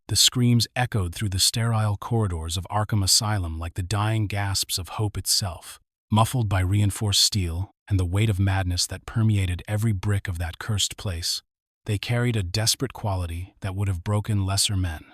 The screams echoed through the sterile corridors of Arkham Asylum like the dying gasps of hope itself, muffled by reinforced steel and the weight of madness that permeated every brick of that cursed place. They carried a desperate quality that would have broken lesser men.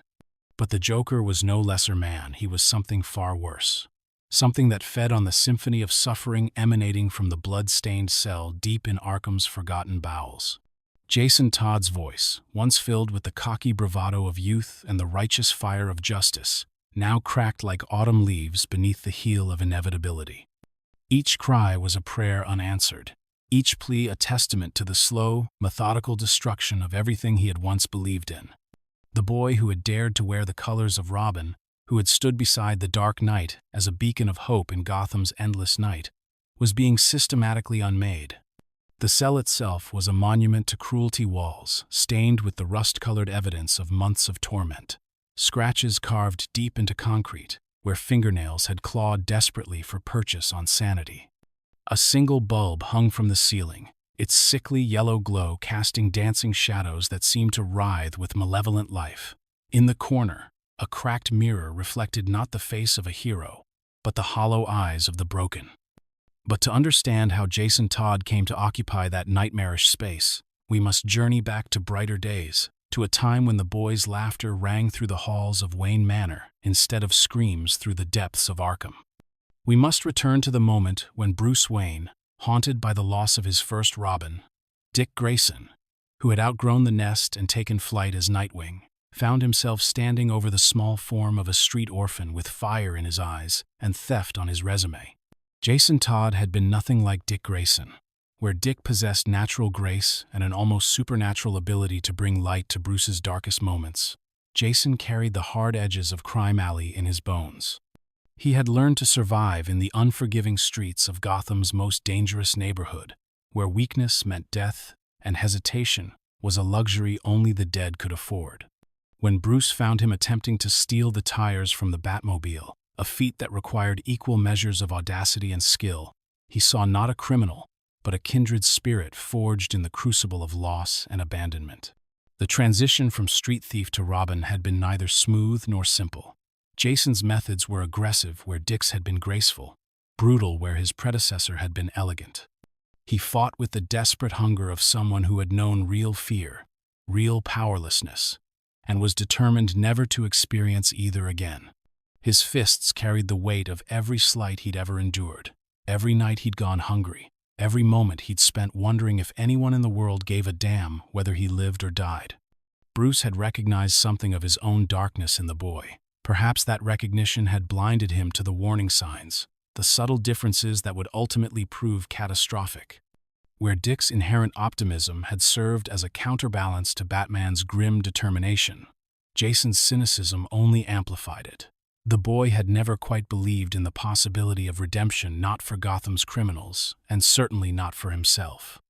But the Joker was no lesser man. He was something far worse. Something that fed on the symphony of suffering emanating from the blood-stained cell deep in Arkham's forgotten bowels. Jason Todd's voice, once filled with the cocky bravado of youth and the righteous fire of justice, now cracked like autumn leaves beneath the heel of inevitability. Each cry was a prayer unanswered, each plea a testament to the slow, methodical destruction of everything he had once believed in. The boy who had dared to wear the colors of Robin, who had stood beside the Dark Knight as a beacon of hope in Gotham's endless night, was being systematically unmade. The cell itself was a monument to cruelty, walls stained with the rust-colored evidence of months of torment, scratches carved deep into concrete, where fingernails had clawed desperately for purchase on sanity. A single bulb hung from the ceiling, its sickly yellow glow casting dancing shadows that seemed to writhe with malevolent life. In the corner, a cracked mirror reflected not the face of a hero, but the hollow eyes of the broken. But to understand how Jason Todd came to occupy that nightmarish space, we must journey back to brighter days, to a time when the boy's laughter rang through the halls of Wayne Manor instead of screams through the depths of Arkham. We must return to the moment when Bruce Wayne, haunted by the loss of his first Robin, Dick Grayson, who had outgrown the nest and taken flight as Nightwing, found himself standing over the small form of a street orphan with fire in his eyes and theft on his resume. Jason Todd had been nothing like Dick Grayson. Where Dick possessed natural grace and an almost supernatural ability to bring light to Bruce's darkest moments, Jason carried the hard edges of Crime Alley in his bones. He had learned to survive in the unforgiving streets of Gotham's most dangerous neighborhood, where weakness meant death and hesitation was a luxury only the dead could afford. When Bruce found him attempting to steal the tires from the Batmobile, a feat that required equal measures of audacity and skill, he saw not a criminal, but a kindred spirit forged in the crucible of loss and abandonment. The transition from street thief to Robin had been neither smooth nor simple. Jason's methods were aggressive where Dick's had been graceful, brutal where his predecessor had been elegant. He fought with the desperate hunger of someone who had known real fear, real powerlessness, and was determined never to experience either again. His fists carried the weight of every slight he'd ever endured, every night he'd gone hungry, every moment he'd spent wondering if anyone in the world gave a damn whether he lived or died. Bruce had recognized something of his own darkness in the boy. Perhaps that recognition had blinded him to the warning signs, the subtle differences that would ultimately prove catastrophic. Where Dick's inherent optimism had served as a counterbalance to Batman's grim determination, Jason's cynicism only amplified it. The boy had never quite believed in the possibility of redemption, not for Gotham's criminals, and certainly not for himself.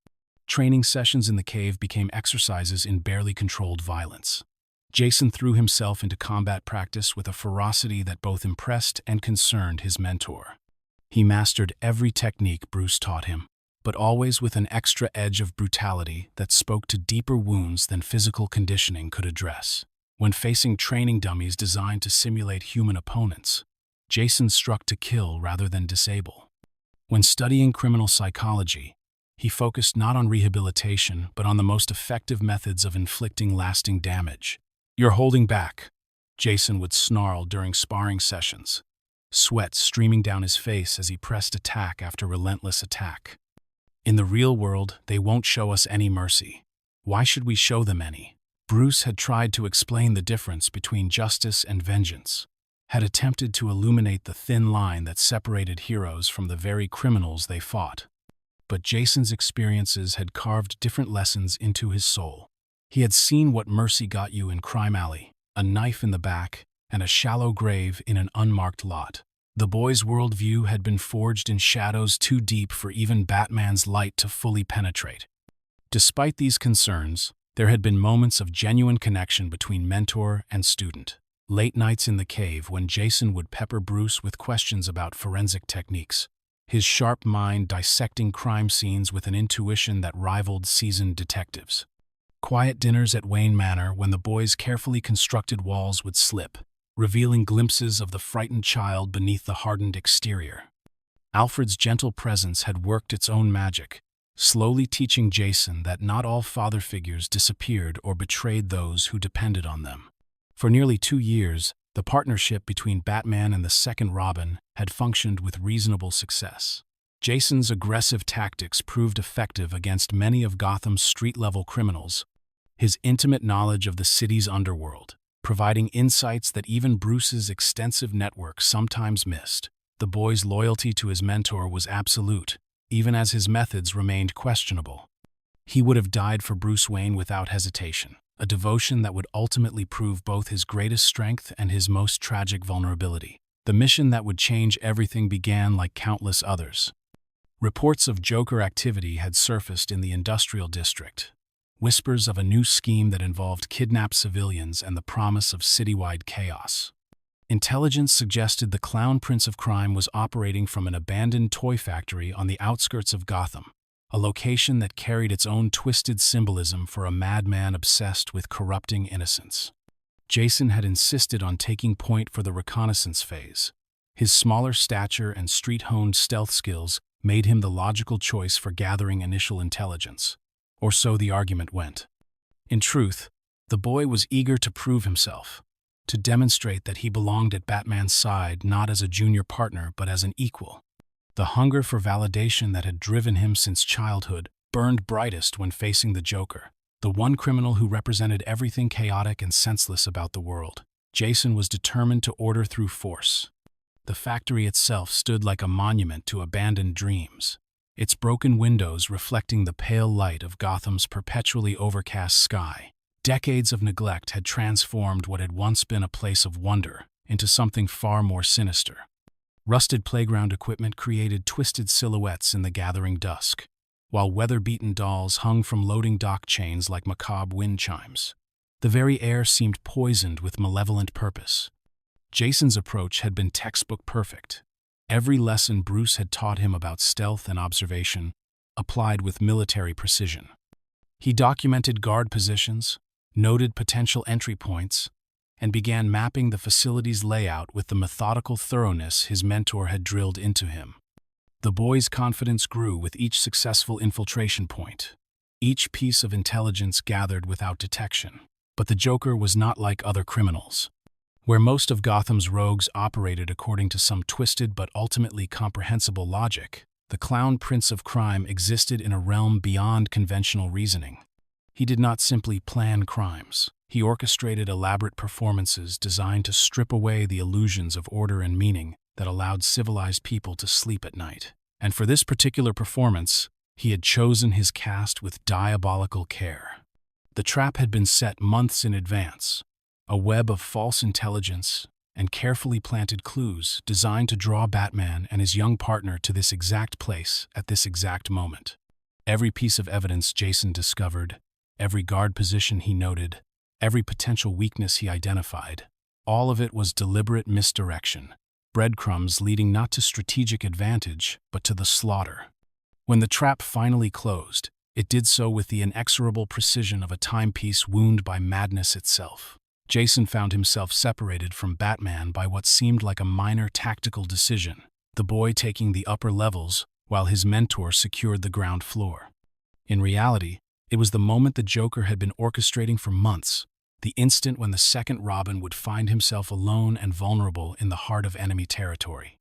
Training sessions in the cave became exercises in barely controlled violence. Jason threw himself into combat practice with a ferocity that both impressed and concerned his mentor. He mastered every technique Bruce taught him, but always with an extra edge of brutality that spoke to deeper wounds than physical conditioning could address. When facing training dummies designed to simulate human opponents, Jason struck to kill rather than disable. When studying criminal psychology, he focused not on rehabilitation but on the most effective methods of inflicting lasting damage. "You're holding back," Jason would snarl during sparring sessions, sweat streaming down his face as he pressed attack after relentless attack. In the real world, they won't show us any mercy. Why should we show them any? Bruce had tried to explain the difference between justice and vengeance, had attempted to illuminate the thin line that separated heroes from the very criminals they fought. But Jason's experiences had carved different lessons into his soul. He had seen what mercy got you in Crime Alley, a knife in the back and a shallow grave in an unmarked lot. The boy's worldview had been forged in shadows too deep for even Batman's light to fully penetrate. Despite these concerns, there had been moments of genuine connection between mentor and student. Late nights in the cave when Jason would pepper Bruce with questions about forensic techniques, his sharp mind dissecting crime scenes with an intuition that rivaled seasoned detectives. Quiet dinners at Wayne Manor when the boys' carefully constructed walls would slip, revealing glimpses of the frightened child beneath the hardened exterior. Alfred's gentle presence had worked its own magic, slowly teaching Jason that not all father figures disappeared or betrayed those who depended on them. For nearly 2 years, the partnership between Batman and the second Robin had functioned with reasonable success. Jason's aggressive tactics proved effective against many of Gotham's street-level criminals, his intimate knowledge of the city's underworld, providing insights that even Bruce's extensive network sometimes missed. The boy's loyalty to his mentor was absolute, even as his methods remained questionable. He would have died for Bruce Wayne without hesitation, a devotion that would ultimately prove both his greatest strength and his most tragic vulnerability. The mission that would change everything began like countless others. Reports of Joker activity had surfaced in the industrial district, whispers of a new scheme that involved kidnapped civilians and the promise of citywide chaos. Intelligence suggested the Clown Prince of Crime was operating from an abandoned toy factory on the outskirts of Gotham, a location that carried its own twisted symbolism for a madman obsessed with corrupting innocence. Jason had insisted on taking point for the reconnaissance phase. His smaller stature and street-honed stealth skills made him the logical choice for gathering initial intelligence. Or so the argument went. In truth, the boy was eager to prove himself, to demonstrate that he belonged at Batman's side not as a junior partner but as an equal. The hunger for validation that had driven him since childhood burned brightest when facing the Joker, the one criminal who represented everything chaotic and senseless about the world. Jason was determined to order through force. The factory itself stood like a monument to abandoned dreams, its broken windows reflecting the pale light of Gotham's perpetually overcast sky. Decades of neglect had transformed what had once been a place of wonder into something far more sinister. Rusted playground equipment created twisted silhouettes in the gathering dusk, while weather-beaten dolls hung from loading dock chains like macabre wind chimes. The very air seemed poisoned with malevolent purpose. Jason's approach had been textbook perfect. Every lesson Bruce had taught him about stealth and observation applied with military precision. He documented guard positions, noted potential entry points, and began mapping the facility's layout with the methodical thoroughness his mentor had drilled into him. The boy's confidence grew with each successful infiltration point, each piece of intelligence gathered without detection. But the Joker was not like other criminals. Where most of Gotham's rogues operated according to some twisted but ultimately comprehensible logic, the Clown Prince of Crime existed in a realm beyond conventional reasoning. He did not simply plan crimes. He orchestrated elaborate performances designed to strip away the illusions of order and meaning that allowed civilized people to sleep at night. And for this particular performance, he had chosen his cast with diabolical care. The trap had been set months in advance, a web of false intelligence and carefully planted clues designed to draw Batman and his young partner to this exact place at this exact moment. Every piece of evidence Jason discovered, every guard position he noted, every potential weakness he identified, all of it was deliberate misdirection, breadcrumbs leading not to strategic advantage but to the slaughter. When the trap finally closed, it did so with the inexorable precision of a timepiece wound by madness itself. Jason found himself separated from Batman by what seemed like a minor tactical decision, the boy taking the upper levels while his mentor secured the ground floor. In reality, it was the moment the Joker had been orchestrating for months, the instant when the second Robin would find himself alone and vulnerable in the heart of enemy territory.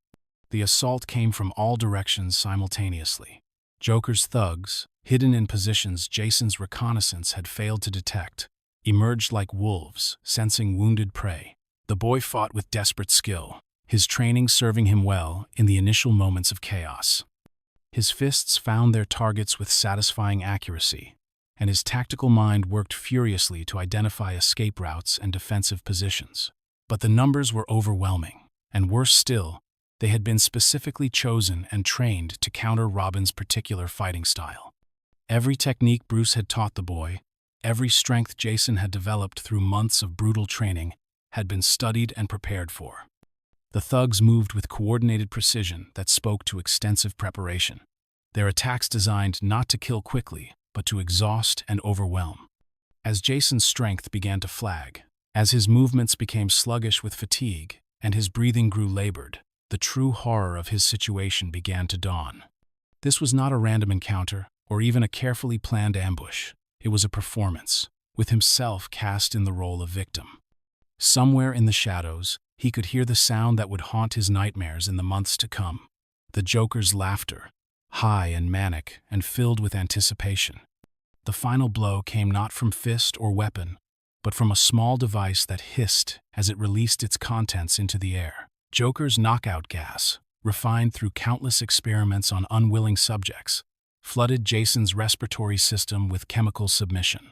The assault came from all directions simultaneously. Joker's thugs, hidden in positions Jason's reconnaissance had failed to detect, emerged like wolves, sensing wounded prey. The boy fought with desperate skill, his training serving him well in the initial moments of chaos. His fists found their targets with satisfying accuracy, and his tactical mind worked furiously to identify escape routes and defensive positions. But the numbers were overwhelming, and worse still, they had been specifically chosen and trained to counter Robin's particular fighting style. Every technique Bruce had taught the boy, every strength Jason had developed through months of brutal training, had been studied and prepared for. The thugs moved with coordinated precision that spoke to extensive preparation, their attacks designed not to kill quickly, but to exhaust and overwhelm. As Jason's strength began to flag, as his movements became sluggish with fatigue, and his breathing grew labored, the true horror of his situation began to dawn. This was not a random encounter, or even a carefully planned ambush. It was a performance, with himself cast in the role of victim. Somewhere in the shadows, he could hear the sound that would haunt his nightmares in the months to come. The Joker's laughter, high and manic and filled with anticipation. The final blow came not from fist or weapon, but from a small device that hissed as it released its contents into the air. Joker's knockout gas, refined through countless experiments on unwilling subjects, flooded Jason's respiratory system with chemical submission.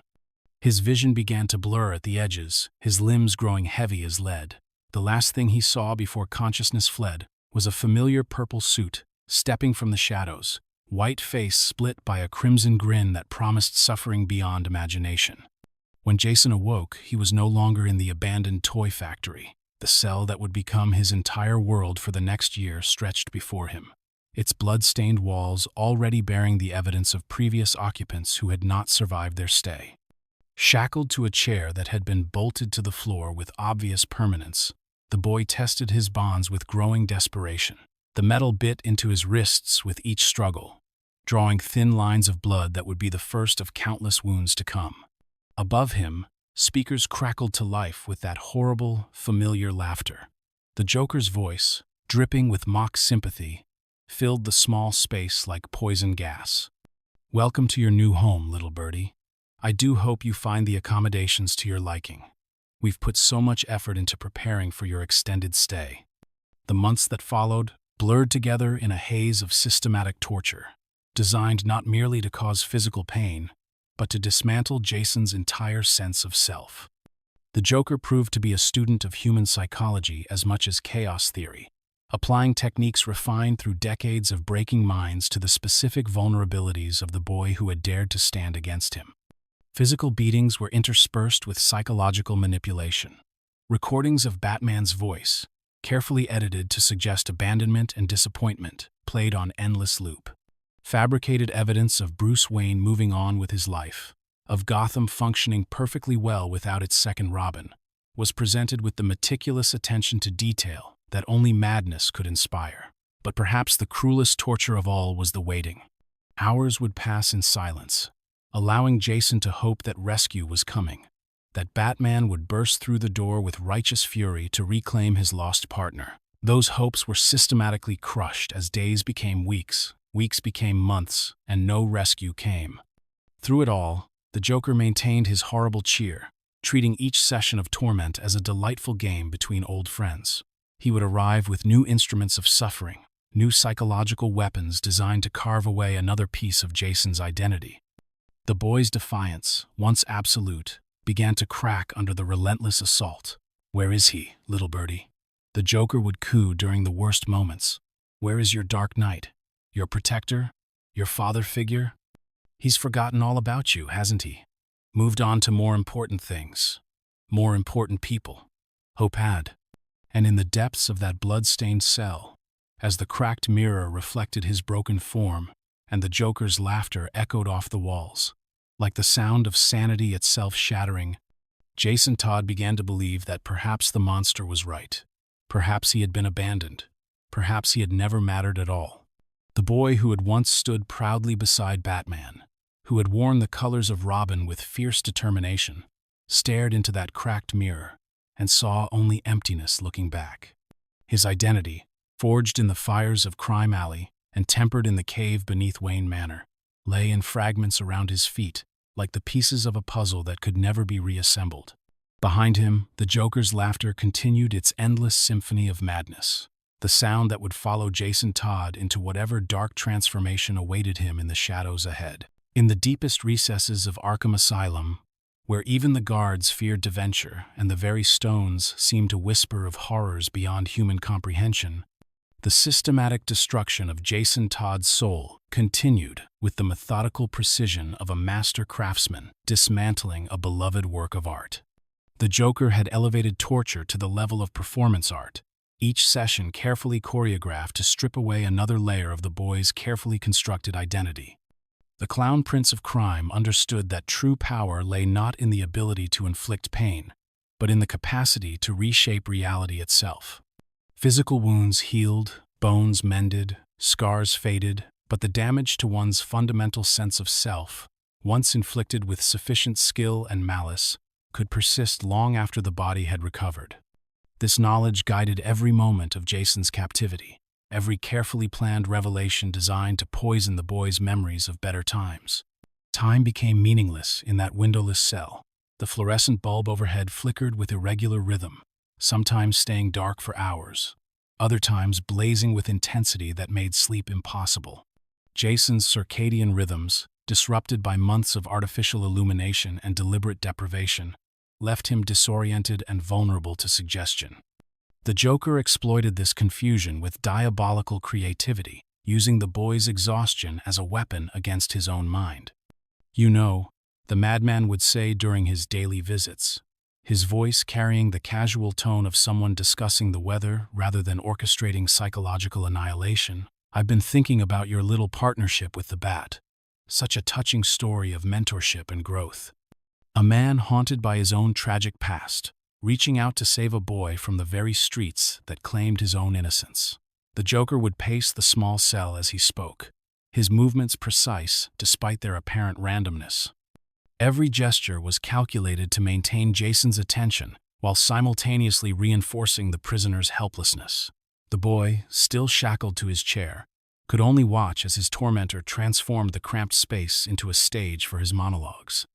His vision began to blur at the edges, his limbs growing heavy as lead. The last thing he saw before consciousness fled was a familiar purple suit, stepping from the shadows, white face split by a crimson grin that promised suffering beyond imagination. When Jason awoke, he was no longer in the abandoned toy factory. The cell that would become his entire world for the next year stretched before him, its blood-stained walls already bearing the evidence of previous occupants who had not survived their stay. Shackled to a chair that had been bolted to the floor with obvious permanence, the boy tested his bonds with growing desperation. The metal bit into his wrists with each struggle, drawing thin lines of blood that would be the first of countless wounds to come. Above him, speakers crackled to life with that horrible, familiar laughter. The Joker's voice, dripping with mock sympathy, filled the small space like poison gas. "Welcome to your new home, little birdie. I do hope you find the accommodations to your liking. We've put so much effort into preparing for your extended stay." The months that followed blurred together in a haze of systematic torture, designed not merely to cause physical pain, but to dismantle Jason's entire sense of self. The Joker proved to be a student of human psychology as much as chaos theory, applying techniques refined through decades of breaking minds to the specific vulnerabilities of the boy who had dared to stand against him. Physical beatings were interspersed with psychological manipulation. Recordings of Batman's voice, carefully edited to suggest abandonment and disappointment, played on endless loop. Fabricated evidence of Bruce Wayne moving on with his life, of Gotham functioning perfectly well without its second Robin, was presented with the meticulous attention to detail that only madness could inspire. But perhaps the cruelest torture of all was the waiting. Hours would pass in silence, allowing Jason to hope that rescue was coming, that Batman would burst through the door with righteous fury to reclaim his lost partner. Those hopes were systematically crushed as days became weeks, weeks became months, and no rescue came. Through it all, the Joker maintained his horrible cheer, treating each session of torment as a delightful game between old friends. He would arrive with new instruments of suffering, new psychological weapons designed to carve away another piece of Jason's identity. The boy's defiance, once absolute, began to crack under the relentless assault. "Where is he, little birdie?" The Joker would coo during the worst moments. "Where is your Dark Knight? Your protector? Your father figure? He's forgotten all about you, hasn't he? Moved on to more important things. More important people." Hope had. And in the depths of that blood-stained cell, as the cracked mirror reflected his broken form, and the Joker's laughter echoed off the walls, like the sound of sanity itself shattering, Jason Todd began to believe that perhaps the monster was right. Perhaps he had been abandoned. Perhaps he had never mattered at all. The boy who had once stood proudly beside Batman, who had worn the colors of Robin with fierce determination, stared into that cracked mirror and saw only emptiness looking back. His identity, forged in the fires of Crime Alley and tempered in the cave beneath Wayne Manor, lay in fragments around his feet, like the pieces of a puzzle that could never be reassembled. Behind him, the Joker's laughter continued its endless symphony of madness, the sound that would follow Jason Todd into whatever dark transformation awaited him in the shadows ahead. In the deepest recesses of Arkham Asylum, where even the guards feared to venture and the very stones seemed to whisper of horrors beyond human comprehension, the systematic destruction of Jason Todd's soul continued with the methodical precision of a master craftsman dismantling a beloved work of art. The Joker had elevated torture to the level of performance art, each session carefully choreographed to strip away another layer of the boy's carefully constructed identity. The clown prince of crime understood that true power lay not in the ability to inflict pain, but in the capacity to reshape reality itself. Physical wounds healed, bones mended, scars faded, but the damage to one's fundamental sense of self, once inflicted with sufficient skill and malice, could persist long after the body had recovered. This knowledge guided every moment of Jason's captivity, every carefully planned revelation designed to poison the boy's memories of better times. Time became meaningless in that windowless cell. The fluorescent bulb overhead flickered with irregular rhythm, sometimes staying dark for hours, other times blazing with intensity that made sleep impossible. Jason's circadian rhythms, disrupted by months of artificial illumination and deliberate deprivation, left him disoriented and vulnerable to suggestion. The Joker exploited this confusion with diabolical creativity, using the boy's exhaustion as a weapon against his own mind. "You know," the madman would say during his daily visits, his voice carrying the casual tone of someone discussing the weather rather than orchestrating psychological annihilation, "I've been thinking about your little partnership with the Bat. Such a touching story of mentorship and growth. A man haunted by his own tragic past, reaching out to save a boy from the very streets that claimed his own innocence." The Joker would pace the small cell as he spoke, his movements precise despite their apparent randomness. Every gesture was calculated to maintain Jason's attention while simultaneously reinforcing the prisoner's helplessness. The boy, still shackled to his chair, could only watch as his tormentor transformed the cramped space into a stage for his monologues.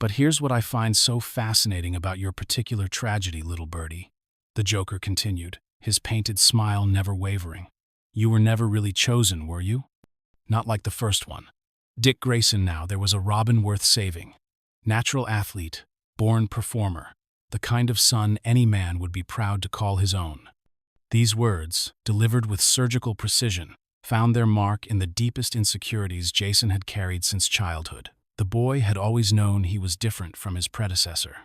"But here's what I find so fascinating about your particular tragedy, little birdie," the Joker continued, his painted smile never wavering. "You were never really chosen, were you? Not like the first one. Dick Grayson now, there was a Robin worth saving. Natural athlete, born performer, the kind of son any man would be proud to call his own." These words, delivered with surgical precision, found their mark in the deepest insecurities Jason had carried since childhood. The boy had always known he was different from his predecessor,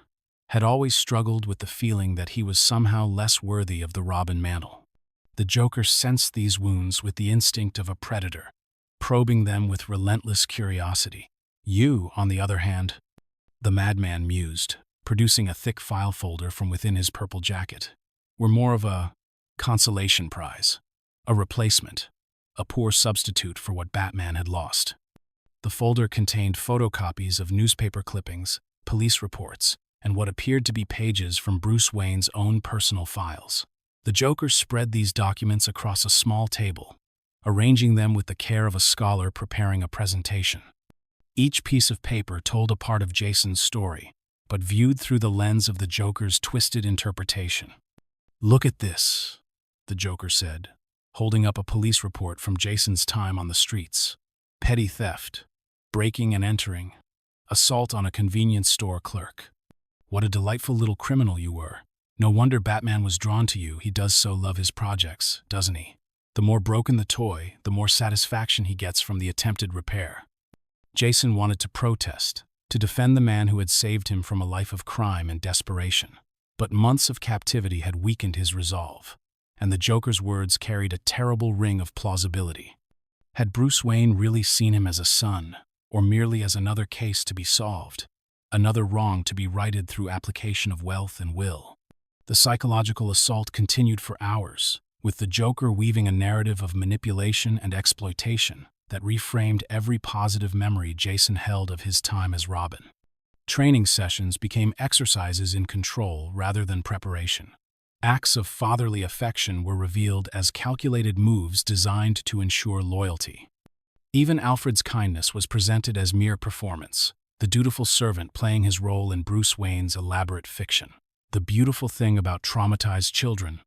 had always struggled with the feeling that he was somehow less worthy of the Robin mantle. The Joker sensed these wounds with the instinct of a predator, probing them with relentless curiosity. "You, on the other hand," the madman mused, producing a thick file folder from within his purple jacket, "were more of a consolation prize, a replacement, a poor substitute for what Batman had lost." The folder contained photocopies of newspaper clippings, police reports, and what appeared to be pages from Bruce Wayne's own personal files. The Joker spread these documents across a small table, arranging them with the care of a scholar preparing a presentation. Each piece of paper told a part of Jason's story, but viewed through the lens of the Joker's twisted interpretation. "Look at this," the Joker said, holding up a police report from Jason's time on the streets. "Petty theft, breaking and entering, assault on a convenience store clerk. What a delightful little criminal you were. No wonder Batman was drawn to you. He does so love his projects, doesn't he? The more broken the toy, the more satisfaction he gets from the attempted repair." Jason wanted to protest, to defend the man who had saved him from a life of crime and desperation. But months of captivity had weakened his resolve, and the Joker's words carried a terrible ring of plausibility. Had Bruce Wayne really seen him as a son, or merely as another case to be solved, another wrong to be righted through application of wealth and will? The psychological assault continued for hours, with the Joker weaving a narrative of manipulation and exploitation that reframed every positive memory Jason held of his time as Robin. Training sessions became exercises in control rather than preparation. Acts of fatherly affection were revealed as calculated moves designed to ensure loyalty. Even Alfred's kindness was presented as mere performance, the dutiful servant playing his role in Bruce Wayne's elaborate fiction. "The beautiful thing about traumatized children,"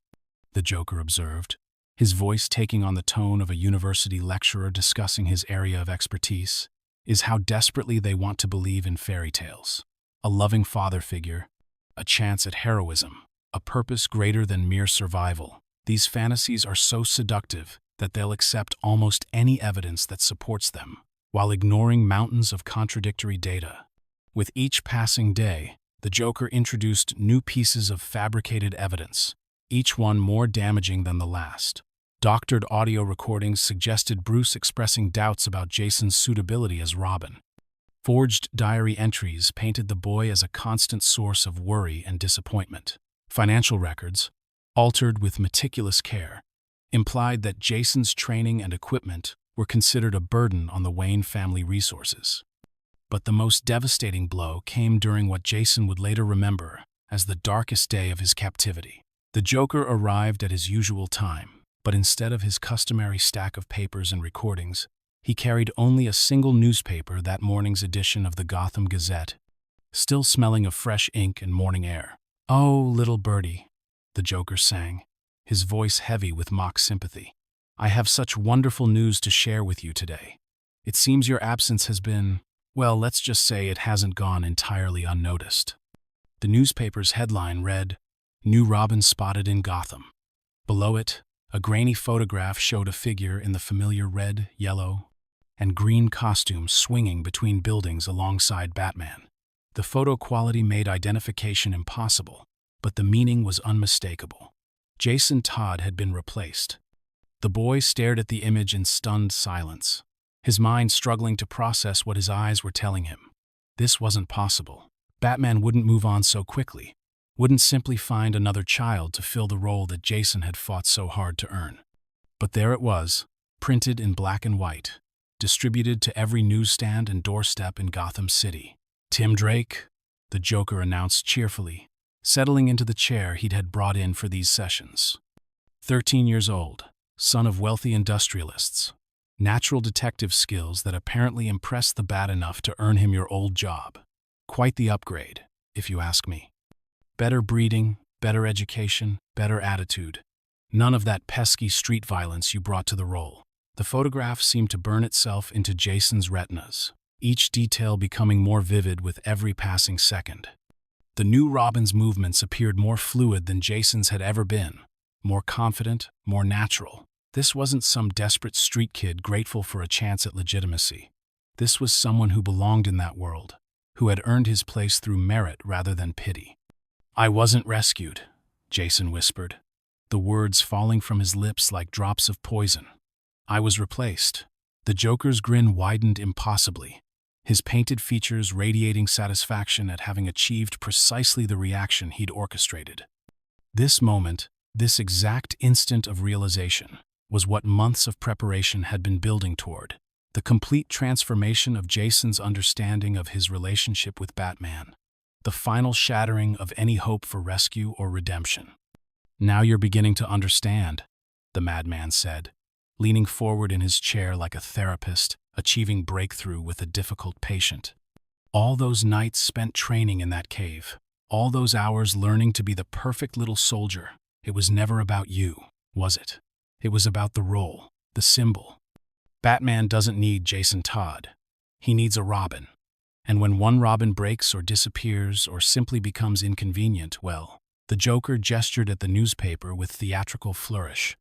the Joker observed, his voice taking on the tone of a university lecturer discussing his area of expertise, "is how desperately they want to believe in fairy tales. A loving father figure, a chance at heroism, a purpose greater than mere survival. These fantasies are so seductive that they'll accept almost any evidence that supports them, while ignoring mountains of contradictory data." With each passing day, the Joker introduced new pieces of fabricated evidence, each one more damaging than the last. Doctored audio recordings suggested Bruce expressing doubts about Jason's suitability as Robin. Forged diary entries painted the boy as a constant source of worry and disappointment. Financial records, altered with meticulous care, implied that Jason's training and equipment were considered a burden on the Wayne family resources. But the most devastating blow came during what Jason would later remember as the darkest day of his captivity. The Joker arrived at his usual time, but instead of his customary stack of papers and recordings, he carried only a single newspaper, that morning's edition of the Gotham Gazette, still smelling of fresh ink and morning air. "Oh, little birdie," the Joker sang, his voice heavy with mock sympathy. "I have such wonderful news to share with you today. It seems your absence has been, well, let's just say it hasn't gone entirely unnoticed." The newspaper's headline read, "New Robin Spotted in Gotham." Below it, a grainy photograph showed a figure in the familiar red, yellow, and green costume swinging between buildings alongside Batman. The photo quality made identification impossible, but the meaning was unmistakable. Jason Todd had been replaced. The boy stared at the image in stunned silence, his mind struggling to process what his eyes were telling him. This wasn't possible. Batman wouldn't move on so quickly, wouldn't simply find another child to fill the role that Jason had fought so hard to earn. But there it was, printed in black and white, distributed to every newsstand and doorstep in Gotham City. "Tim Drake," the Joker announced cheerfully, settling into the chair he'd had brought in for these sessions. 13 years old, son of wealthy industrialists. Natural detective skills that apparently impressed the Bat enough to earn him your old job. Quite the upgrade, if you ask me. Better breeding, better education, better attitude. None of that pesky street violence you brought to the role. The photograph seemed to burn itself into Jason's retinas, each detail becoming more vivid with every passing second. The new Robin's movements appeared more fluid than Jason's had ever been, more confident, more natural. This wasn't some desperate street kid grateful for a chance at legitimacy. This was someone who belonged in that world, who had earned his place through merit rather than pity. "I wasn't rescued," Jason whispered, the words falling from his lips like drops of poison. "I was replaced." The Joker's grin widened impossibly, his painted features radiating satisfaction at having achieved precisely the reaction he'd orchestrated. This moment, this exact instant of realization, was what months of preparation had been building toward. The complete transformation of Jason's understanding of his relationship with Batman. The final shattering of any hope for rescue or redemption. "Now you're beginning to understand," the madman said, leaning forward in his chair like a therapist, achieving breakthrough with a difficult patient. "All those nights spent training in that cave, all those hours learning to be the perfect little soldier, it was never about you, was it? It was about the role, the symbol. Batman doesn't need Jason Todd. He needs a Robin. And when one Robin breaks or disappears or simply becomes inconvenient, well," the Joker gestured at the newspaper with theatrical flourish.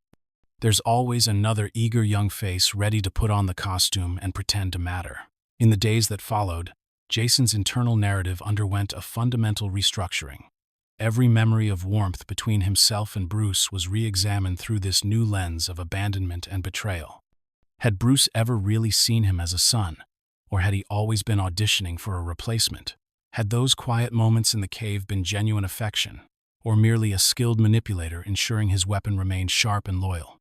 "There's always another eager young face ready to put on the costume and pretend to matter." In the days that followed, Jason's internal narrative underwent a fundamental restructuring. Every memory of warmth between himself and Bruce was re-examined through this new lens of abandonment and betrayal. Had Bruce ever really seen him as a son? Or had he always been auditioning for a replacement? Had those quiet moments in the cave been genuine affection, or merely a skilled manipulator ensuring his weapon remained sharp and loyal?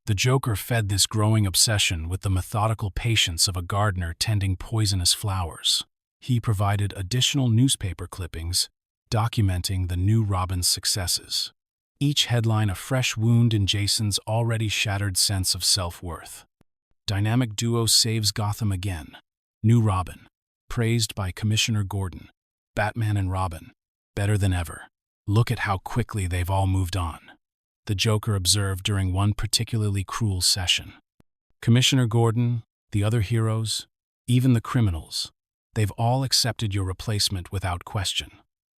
The Joker fed this growing obsession with the methodical patience of a gardener tending poisonous flowers. He provided additional newspaper clippings documenting the new Robin's successes. Each headline a fresh wound in Jason's already shattered sense of self-worth. "Dynamic duo saves Gotham again. New Robin, praised by Commissioner Gordon. Batman and Robin, better than ever. Look at how quickly they've all moved on," the Joker observed during one particularly cruel session. "Commissioner Gordon, the other heroes, even the criminals, they've all accepted your replacement without question.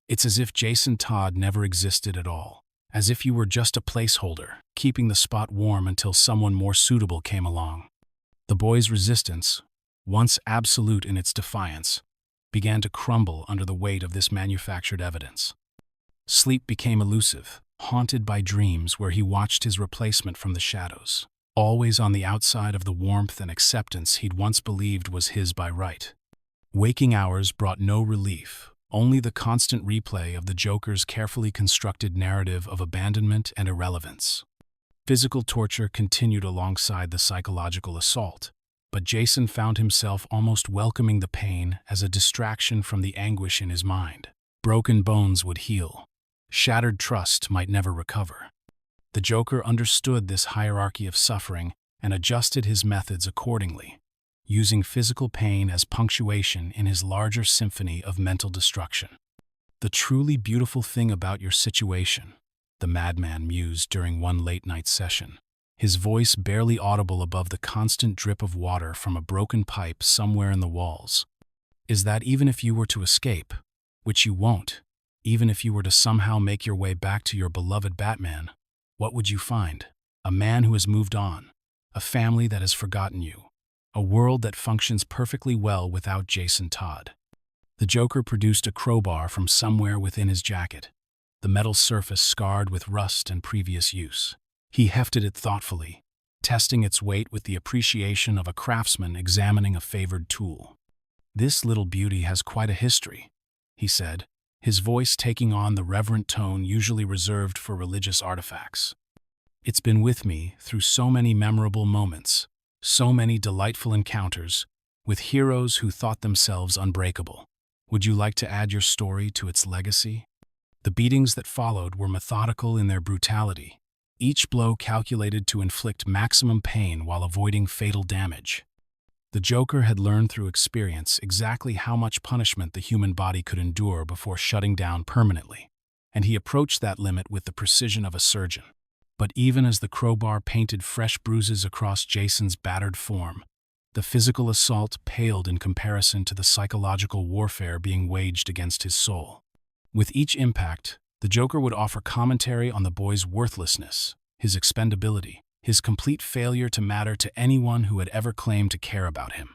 It's as if Jason Todd never existed at all, as if you were just a placeholder, keeping the spot warm until someone more suitable came along." The boy's resistance, once absolute in its defiance, began to crumble under the weight of this manufactured evidence. Sleep became elusive, haunted by dreams where he watched his replacement from the shadows, always on the outside of the warmth and acceptance he'd once believed was his by right. Waking hours brought no relief, only the constant replay of the Joker's carefully constructed narrative of abandonment and irrelevance. Physical torture continued alongside the psychological assault, but Jason found himself almost welcoming the pain as a distraction from the anguish in his mind. Broken bones would heal. Shattered trust might never recover. The Joker understood this hierarchy of suffering and adjusted his methods accordingly, using physical pain as punctuation in his larger symphony of mental destruction. "The truly beautiful thing about your situation," the madman mused during one late-night session, his voice barely audible above the constant drip of water from a broken pipe somewhere in the walls, "is that even if you were to escape, which you won't, even if you were to somehow make your way back to your beloved Batman, what would you find? A man who has moved on, a family that has forgotten you, a world that functions perfectly well without Jason Todd." The Joker produced a crowbar from somewhere within his jacket, the metal surface scarred with rust and previous use. He hefted it thoughtfully, testing its weight with the appreciation of a craftsman examining a favored tool. "This little beauty has quite a history," he said, his voice taking on the reverent tone usually reserved for religious artifacts. "It's been with me through so many memorable moments, so many delightful encounters, with heroes who thought themselves unbreakable. Would you like to add your story to its legacy?" The beatings that followed were methodical in their brutality, each blow calculated to inflict maximum pain while avoiding fatal damage. The Joker had learned through experience exactly how much punishment the human body could endure before shutting down permanently, and he approached that limit with the precision of a surgeon. But even as the crowbar painted fresh bruises across Jason's battered form, the physical assault paled in comparison to the psychological warfare being waged against his soul. With each impact, the Joker would offer commentary on the boy's worthlessness, his expendability, his complete failure to matter to anyone who had ever claimed to care about him.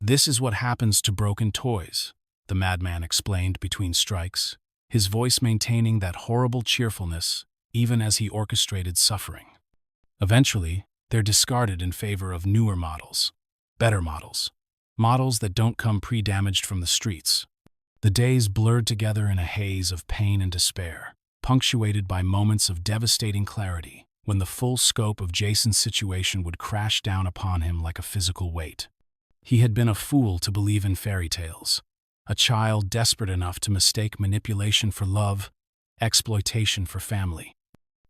"This is what happens to broken toys," the madman explained between strikes, his voice maintaining that horrible cheerfulness even as he orchestrated suffering. "Eventually, they're discarded in favor of newer models, better models, models that don't come pre-damaged from the streets." The days blurred together in a haze of pain and despair, punctuated by moments of devastating clarity, when the full scope of Jason's situation would crash down upon him like a physical weight. He had been a fool to believe in fairy tales, a child desperate enough to mistake manipulation for love, exploitation for family.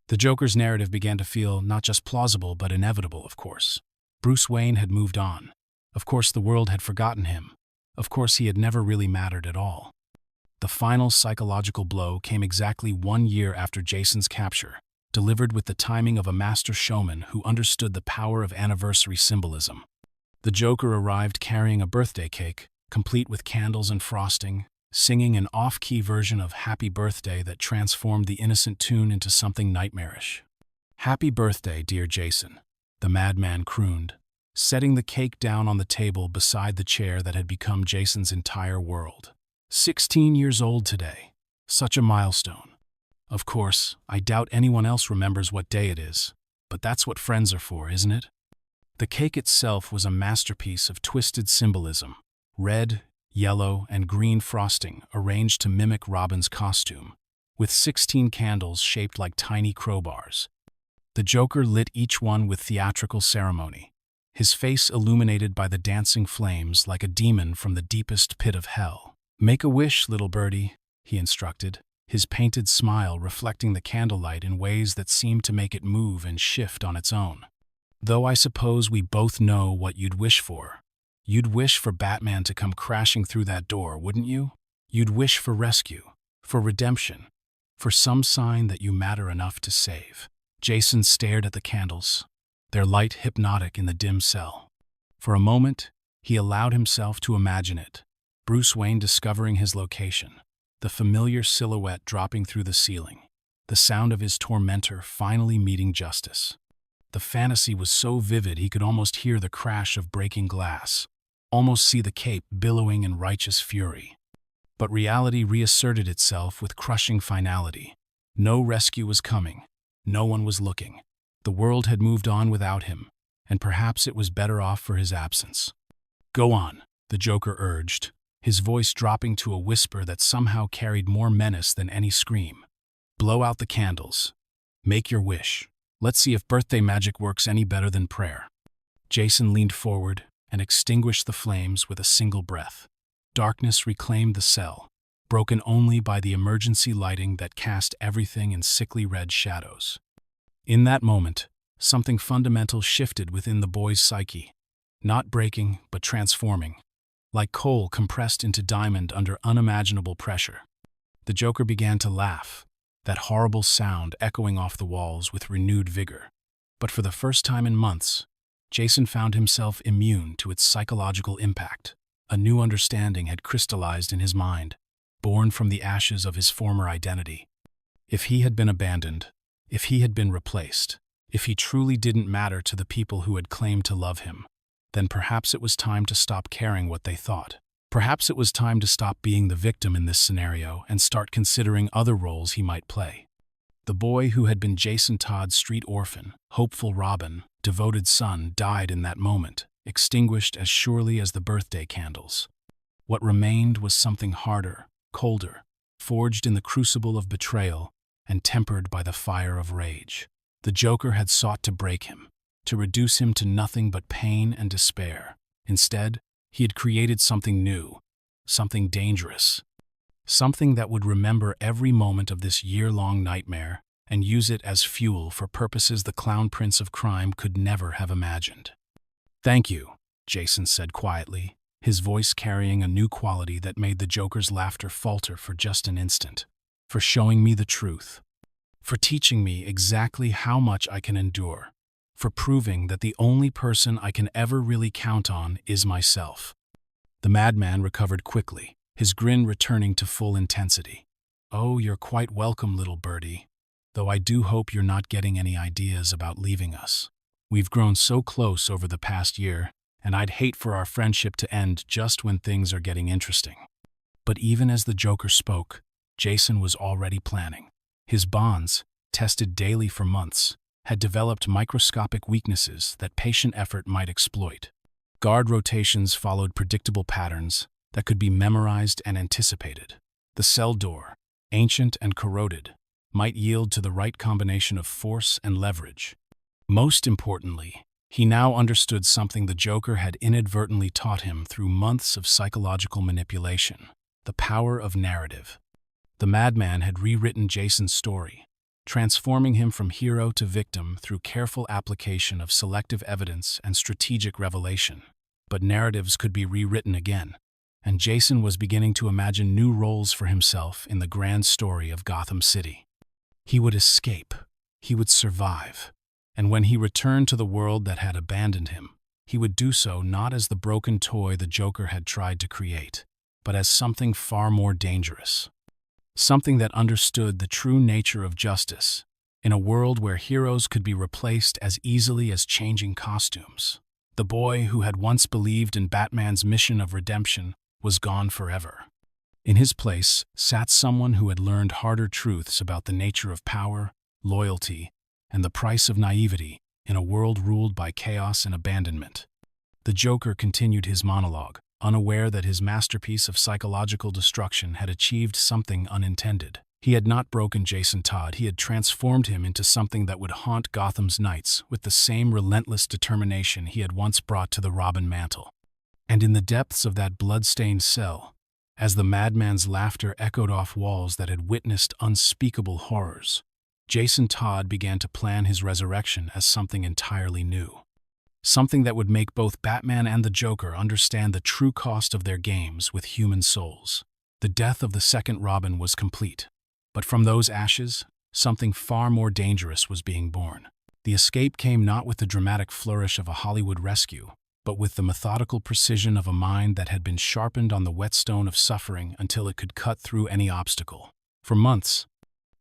The Joker's narrative began to feel not just plausible but inevitable, of course. Bruce Wayne had moved on. Of course the world had forgotten him. Of course he had never really mattered at all. The final psychological blow came exactly 1 year after Jason's capture, delivered with the timing of a master showman who understood the power of anniversary symbolism. The Joker arrived carrying a birthday cake, complete with candles and frosting, singing an off-key version of Happy Birthday that transformed the innocent tune into something nightmarish. "Happy birthday, dear Jason," the madman crooned, setting the cake down on the table beside the chair that had become Jason's entire world. 16 years old today. Such a milestone. Of course, I doubt anyone else remembers what day it is, but that's what friends are for, isn't it? The cake itself was a masterpiece of twisted symbolism, red, yellow, and green frosting arranged to mimic Robin's costume, with 16 candles shaped like tiny crowbars. The Joker lit each one with theatrical ceremony, his face illuminated by the dancing flames like a demon from the deepest pit of hell. "Make a wish, little birdie," he instructed, his painted smile reflecting the candlelight in ways that seemed to make it move and shift on its own. "Though I suppose we both know what you'd wish for. You'd wish for Batman to come crashing through that door, wouldn't you? You'd wish for rescue, for redemption, for some sign that you matter enough to save." Jason stared at the candles, their light hypnotic in the dim cell. For a moment, he allowed himself to imagine it. Bruce Wayne discovering his location, the familiar silhouette dropping through the ceiling, the sound of his tormentor finally meeting justice. The fantasy was so vivid he could almost hear the crash of breaking glass, almost see the cape billowing in righteous fury. But reality reasserted itself with crushing finality. No rescue was coming. No one was looking. The world had moved on without him, and perhaps it was better off for his absence. "Go on," the Joker urged, his voice dropping to a whisper that somehow carried more menace than any scream. "Blow out the candles. Make your wish. Let's see if birthday magic works any better than prayer." Jason leaned forward and extinguished the flames with a single breath. Darkness reclaimed the cell, broken only by the emergency lighting that cast everything in sickly red shadows. In that moment, something fundamental shifted within the boy's psyche, not breaking but transforming, like coal compressed into diamond under unimaginable pressure. The Joker began to laugh, that horrible sound echoing off the walls with renewed vigor. But for the first time in months, Jason found himself immune to its psychological impact. A new understanding had crystallized in his mind, born from the ashes of his former identity. If he had been abandoned, if he had been replaced, if he truly didn't matter to the people who had claimed to love him, then perhaps it was time to stop caring what they thought. Perhaps it was time to stop being the victim in this scenario and start considering other roles he might play. The boy who had been Jason Todd's street orphan, hopeful Robin, devoted son, died in that moment, extinguished as surely as the birthday candles. What remained was something harder, colder, forged in the crucible of betrayal and tempered by the fire of rage. The Joker had sought to break him, to reduce him to nothing but pain and despair. Instead, he had created something new, something dangerous, something that would remember every moment of this year-long nightmare and use it as fuel for purposes the Clown Prince of Crime could never have imagined. "Thank you," Jason said quietly, his voice carrying a new quality that made the Joker's laughter falter for just an instant. "For showing me the truth. For teaching me exactly how much I can endure. For proving that the only person I can ever really count on is myself." The madman recovered quickly, his grin returning to full intensity. "Oh, you're quite welcome, little birdie. Though I do hope you're not getting any ideas about leaving us. We've grown so close over the past year, and I'd hate for our friendship to end just when things are getting interesting." But even as the Joker spoke, Jason was already planning. His bonds, tested daily for months, had developed microscopic weaknesses that patient effort might exploit. Guard rotations followed predictable patterns that could be memorized and anticipated. The cell door, ancient and corroded, might yield to the right combination of force and leverage. Most importantly, he now understood something the Joker had inadvertently taught him through months of psychological manipulation: the power of narrative. The madman had rewritten Jason's story, transforming him from hero to victim through careful application of selective evidence and strategic revelation. But narratives could be rewritten again, and Jason was beginning to imagine new roles for himself in the grand story of Gotham City. He would escape, he would survive, and when he returned to the world that had abandoned him, he would do so not as the broken toy the Joker had tried to create, but as something far more dangerous. Something that understood the true nature of justice, in a world where heroes could be replaced as easily as changing costumes. The boy who had once believed in Batman's mission of redemption was gone forever. In his place sat someone who had learned harder truths about the nature of power, loyalty, and the price of naivety in a world ruled by chaos and abandonment. The Joker continued his monologue, unaware that his masterpiece of psychological destruction had achieved something unintended. He had not broken Jason Todd, he had transformed him into something that would haunt Gotham's nights with the same relentless determination he had once brought to the Robin mantle. And in the depths of that blood-stained cell, as the madman's laughter echoed off walls that had witnessed unspeakable horrors, Jason Todd began to plan his resurrection as something entirely new. Something that would make both Batman and the Joker understand the true cost of their games with human souls. The death of the second Robin was complete, but from those ashes, something far more dangerous was being born. The escape came not with the dramatic flourish of a Hollywood rescue, but with the methodical precision of a mind that had been sharpened on the whetstone of suffering until it could cut through any obstacle. For months,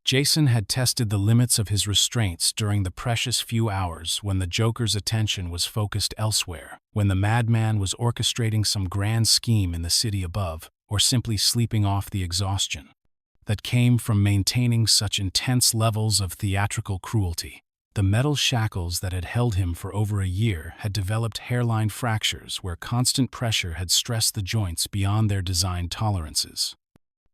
Jason had tested the limits of his restraints during the precious few hours when the Joker's attention was focused elsewhere, when the madman was orchestrating some grand scheme in the city above, or simply sleeping off the exhaustion. that came from maintaining such intense levels of theatrical cruelty. The metal shackles that had held him for over a year had developed hairline fractures where constant pressure had stressed the joints beyond their designed tolerances.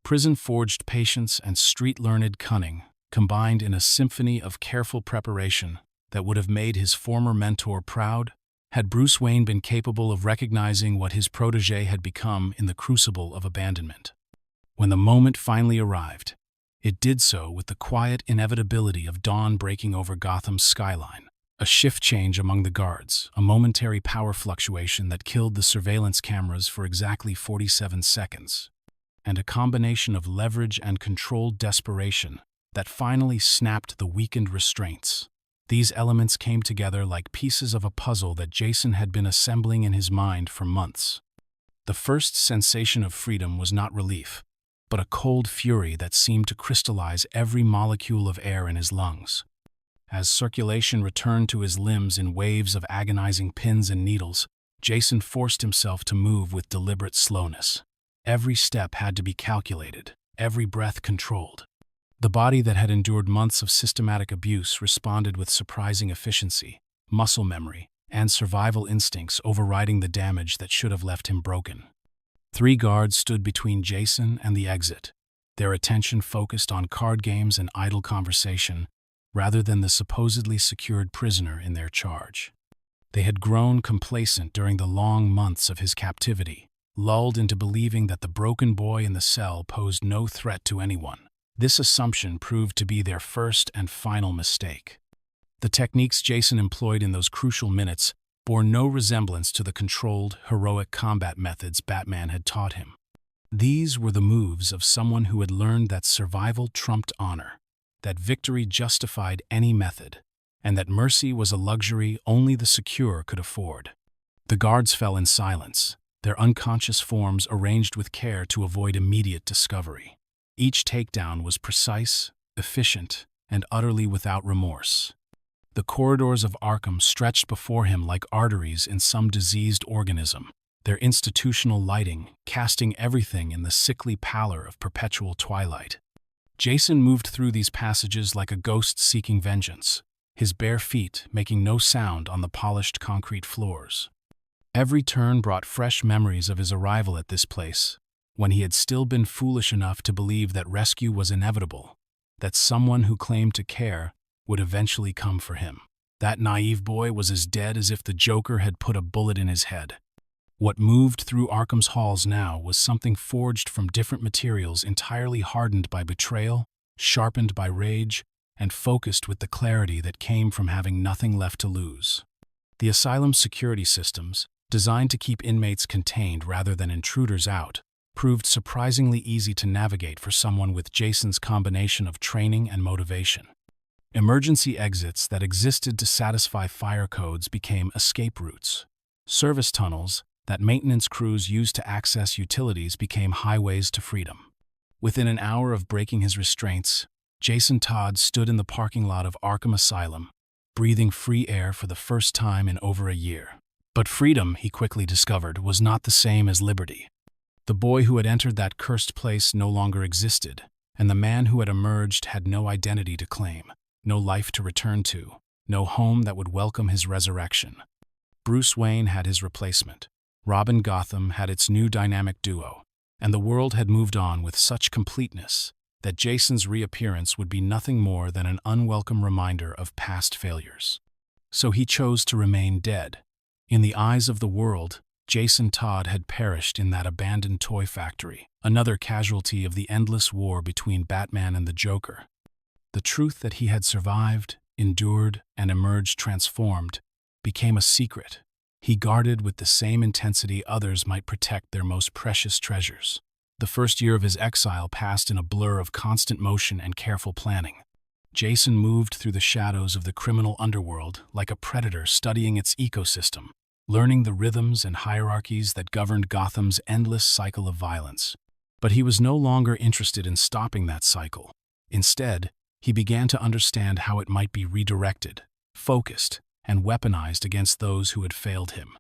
Prison-forged patience and street-learned cunning combined in a symphony of careful preparation that would have made his former mentor proud had Bruce Wayne been capable of recognizing what his protégé had become in the crucible of abandonment. When the moment finally arrived, it did so with the quiet inevitability of dawn breaking over Gotham's skyline. A shift change among the guards, a momentary power fluctuation that killed the surveillance cameras for exactly 47 seconds, and a combination of leverage and controlled desperation that finally snapped the weakened restraints. These elements came together like pieces of a puzzle that Jason had been assembling in his mind for months. The first sensation of freedom was not relief, but a cold fury that seemed to crystallize every molecule of air in his lungs. As circulation returned to his limbs in waves of agonizing pins and needles, Jason forced himself to move with deliberate slowness. Every step had to be calculated, every breath controlled. The body that had endured months of systematic abuse responded with surprising efficiency, muscle memory, and survival instincts overriding the damage that should have left him broken. 3 guards stood between Jason and the exit, their attention focused on card games and idle conversation, rather than the supposedly secured prisoner in their charge. They had grown complacent during the long months of his captivity, lulled into believing that the broken boy in the cell posed no threat to anyone. This assumption proved to be their first and final mistake. The techniques Jason employed in those crucial minutes bore no resemblance to the controlled, heroic combat methods Batman had taught him. These were the moves of someone who had learned that survival trumped honor, that victory justified any method, and that mercy was a luxury only the secure could afford. The guards fell in silence, their unconscious forms arranged with care to avoid immediate discovery. Each takedown was precise, efficient, and utterly without remorse. The corridors of Arkham stretched before him like arteries in some diseased organism, their institutional lighting casting everything in the sickly pallor of perpetual twilight. Jason moved through these passages like a ghost seeking vengeance, his bare feet making no sound on the polished concrete floors. Every turn brought fresh memories of his arrival at this place, when he had still been foolish enough to believe that rescue was inevitable, that someone who claimed to care would eventually come for him. That naive boy was as dead as if the Joker had put a bullet in his head. What moved through Arkham's halls now was something forged from different materials, entirely hardened by betrayal, sharpened by rage, and focused with the clarity that came from having nothing left to lose. The asylum's security systems, designed to keep inmates contained rather than intruders out, proved surprisingly easy to navigate for someone with Jason's combination of training and motivation. Emergency exits that existed to satisfy fire codes became escape routes. Service tunnels that maintenance crews used to access utilities became highways to freedom. Within an hour of breaking his restraints, Jason Todd stood in the parking lot of Arkham Asylum, breathing free air for the first time in over a year. But freedom, he quickly discovered, was not the same as liberty. The boy who had entered that cursed place no longer existed, and the man who had emerged had no identity to claim, no life to return to, no home that would welcome his resurrection. Bruce Wayne had his replacement. Robin Gotham had its new dynamic duo, and the world had moved on with such completeness that Jason's reappearance would be nothing more than an unwelcome reminder of past failures. So he chose to remain dead. In the eyes of the world, Jason Todd had perished in that abandoned toy factory, another casualty of the endless war between Batman and the Joker. The truth that he had survived, endured, and emerged transformed became a secret he guarded with the same intensity others might protect their most precious treasures. The first year of his exile passed in a blur of constant motion and careful planning. Jason moved through the shadows of the criminal underworld like a predator studying its ecosystem, learning the rhythms and hierarchies that governed Gotham's endless cycle of violence. But he was no longer interested in stopping that cycle. Instead, he began to understand how it might be redirected, focused, and weaponized against those who had failed him.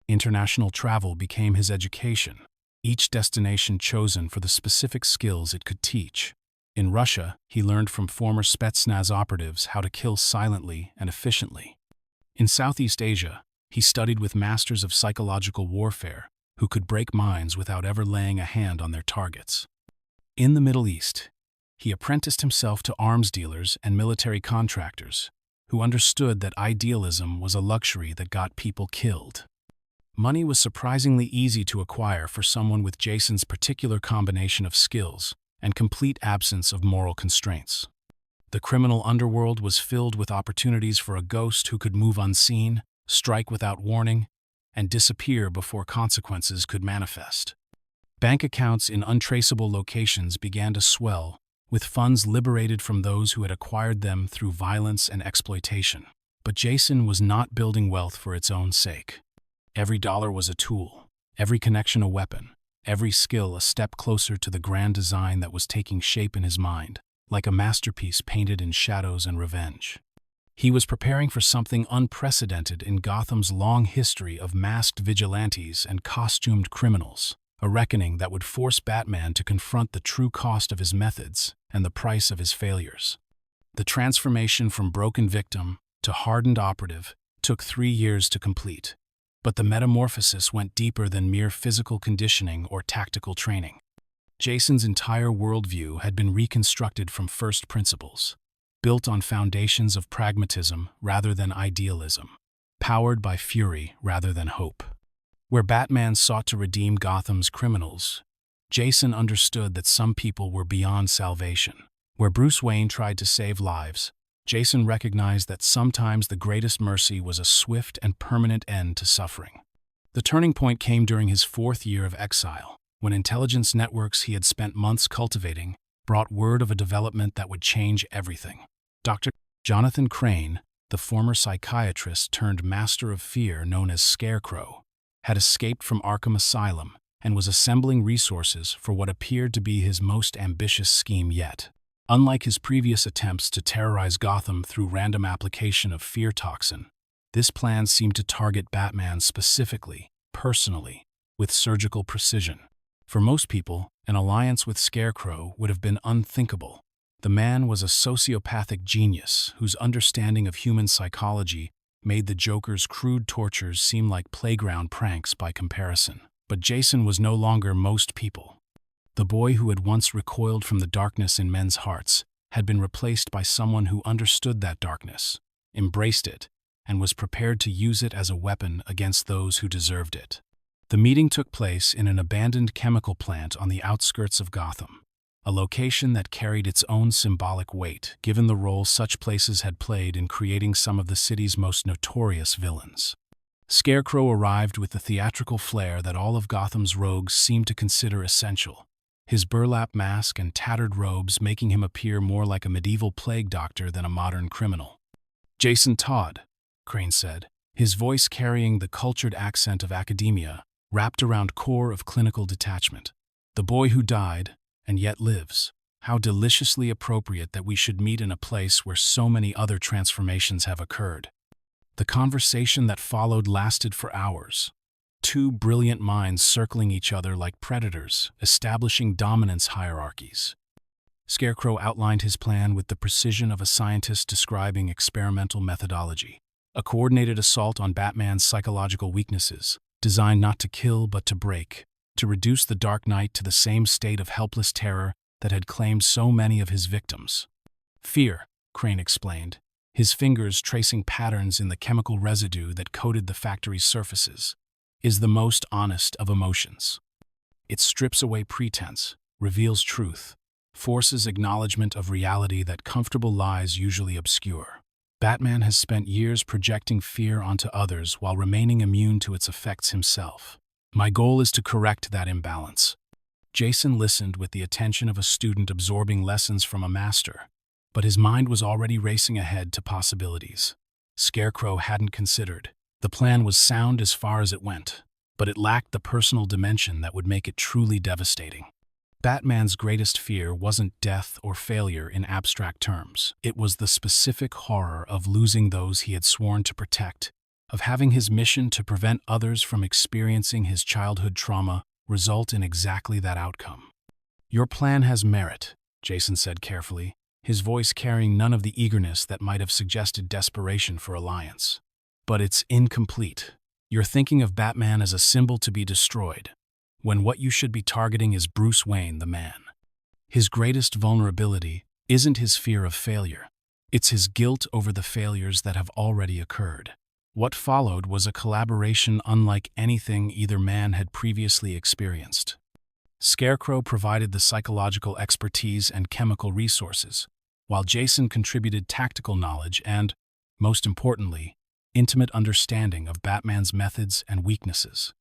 International travel became his education, each destination chosen for the specific skills it could teach. In Russia, he learned from former Spetsnaz operatives how to kill silently and efficiently. In Southeast Asia, he studied with masters of psychological warfare who could break minds without ever laying a hand on their targets. In the Middle East, he apprenticed himself to arms dealers and military contractors who understood that idealism was a luxury that got people killed. Money was surprisingly easy to acquire for someone with Jason's particular combination of skills and complete absence of moral constraints. The criminal underworld was filled with opportunities for a ghost who could move unseen, strike without warning, and disappear before consequences could manifest. Bank accounts in untraceable locations began to swell, with funds liberated from those who had acquired them through violence and exploitation. But Jason was not building wealth for its own sake. Every dollar was a tool, every connection a weapon, every skill a step closer to the grand design that was taking shape in his mind, like a masterpiece painted in shadows and revenge. He was preparing for something unprecedented in Gotham's long history of masked vigilantes and costumed criminals, a reckoning that would force Batman to confront the true cost of his methods and the price of his failures. The transformation from broken victim to hardened operative took 3 years to complete, but the metamorphosis went deeper than mere physical conditioning or tactical training. Jason's entire worldview had been reconstructed from first principles, built on foundations of pragmatism rather than idealism, powered by fury rather than hope. Where Batman sought to redeem Gotham's criminals, Jason understood that some people were beyond salvation. Where Bruce Wayne tried to save lives, Jason recognized that sometimes the greatest mercy was a swift and permanent end to suffering. The turning point came during his 4th year of exile, when intelligence networks he had spent months cultivating brought word of a development that would change everything. Dr. Jonathan Crane, the former psychiatrist turned master of fear known as Scarecrow, had escaped from Arkham Asylum and was assembling resources for what appeared to be his most ambitious scheme yet. Unlike his previous attempts to terrorize Gotham through random application of fear toxin, this plan seemed to target Batman specifically, personally, with surgical precision. For most people, an alliance with Scarecrow would have been unthinkable. The man was a sociopathic genius whose understanding of human psychology made the Joker's crude tortures seem like playground pranks by comparison. But Jason was no longer most people. The boy who had once recoiled from the darkness in men's hearts had been replaced by someone who understood that darkness, embraced it, and was prepared to use it as a weapon against those who deserved it. The meeting took place in an abandoned chemical plant on the outskirts of Gotham, a location that carried its own symbolic weight, given the role such places had played in creating some of the city's most notorious villains. Scarecrow arrived with the theatrical flair that all of Gotham's rogues seemed to consider essential, his burlap mask and tattered robes making him appear more like a medieval plague doctor than a modern criminal. "Jason Todd," Crane said, his voice carrying the cultured accent of academia, wrapped around core of clinical detachment. "The boy who died, and yet lives. How deliciously appropriate that we should meet in a place where so many other transformations have occurred." The conversation that followed lasted for hours. Two brilliant minds circling each other like predators, establishing dominance hierarchies. Scarecrow outlined his plan with the precision of a scientist describing experimental methodology, a coordinated assault on Batman's psychological weaknesses, designed not to kill but to break, to reduce the Dark Knight to the same state of helpless terror that had claimed so many of his victims. "Fear," Crane explained, his fingers tracing patterns in the chemical residue that coated the factory's surfaces, "is the most honest of emotions. It strips away pretense, reveals truth, forces acknowledgement of reality that comfortable lies usually obscure. Batman has spent years projecting fear onto others while remaining immune to its effects himself. My goal is to correct that imbalance." Jason listened with the attention of a student absorbing lessons from a master, but his mind was already racing ahead to possibilities Scarecrow hadn't considered. The plan was sound as far as it went, but it lacked the personal dimension that would make it truly devastating. Batman's greatest fear wasn't death or failure in abstract terms. It was the specific horror of losing those he had sworn to protect, of having his mission to prevent others from experiencing his childhood trauma result in exactly that outcome. "Your plan has merit," Jason said carefully, his voice carrying none of the eagerness that might have suggested desperation for alliance. "But it's incomplete. You're thinking of Batman as a symbol to be destroyed, when what you should be targeting is Bruce Wayne, the man. His greatest vulnerability isn't his fear of failure. It's his guilt over the failures that have already occurred." What followed was a collaboration unlike anything either man had previously experienced. Scarecrow provided the psychological expertise and chemical resources, while Jason contributed tactical knowledge and, most importantly, intimate understanding of Batman's methods and weaknesses.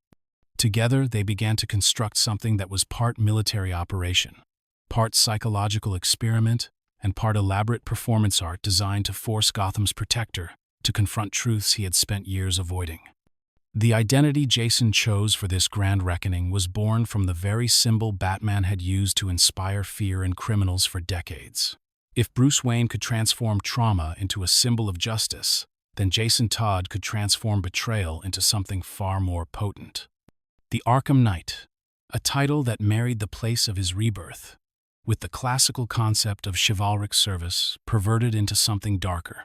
Together, they began to construct something that was part military operation, part psychological experiment, and part elaborate performance art designed to force Gotham's protector to confront truths he had spent years avoiding. The identity Jason chose for this grand reckoning was born from the very symbol Batman had used to inspire fear in criminals for decades. If Bruce Wayne could transform trauma into a symbol of justice, then Jason Todd could transform betrayal into something far more potent. The Arkham Knight, a title that married the place of his rebirth with the classical concept of chivalric service perverted into something darker.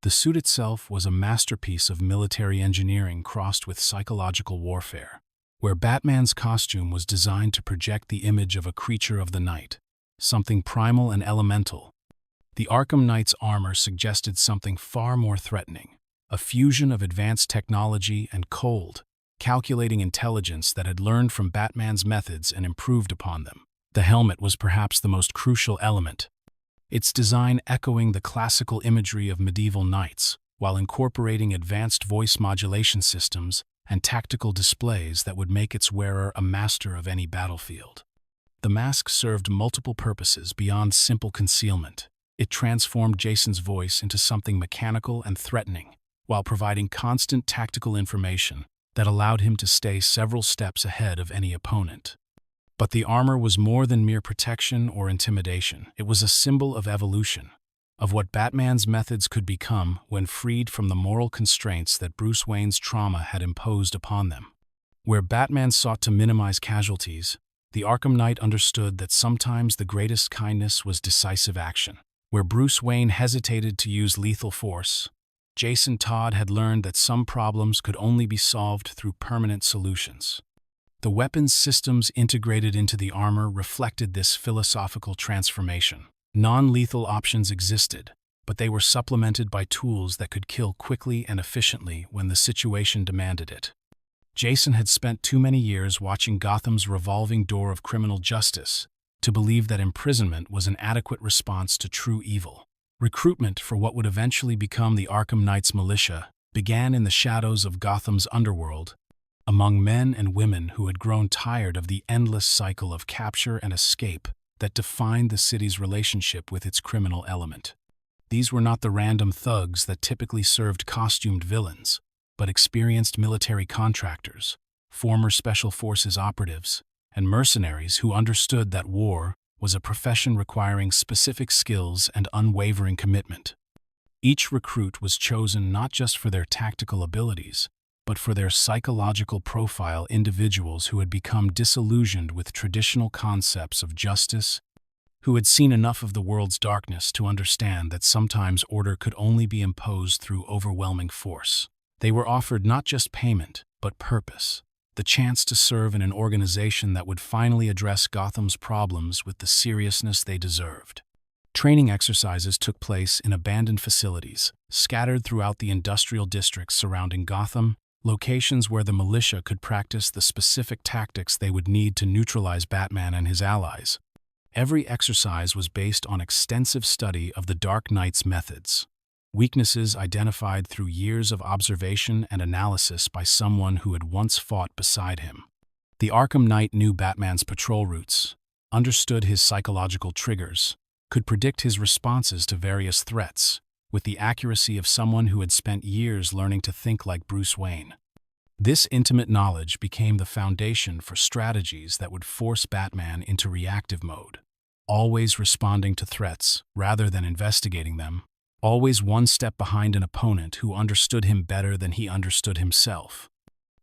The suit itself was a masterpiece of military engineering crossed with psychological warfare, where Batman's costume was designed to project the image of a creature of the night, something primal and elemental. The Arkham Knight's armor suggested something far more threatening, a fusion of advanced technology and cold, calculating intelligence that had learned from Batman's methods and improved upon them. The helmet was perhaps the most crucial element, its design echoing the classical imagery of medieval knights, while incorporating advanced voice modulation systems and tactical displays that would make its wearer a master of any battlefield. The mask served multiple purposes beyond simple concealment. It transformed Jason's voice into something mechanical and threatening, while providing constant tactical information that allowed him to stay several steps ahead of any opponent. But the armor was more than mere protection or intimidation. It was a symbol of evolution, of what Batman's methods could become when freed from the moral constraints that Bruce Wayne's trauma had imposed upon them. Where Batman sought to minimize casualties, the Arkham Knight understood that sometimes the greatest kindness was decisive action. Where Bruce Wayne hesitated to use lethal force, Jason Todd had learned that some problems could only be solved through permanent solutions. The weapons systems integrated into the armor reflected this philosophical transformation. Non-lethal options existed, but they were supplemented by tools that could kill quickly and efficiently when the situation demanded it. Jason had spent too many years watching Gotham's revolving door of criminal justice to believe that imprisonment was an adequate response to true evil. Recruitment for what would eventually become the Arkham Knight's militia began in the shadows of Gotham's underworld, among men and women who had grown tired of the endless cycle of capture and escape that defined the city's relationship with its criminal element. These were not the random thugs that typically served costumed villains, but experienced military contractors, former special forces operatives, and mercenaries who understood that war was a profession requiring specific skills and unwavering commitment. Each recruit was chosen not just for their tactical abilities, but for their psychological profile, individuals who had become disillusioned with traditional concepts of justice, who had seen enough of the world's darkness to understand that sometimes order could only be imposed through overwhelming force. They were offered not just payment, but purpose, the chance to serve in an organization that would finally address Gotham's problems with the seriousness they deserved. Training exercises took place in abandoned facilities, scattered throughout the industrial districts surrounding Gotham, locations where the militia could practice the specific tactics they would need to neutralize Batman and his allies. Every exercise was based on extensive study of the Dark Knight's methods, weaknesses identified through years of observation and analysis by someone who had once fought beside him. The Arkham Knight knew Batman's patrol routes, understood his psychological triggers, could predict his responses to various threats, with the accuracy of someone who had spent years learning to think like Bruce Wayne. This intimate knowledge became the foundation for strategies that would force Batman into reactive mode, always responding to threats rather than investigating them, always one step behind an opponent who understood him better than he understood himself.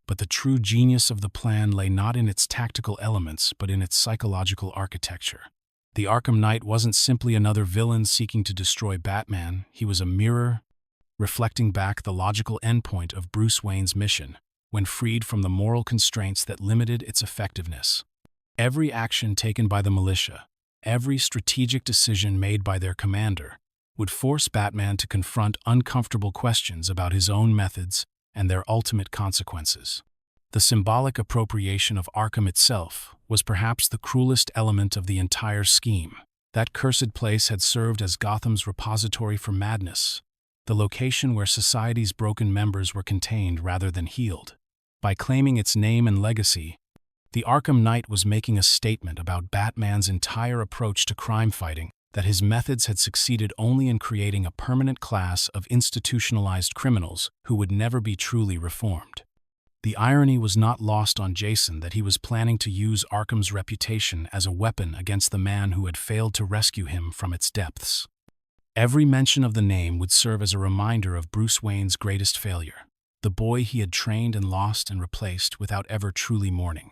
But the true genius of the plan lay not in its tactical elements but in its psychological architecture. The Arkham Knight wasn't simply another villain seeking to destroy Batman, he was a mirror reflecting back the logical endpoint of Bruce Wayne's mission, when freed from the moral constraints that limited its effectiveness. Every action taken by the militia, every strategic decision made by their commander, would force Batman to confront uncomfortable questions about his own methods and their ultimate consequences. The symbolic appropriation of Arkham itself was perhaps the cruelest element of the entire scheme. That cursed place had served as Gotham's repository for madness, the location where society's broken members were contained rather than healed. By claiming its name and legacy, the Arkham Knight was making a statement about Batman's entire approach to crime fighting, that his methods had succeeded only in creating a permanent class of institutionalized criminals who would never be truly reformed. The irony was not lost on Jason that he was planning to use Arkham's reputation as a weapon against the man who had failed to rescue him from its depths. Every mention of the name would serve as a reminder of Bruce Wayne's greatest failure, the boy he had trained and lost and replaced without ever truly mourning.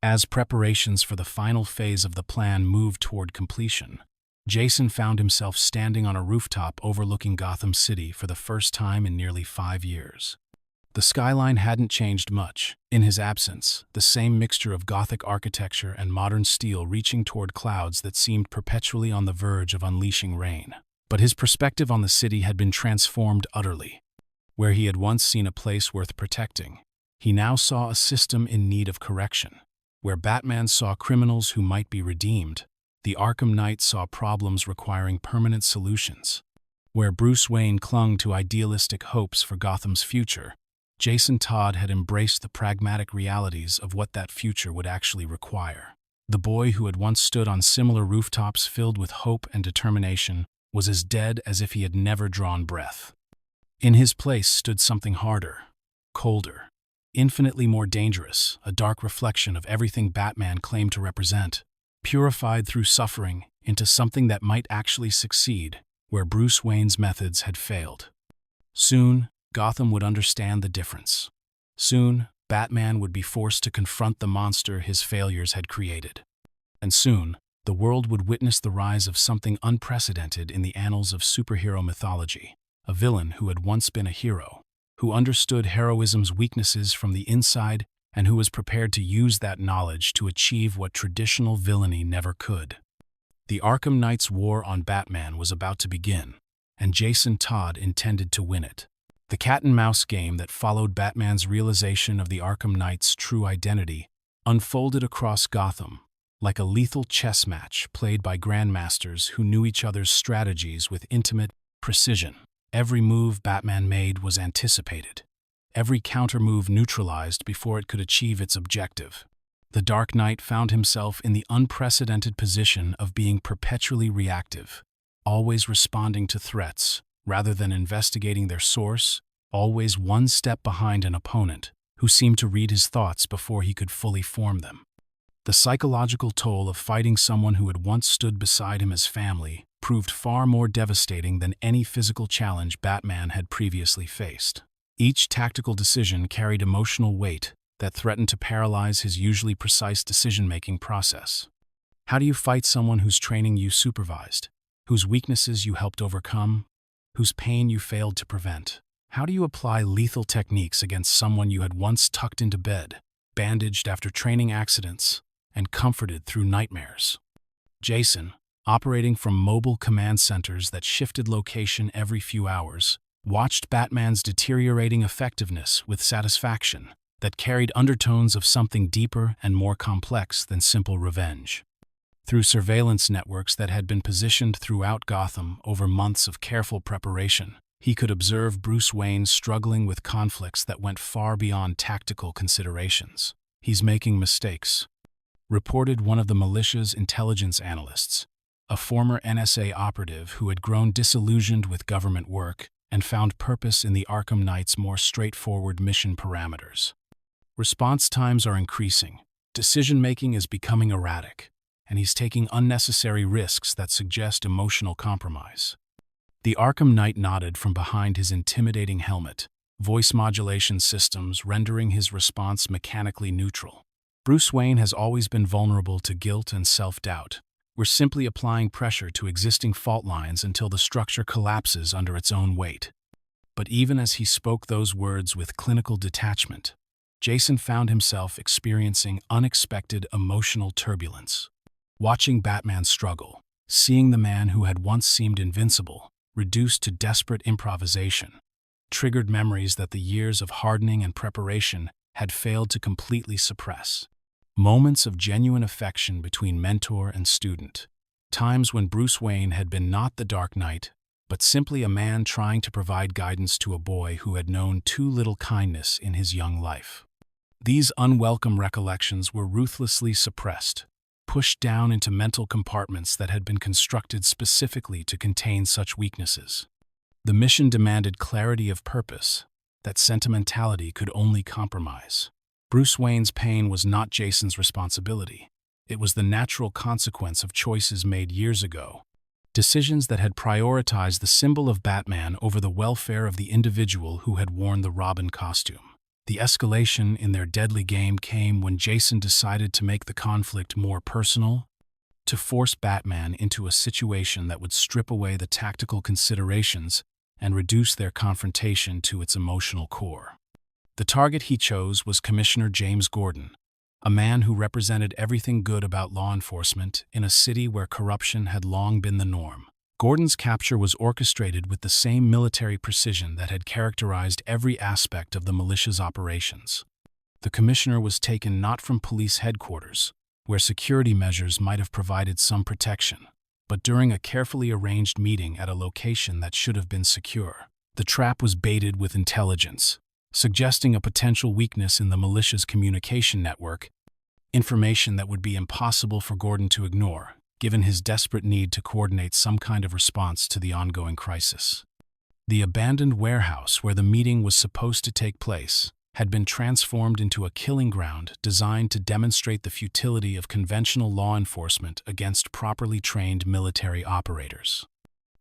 As preparations for the final phase of the plan moved toward completion, Jason found himself standing on a rooftop overlooking Gotham City for the first time in nearly 5 years. The skyline hadn't changed much. In his absence, the same mixture of Gothic architecture and modern steel reaching toward clouds that seemed perpetually on the verge of unleashing rain. But his perspective on the city had been transformed utterly. Where he had once seen a place worth protecting, he now saw a system in need of correction. Where Batman saw criminals who might be redeemed, the Arkham Knight saw problems requiring permanent solutions. Where Bruce Wayne clung to idealistic hopes for Gotham's future, Jason Todd had embraced the pragmatic realities of what that future would actually require. The boy who had once stood on similar rooftops filled with hope and determination was as dead as if he had never drawn breath. In his place stood something harder, colder, infinitely more dangerous, a dark reflection of everything Batman claimed to represent, purified through suffering into something that might actually succeed where Bruce Wayne's methods had failed. Soon, Gotham would understand the difference. Soon, Batman would be forced to confront the monster his failures had created. And soon, the world would witness the rise of something unprecedented in the annals of superhero mythology, a villain who had once been a hero, who understood heroism's weaknesses from the inside and who was prepared to use that knowledge to achieve what traditional villainy never could. The Arkham Knight's war on Batman was about to begin, and Jason Todd intended to win it. The cat-and-mouse game that followed Batman's realization of the Arkham Knight's true identity unfolded across Gotham, like a lethal chess match played by grandmasters who knew each other's strategies with intimate precision. Every move Batman made was anticipated, every counter-move neutralized before it could achieve its objective. The Dark Knight found himself in the unprecedented position of being perpetually reactive, always responding to threats rather than investigating their source, always one step behind an opponent who seemed to read his thoughts before he could fully form them. The psychological toll of fighting someone who had once stood beside him as family proved far more devastating than any physical challenge Batman had previously faced. Each tactical decision carried emotional weight that threatened to paralyze his usually precise decision-making process. How do you fight someone whose training you supervised, whose weaknesses you helped overcome, whose pain you failed to prevent? How do you apply lethal techniques against someone you had once tucked into bed, bandaged after training accidents, and comforted through nightmares? Jason, operating from mobile command centers that shifted location every few hours, watched Batman's deteriorating effectiveness with satisfaction that carried undertones of something deeper and more complex than simple revenge. Through surveillance networks that had been positioned throughout Gotham over months of careful preparation, he could observe Bruce Wayne struggling with conflicts that went far beyond tactical considerations. "He's making mistakes," reported one of the militia's intelligence analysts, a former NSA operative who had grown disillusioned with government work and found purpose in the Arkham Knight's more straightforward mission parameters. Response times are increasing, decision-making is becoming erratic, and he's taking unnecessary risks that suggest emotional compromise. The Arkham Knight nodded from behind his intimidating helmet, voice modulation systems rendering his response mechanically neutral. Bruce Wayne has always been vulnerable to guilt and self-doubt, We're simply applying pressure to existing fault lines until the structure collapses under its own weight." But even as he spoke those words with clinical detachment, Jason found himself experiencing unexpected emotional turbulence. Watching Batman struggle, seeing the man who had once seemed invincible, reduced to desperate improvisation, triggered memories that the years of hardening and preparation had failed to completely suppress. Moments of genuine affection between mentor and student. Times when Bruce Wayne had been not the Dark Knight, but simply a man trying to provide guidance to a boy who had known too little kindness in his young life. These unwelcome recollections were ruthlessly suppressed, pushed down into mental compartments that had been constructed specifically to contain such weaknesses. The mission demanded clarity of purpose that sentimentality could only compromise. Bruce Wayne's pain was not Jason's responsibility. It was the natural consequence of choices made years ago. Decisions that had prioritized the symbol of Batman over the welfare of the individual who had worn the Robin costume. The escalation in their deadly game came when Jason decided to make the conflict more personal, to force Batman into a situation that would strip away the tactical considerations and reduce their confrontation to its emotional core. The target he chose was Commissioner James Gordon, a man who represented everything good about law enforcement in a city where corruption had long been the norm. Gordon's capture was orchestrated with the same military precision that had characterized every aspect of the militia's operations. The commissioner was taken not from police headquarters, where security measures might have provided some protection, but during a carefully arranged meeting at a location that should have been secure. The trap was baited with intelligence, suggesting a potential weakness in the militia's communication network, information that would be impossible for Gordon to ignore, given his desperate need to coordinate some kind of response to the ongoing crisis. The abandoned warehouse where the meeting was supposed to take place had been transformed into a killing ground designed to demonstrate the futility of conventional law enforcement against properly trained military operators.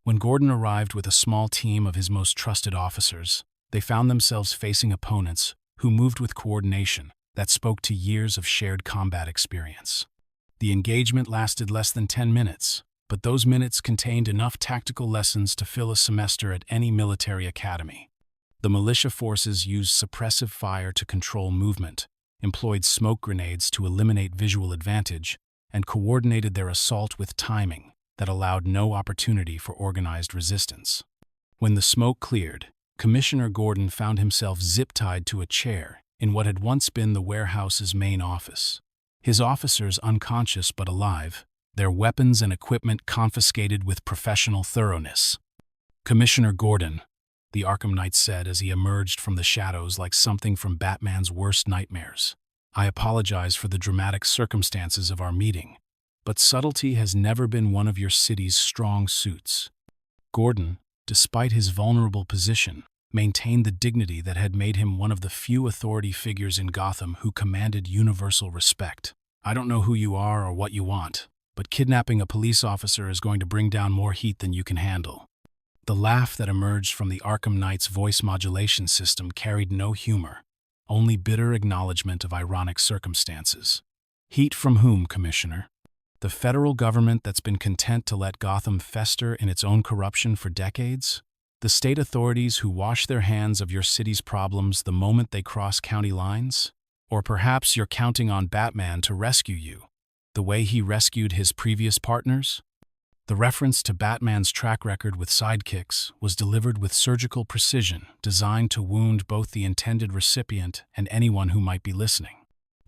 When Gordon arrived with a small team of his most trusted officers, they found themselves facing opponents who moved with coordination that spoke to years of shared combat experience. The engagement lasted less than 10 minutes, but those minutes contained enough tactical lessons to fill a semester at any military academy. The militia forces used suppressive fire to control movement, employed smoke grenades to eliminate visual advantage, and coordinated their assault with timing that allowed no opportunity for organized resistance. When the smoke cleared, Commissioner Gordon found himself zip-tied to a chair in what had once been the warehouse's main office. His officers unconscious but alive, their weapons and equipment confiscated with professional thoroughness. "Commissioner Gordon," the Arkham Knight said as he emerged from the shadows like something from Batman's worst nightmares. "I apologize for the dramatic circumstances of our meeting, but subtlety has never been one of your city's strong suits." Gordon, despite his vulnerable position, maintained the dignity that had made him one of the few authority figures in Gotham who commanded universal respect. "I don't know who you are or what you want, but kidnapping a police officer is going to bring down more heat than you can handle." The laugh that emerged from the Arkham Knight's voice modulation system carried no humor, only bitter acknowledgement of ironic circumstances. "Heat from whom, Commissioner? The federal government that's been content to let Gotham fester in its own corruption for decades? The state authorities who wash their hands of your city's problems the moment they cross county lines? Or perhaps you're counting on Batman to rescue you, the way he rescued his previous partners?" The reference to Batman's track record with sidekicks was delivered with surgical precision, designed to wound both the intended recipient and anyone who might be listening.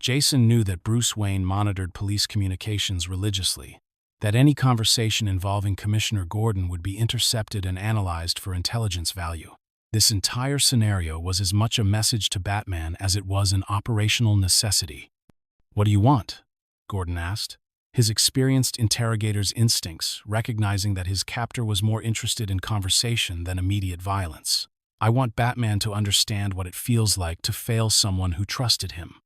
Jason knew that Bruce Wayne monitored police communications religiously, that any conversation involving Commissioner Gordon would be intercepted and analyzed for intelligence value. This entire scenario was as much a message to Batman as it was an operational necessity. "What do you want?" Gordon asked, his experienced interrogator's instincts recognizing that his captor was more interested in conversation than immediate violence. "I want Batman to understand what it feels like to fail someone who trusted him,"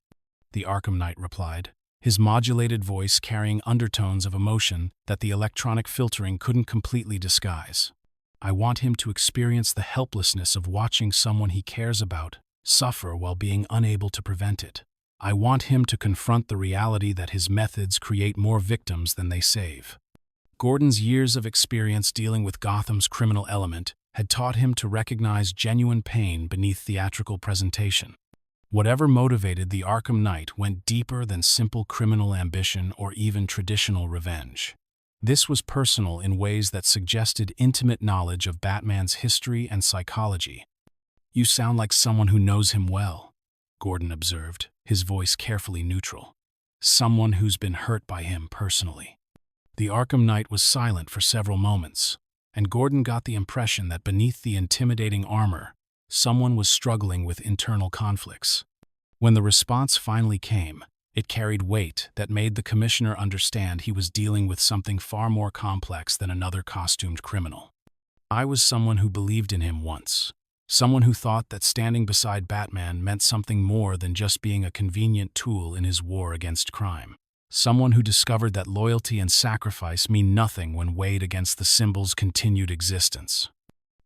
the Arkham Knight replied, his modulated voice carrying undertones of emotion that the electronic filtering couldn't completely disguise. "I want him to experience the helplessness of watching someone he cares about suffer while being unable to prevent it. I want him to confront the reality that his methods create more victims than they save." Gordon's years of experience dealing with Gotham's criminal element had taught him to recognize genuine pain beneath theatrical presentation. Whatever motivated the Arkham Knight went deeper than simple criminal ambition or even traditional revenge. This was personal in ways that suggested intimate knowledge of Batman's history and psychology. "You sound like someone who knows him well," Gordon observed, his voice carefully neutral. "Someone who's been hurt by him personally." The Arkham Knight was silent for several moments, and Gordon got the impression that beneath the intimidating armor, someone was struggling with internal conflicts. When the response finally came, it carried weight that made the commissioner understand he was dealing with something far more complex than another costumed criminal. "I was someone who believed in him once. Someone who thought that standing beside Batman meant something more than just being a convenient tool in his war against crime. Someone who discovered that loyalty and sacrifice mean nothing when weighed against the symbol's continued existence."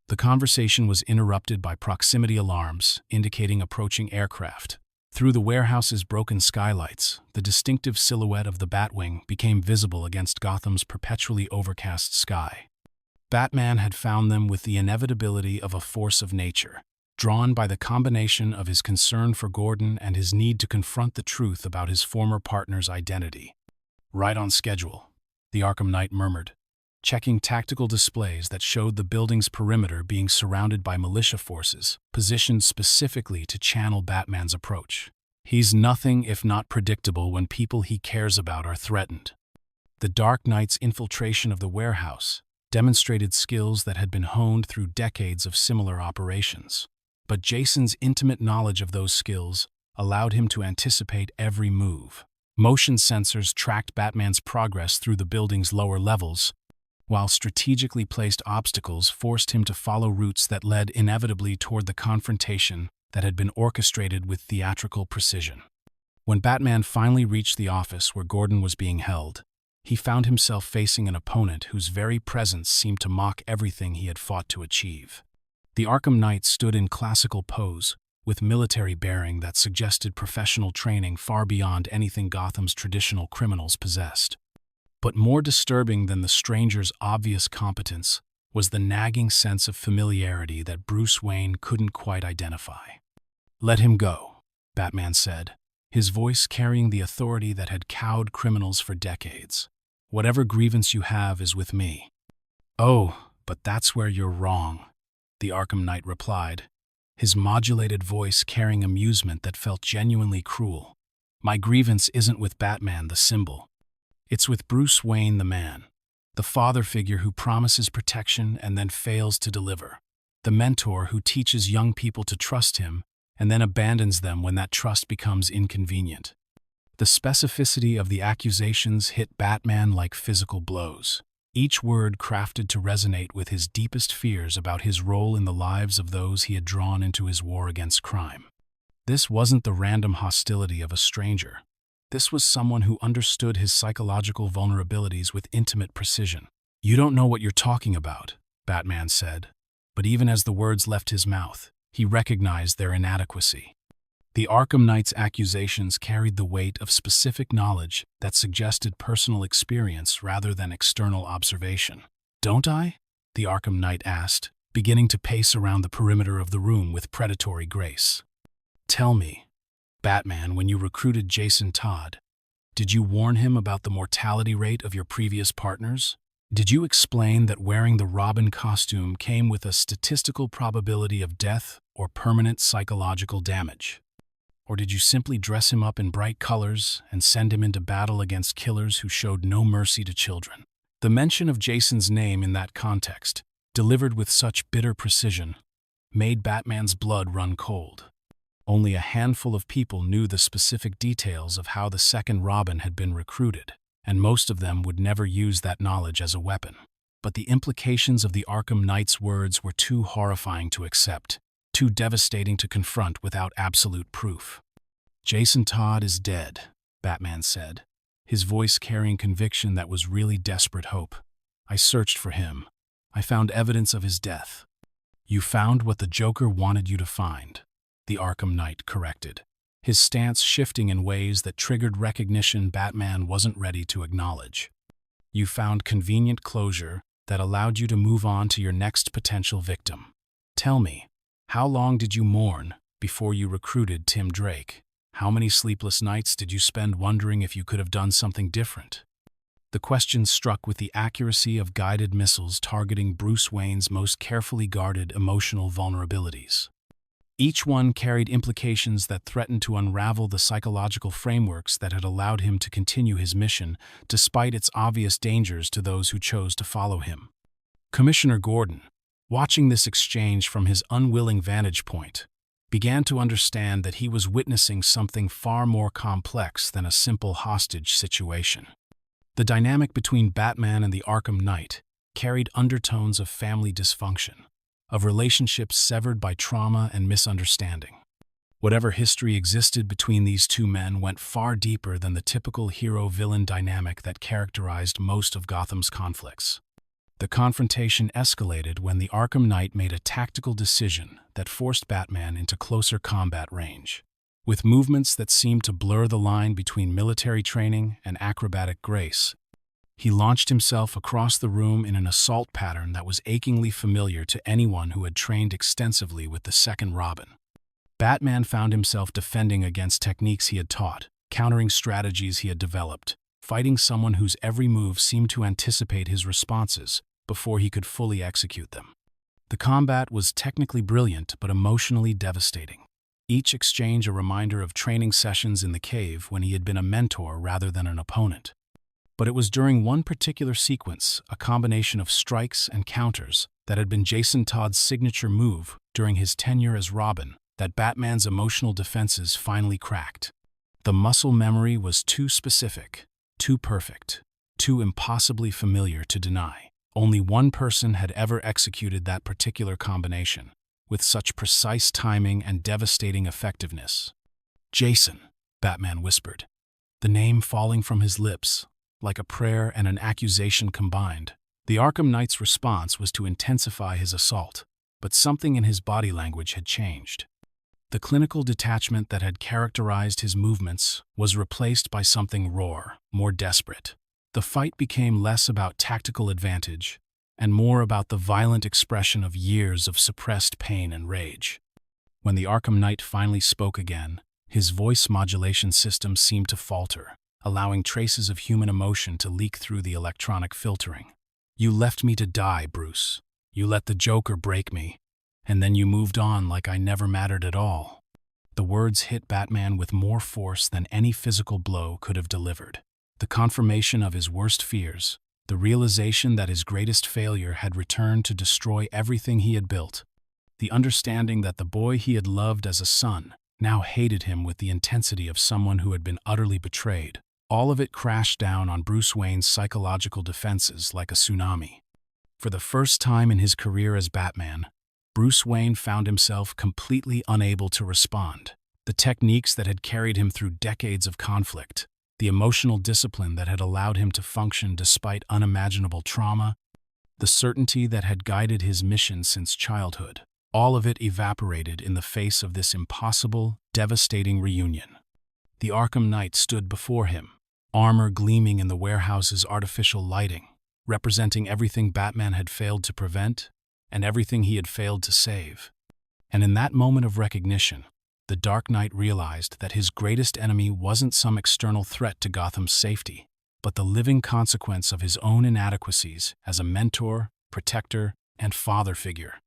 The conversation was interrupted by proximity alarms indicating approaching aircraft. Through the warehouse's broken skylights, the distinctive silhouette of the Batwing became visible against Gotham's perpetually overcast sky. Batman had found them with the inevitability of a force of nature, drawn by the combination of his concern for Gordon and his need to confront the truth about his former partner's identity. "Right on schedule," the Arkham Knight murmured, checking tactical displays that showed the building's perimeter being surrounded by militia forces, positioned specifically to channel Batman's approach. "He's nothing if not predictable when people he cares about are threatened." The Dark Knight's infiltration of the warehouse demonstrated skills that had been honed through decades of similar operations. But Jason's intimate knowledge of those skills allowed him to anticipate every move. Motion sensors tracked Batman's progress through the building's lower levels, while strategically placed obstacles forced him to follow routes that led inevitably toward the confrontation that had been orchestrated with theatrical precision. When Batman finally reached the office where Gordon was being held, he found himself facing an opponent whose very presence seemed to mock everything he had fought to achieve. The Arkham Knight stood in classical pose, with military bearing that suggested professional training far beyond anything Gotham's traditional criminals possessed. But more disturbing than the stranger's obvious competence was the nagging sense of familiarity that Bruce Wayne couldn't quite identify. "Let him go," Batman said, his voice carrying the authority that had cowed criminals for decades. "Whatever grievance you have is with me." "Oh, but that's where you're wrong," the Arkham Knight replied, his modulated voice carrying amusement that felt genuinely cruel. "My grievance isn't with Batman, the symbol. It's with Bruce Wayne, the man. The father figure who promises protection and then fails to deliver. The mentor who teaches young people to trust him and then abandons them when that trust becomes inconvenient." The specificity of the accusations hit Batman like physical blows, each word crafted to resonate with his deepest fears about his role in the lives of those he had drawn into his war against crime. This wasn't the random hostility of a stranger. This was someone who understood his psychological vulnerabilities with intimate precision. "You don't know what you're talking about," Batman said, but even as the words left his mouth, he recognized their inadequacy. The Arkham Knight's accusations carried the weight of specific knowledge that suggested personal experience rather than external observation. "Don't I?" the Arkham Knight asked, beginning to pace around the perimeter of the room with predatory grace. "Tell me, Batman, when you recruited Jason Todd, did you warn him about the mortality rate of your previous partners? Did you explain that wearing the Robin costume came with a statistical probability of death or permanent psychological damage? Or did you simply dress him up in bright colors and send him into battle against killers who showed no mercy to children?" The mention of Jason's name in that context, delivered with such bitter precision, made Batman's blood run cold. Only a handful of people knew the specific details of how the second Robin had been recruited, and most of them would never use that knowledge as a weapon. But the implications of the Arkham Knight's words were too horrifying to accept, too devastating to confront without absolute proof. "Jason Todd is dead," Batman said, his voice carrying conviction that was really desperate hope. "I searched for him. I found evidence of his death." "You found what the Joker wanted you to find," the Arkham Knight corrected, his stance shifting in ways that triggered recognition Batman wasn't ready to acknowledge. You found convenient closure that allowed you to move on to your next potential victim. Tell me, how long did you mourn before you recruited Tim Drake? How many sleepless nights did you spend wondering if you could have done something different? The question struck with the accuracy of guided missiles targeting Bruce Wayne's most carefully guarded emotional vulnerabilities. Each one carried implications that threatened to unravel the psychological frameworks that had allowed him to continue his mission, despite its obvious dangers to those who chose to follow him. Commissioner Gordon, watching this exchange from his unwilling vantage point, began to understand that he was witnessing something far more complex than a simple hostage situation. The dynamic between Batman and the Arkham Knight carried undertones of family dysfunction, of relationships severed by trauma and misunderstanding. Whatever history existed between these two men went far deeper than the typical hero-villain dynamic that characterized most of Gotham's conflicts. The confrontation escalated when the Arkham Knight made a tactical decision that forced Batman into closer combat range. With movements that seemed to blur the line between military training and acrobatic grace, he launched himself across the room in an assault pattern that was achingly familiar to anyone who had trained extensively with the second Robin. Batman found himself defending against techniques he had taught, countering strategies he had developed, fighting someone whose every move seemed to anticipate his responses before he could fully execute them. The combat was technically brilliant but emotionally devastating. Each exchange a reminder of training sessions in the cave when he had been a mentor rather than an opponent. But it was during one particular sequence, a combination of strikes and counters, that had been Jason Todd's signature move during his tenure as Robin, that Batman's emotional defenses finally cracked. The muscle memory was too specific, too perfect, too impossibly familiar to deny. Only one person had ever executed that particular combination, with such precise timing and devastating effectiveness. "Jason," Batman whispered, the name falling from his lips, like a prayer and an accusation combined. The Arkham Knight's response was to intensify his assault, but something in his body language had changed. The clinical detachment that had characterized his movements was replaced by something raw, more desperate. The fight became less about tactical advantage and more about the violent expression of years of suppressed pain and rage. When the Arkham Knight finally spoke again, his voice modulation system seemed to falter, allowing traces of human emotion to leak through the electronic filtering. "You left me to die, Bruce. You let the Joker break me, and then you moved on like I never mattered at all." The words hit Batman with more force than any physical blow could have delivered. The confirmation of his worst fears, the realization that his greatest failure had returned to destroy everything he had built, the understanding that the boy he had loved as a son now hated him with the intensity of someone who had been utterly betrayed. All of it crashed down on Bruce Wayne's psychological defenses like a tsunami. For the first time in his career as Batman, Bruce Wayne found himself completely unable to respond. The techniques that had carried him through decades of conflict, the emotional discipline that had allowed him to function despite unimaginable trauma, the certainty that had guided his mission since childhood, all of it evaporated in the face of this impossible, devastating reunion. The Arkham Knight stood before him, armor gleaming in the warehouse's artificial lighting, representing everything Batman had failed to prevent and everything he had failed to save. And in that moment of recognition, the Dark Knight realized that his greatest enemy wasn't some external threat to Gotham's safety, but the living consequence of his own inadequacies as a mentor, protector, and father figure.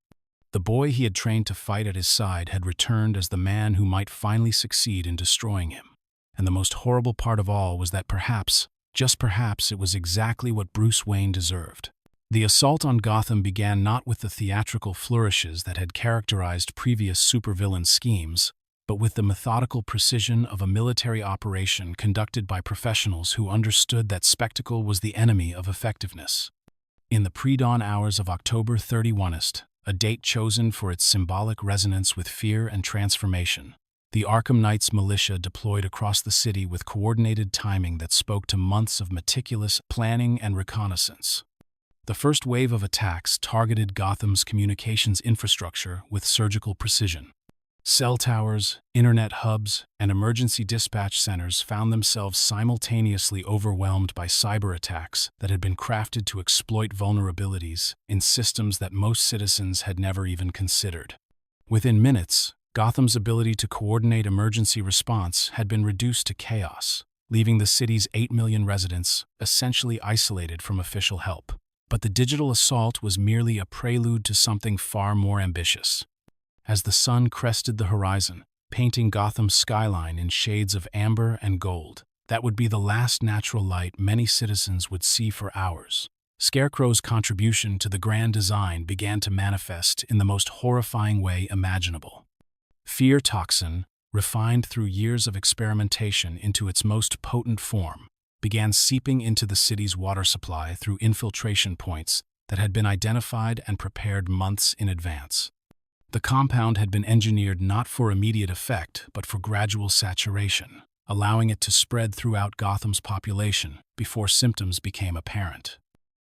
The boy he had trained to fight at his side had returned as the man who might finally succeed in destroying him. And the most horrible part of all was that perhaps, just perhaps, it was exactly what Bruce Wayne deserved. The assault on Gotham began not with the theatrical flourishes that had characterized previous supervillain schemes, but with the methodical precision of a military operation conducted by professionals who understood that spectacle was the enemy of effectiveness. In the pre-dawn hours of October 31st, a date chosen for its symbolic resonance with fear and transformation, the Arkham Knight's militia deployed across the city with coordinated timing that spoke to months of meticulous planning and reconnaissance. The first wave of attacks targeted Gotham's communications infrastructure with surgical precision. Cell towers, internet hubs, and emergency dispatch centers found themselves simultaneously overwhelmed by cyber attacks that had been crafted to exploit vulnerabilities in systems that most citizens had never even considered. Within minutes, Gotham's ability to coordinate emergency response had been reduced to chaos, leaving the city's 8 million residents essentially isolated from official help. But the digital assault was merely a prelude to something far more ambitious. As the sun crested the horizon, painting Gotham's skyline in shades of amber and gold, that would be the last natural light many citizens would see for hours. Scarecrow's contribution to the grand design began to manifest in the most horrifying way imaginable. Fear toxin, refined through years of experimentation into its most potent form, began seeping into the city's water supply through infiltration points that had been identified and prepared months in advance. The compound had been engineered not for immediate effect, but for gradual saturation, allowing it to spread throughout Gotham's population before symptoms became apparent.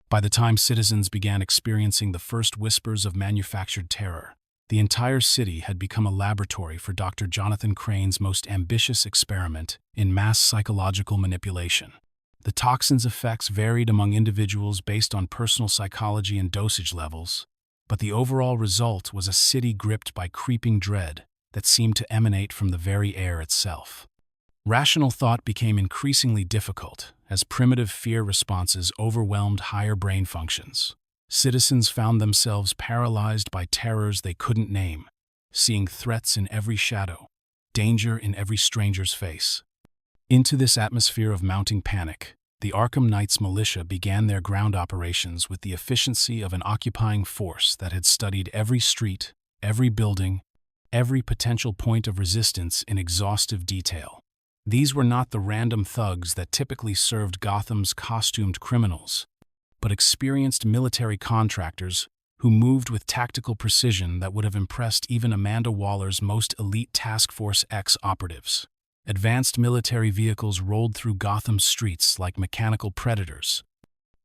By the time citizens began experiencing the first whispers of manufactured terror, the entire city had become a laboratory for Dr. Jonathan Crane's most ambitious experiment in mass psychological manipulation. The toxin's effects varied among individuals based on personal psychology and dosage levels, but the overall result was a city gripped by creeping dread that seemed to emanate from the very air itself. Rational thought became increasingly difficult as primitive fear responses overwhelmed higher brain functions. Citizens found themselves paralyzed by terrors they couldn't name, seeing threats in every shadow, danger in every stranger's face. Into this atmosphere of mounting panic, the Arkham Knight's militia began their ground operations with the efficiency of an occupying force that had studied every street, every building, every potential point of resistance in exhaustive detail. These were not the random thugs that typically served Gotham's costumed criminals, but experienced military contractors who moved with tactical precision that would have impressed even Amanda Waller's most elite Task Force X operatives. Advanced military vehicles rolled through Gotham's streets like mechanical predators,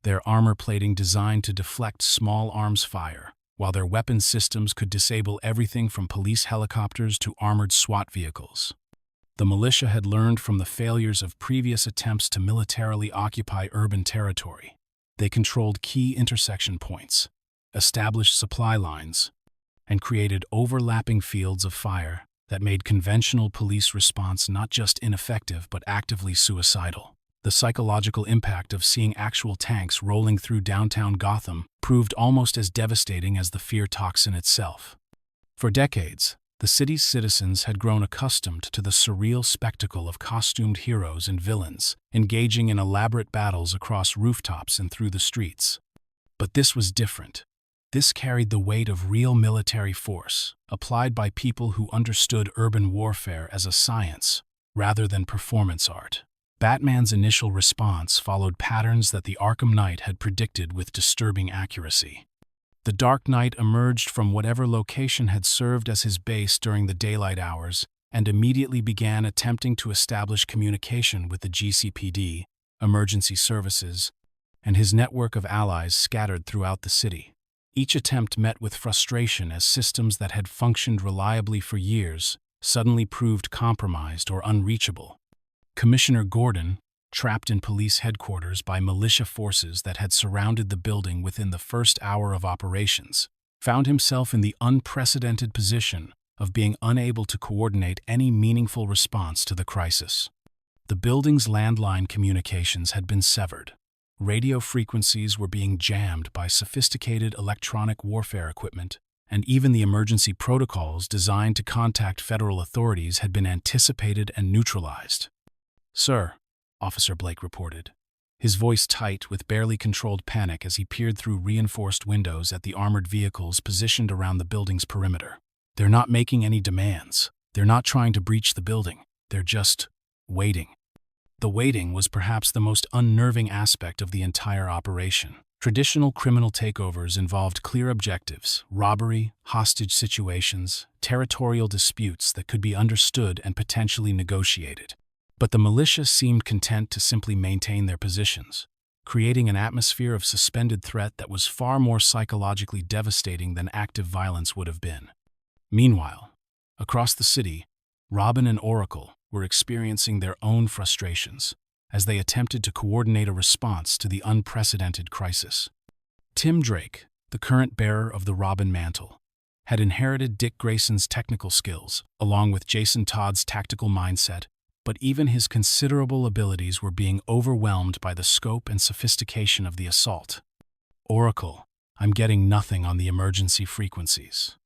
their armor plating designed to deflect small arms fire, while their weapon systems could disable everything from police helicopters to armored SWAT vehicles. The militia had learned from the failures of previous attempts to militarily occupy urban territory. They controlled key intersection points, established supply lines, and created overlapping fields of fire that made conventional police response not just ineffective but actively suicidal. The psychological impact of seeing actual tanks rolling through downtown Gotham proved almost as devastating as the fear toxin itself. For decades, the city's citizens had grown accustomed to the surreal spectacle of costumed heroes and villains engaging in elaborate battles across rooftops and through the streets. But this was different. This carried the weight of real military force, applied by people who understood urban warfare as a science rather than performance art. Batman's initial response followed patterns that the Arkham Knight had predicted with disturbing accuracy. The Dark Knight emerged from whatever location had served as his base during the daylight hours and immediately began attempting to establish communication with the GCPD, emergency services, and his network of allies scattered throughout the city. Each attempt met with frustration as systems that had functioned reliably for years suddenly proved compromised or unreachable. Commissioner Gordon, trapped in police headquarters by militia forces that had surrounded the building within the first hour of operations, found himself in the unprecedented position of being unable to coordinate any meaningful response to the crisis. The building's landline communications had been severed. Radio frequencies were being jammed by sophisticated electronic warfare equipment, and even the emergency protocols designed to contact federal authorities had been anticipated and neutralized. "Sir," Officer Blake reported, his voice tight with barely controlled panic as he peered through reinforced windows at the armored vehicles positioned around the building's perimeter. "They're not making any demands. They're not trying to breach the building. They're just waiting." The waiting was perhaps the most unnerving aspect of the entire operation. Traditional criminal takeovers involved clear objectives: robbery, hostage situations, territorial disputes that could be understood and potentially negotiated. But the militia seemed content to simply maintain their positions, creating an atmosphere of suspended threat that was far more psychologically devastating than active violence would have been. Meanwhile, Across the city, Robin and Oracle were experiencing their own frustrations as they attempted to coordinate a response to the unprecedented crisis. Tim Drake, the current bearer of the Robin mantle, had inherited Dick Grayson's technical skills, along with Jason Todd's tactical mindset, but even his considerable abilities were being overwhelmed by the scope and sophistication of the assault. Oracle, I'm getting nothing on the emergency frequencies.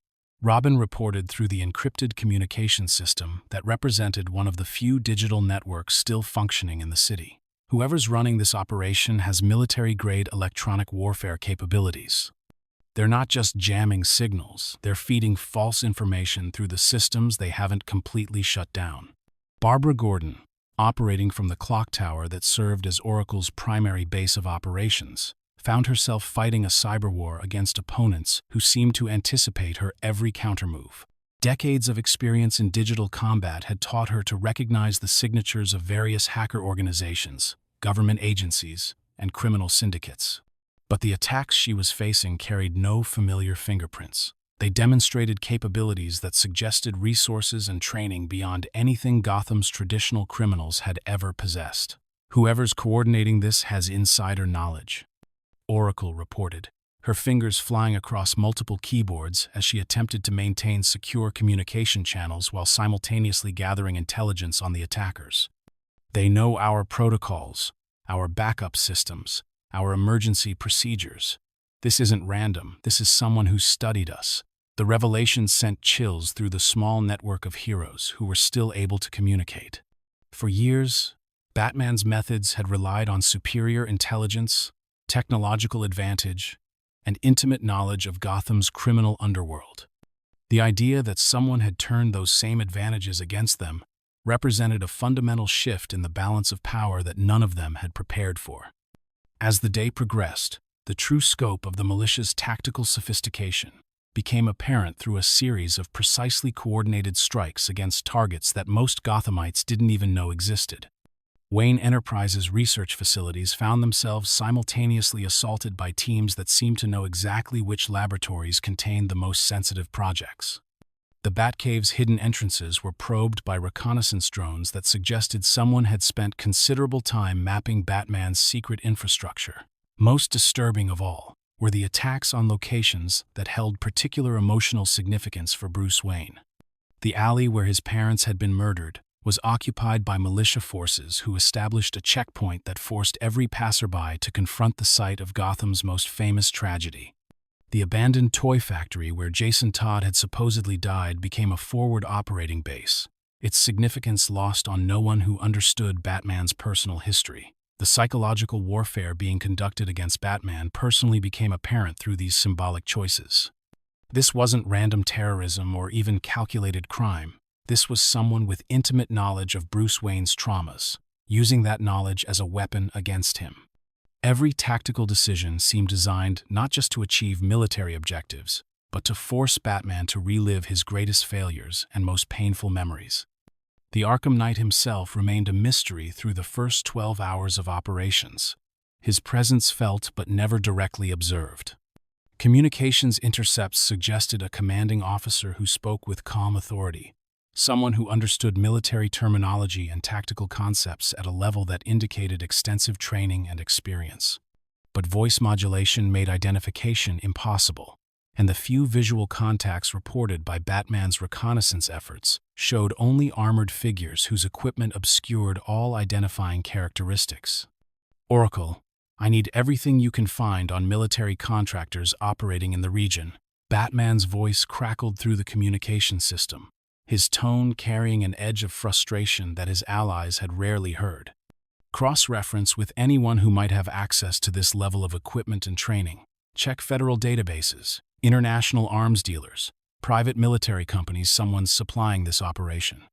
Robin reported through the encrypted communication system that represented one of the few digital networks still functioning in the city. Whoever's running this operation has military-grade electronic warfare capabilities. They're not just jamming signals, they're feeding false information through the systems they haven't completely shut down. Barbara Gordon, operating from the clock tower that served as Oracle's primary base of operations, found herself fighting a cyber war against opponents who seemed to anticipate her every countermove. Decades of experience in digital combat had taught her to recognize the signatures of various hacker organizations, government agencies, and criminal syndicates. But the attacks she was facing carried no familiar fingerprints. They demonstrated capabilities that suggested resources and training beyond anything Gotham's traditional criminals had ever possessed. Whoever's coordinating this has insider knowledge, Oracle reported, her fingers flying across multiple keyboards as she attempted to maintain secure communication channels while simultaneously gathering intelligence on the attackers. They know our protocols, our backup systems, our emergency procedures. This isn't random, this is someone who studied us. The revelation sent chills through the small network of heroes who were still able to communicate. For years, Batman's methods had relied on superior intelligence, technological advantage, and intimate knowledge of Gotham's criminal underworld. The idea that someone had turned those same advantages against them represented a fundamental shift in the balance of power that none of them had prepared for. As the day progressed, the true scope of the militia's tactical sophistication became apparent through a series of precisely coordinated strikes against targets that most Gothamites didn't even know existed. Wayne Enterprises' research facilities found themselves simultaneously assaulted by teams that seemed to know exactly which laboratories contained the most sensitive projects. The Batcave's hidden entrances were probed by reconnaissance drones that suggested someone had spent considerable time mapping Batman's secret infrastructure. Most disturbing of all were the attacks on locations that held particular emotional significance for Bruce Wayne. The alley where his parents had been murdered was occupied by militia forces who established a checkpoint that forced every passerby to confront the site of Gotham's most famous tragedy. The abandoned toy factory where Jason Todd had supposedly died became a forward operating base, its significance lost on no one who understood Batman's personal history. The psychological warfare being conducted against Batman personally became apparent through these symbolic choices. This wasn't random terrorism or even calculated crime. This was someone with intimate knowledge of Bruce Wayne's traumas, using that knowledge as a weapon against him. Every tactical decision seemed designed not just to achieve military objectives, but to force Batman to relive his greatest failures and most painful memories. The Arkham Knight himself remained a mystery through the first 12 hours of operations, his presence felt but never directly observed. Communications intercepts suggested a commanding officer who spoke with calm authority, someone who understood military terminology and tactical concepts at a level that indicated extensive training and experience. But voice modulation made identification impossible, and the few visual contacts reported by Batman's reconnaissance efforts showed only armored figures whose equipment obscured all identifying characteristics. Oracle, I need everything you can find on military contractors operating in the region. Batman's voice crackled through the communication system, his tone carrying an edge of frustration that his allies had rarely heard. Cross-reference with anyone who might have access to this level of equipment and training. Check federal databases, international arms dealers, private military companies someone's supplying this operation.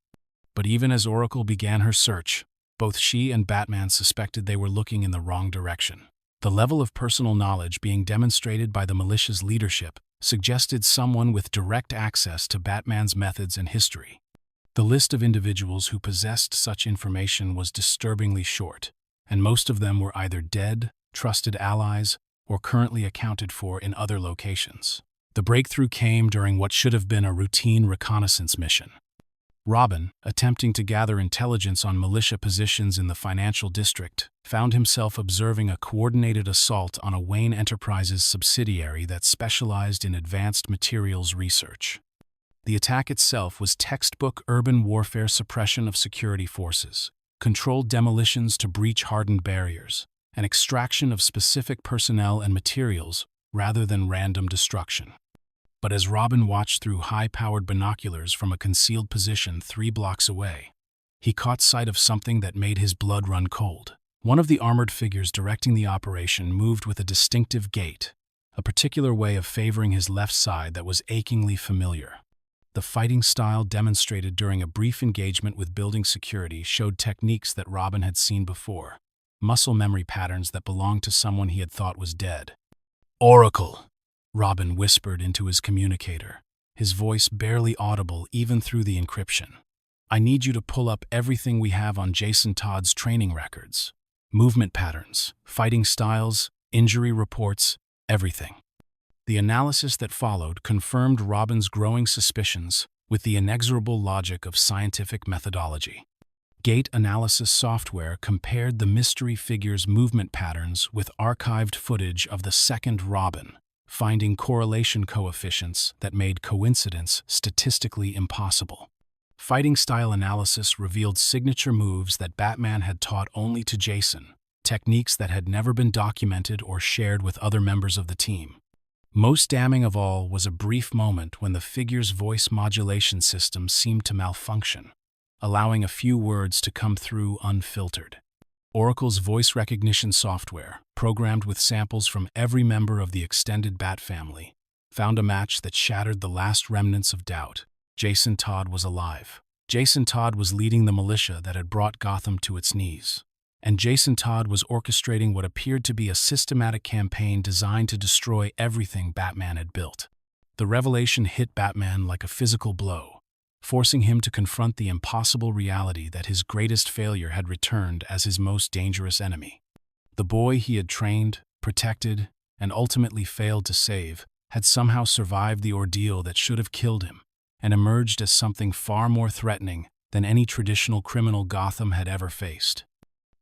But even as Oracle began her search, both she and Batman suspected they were looking in the wrong direction. The level of personal knowledge being demonstrated by the militia's leadership suggested someone with direct access to Batman's methods and history. The list of individuals who possessed such information was disturbingly short, and most of them were either dead, trusted allies, or currently accounted for in other locations. The breakthrough came during what should have been a routine reconnaissance mission. Robin, attempting to gather intelligence on militia positions in the financial district, found himself observing a coordinated assault on a Wayne Enterprises subsidiary that specialized in advanced materials research. The attack itself was textbook urban warfare suppression of security forces, controlled demolitions to breach hardened barriers, and extraction of specific personnel and materials rather than random destruction. But as Robin watched through high-powered binoculars from a concealed position 3 blocks away, he caught sight of something that made his blood run cold. One of the armored figures directing the operation moved with a distinctive gait, a particular way of favoring his left side that was achingly familiar. The fighting style demonstrated during a brief engagement with building security showed techniques that Robin had seen before, muscle memory patterns that belonged to someone he had thought was dead. "Oracle," Robin whispered into his communicator, his voice barely audible even through the encryption. "I need you to pull up everything we have on Jason Todd's training records. Movement patterns, fighting styles, injury reports, everything." The analysis that followed confirmed Robin's growing suspicions with the inexorable logic of scientific methodology. Gait analysis software compared the mystery figure's movement patterns with archived footage of the second Robin, finding correlation coefficients that made coincidence statistically impossible. Fighting style analysis revealed signature moves that Batman had taught only to Jason, techniques that had never been documented or shared with other members of the team. Most damning of all was a brief moment when the figure's voice modulation system seemed to malfunction, allowing a few words to come through unfiltered. Oracle's voice recognition software, programmed with samples from every member of the extended Bat family, found a match that shattered the last remnants of doubt. Jason Todd was alive. Jason Todd was leading the militia that had brought Gotham to its knees. And Jason Todd was orchestrating what appeared to be a systematic campaign designed to destroy everything Batman had built. The revelation hit Batman like a physical blow, forcing him to confront the impossible reality that his greatest failure had returned as his most dangerous enemy. The boy he had trained, protected, and ultimately failed to save had somehow survived the ordeal that should have killed him, and emerged as something far more threatening than any traditional criminal Gotham had ever faced.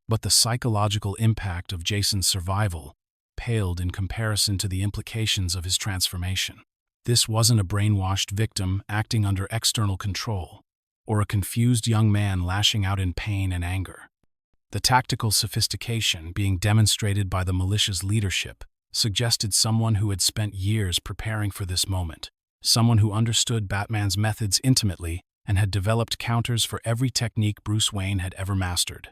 But the psychological impact of Jason's survival paled in comparison to the implications of his transformation. This wasn't a brainwashed victim acting under external control, or a confused young man lashing out in pain and anger. The tactical sophistication being demonstrated by the militia's leadership suggested someone who had spent years preparing for this moment, someone who understood Batman's methods intimately and had developed counters for every technique Bruce Wayne had ever mastered.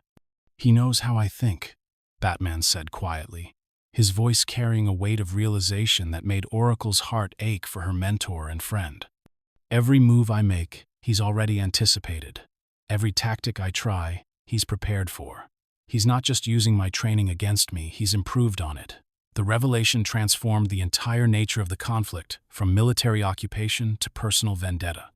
"He knows how I think," Batman said quietly, his voice carrying a weight of realization that made Oracle's heart ache for her mentor and friend. "Every move I make, he's already anticipated. Every tactic I try, he's prepared for. He's not just using my training against me, he's improved on it." The revelation transformed the entire nature of the conflict, from military occupation to personal vendetta.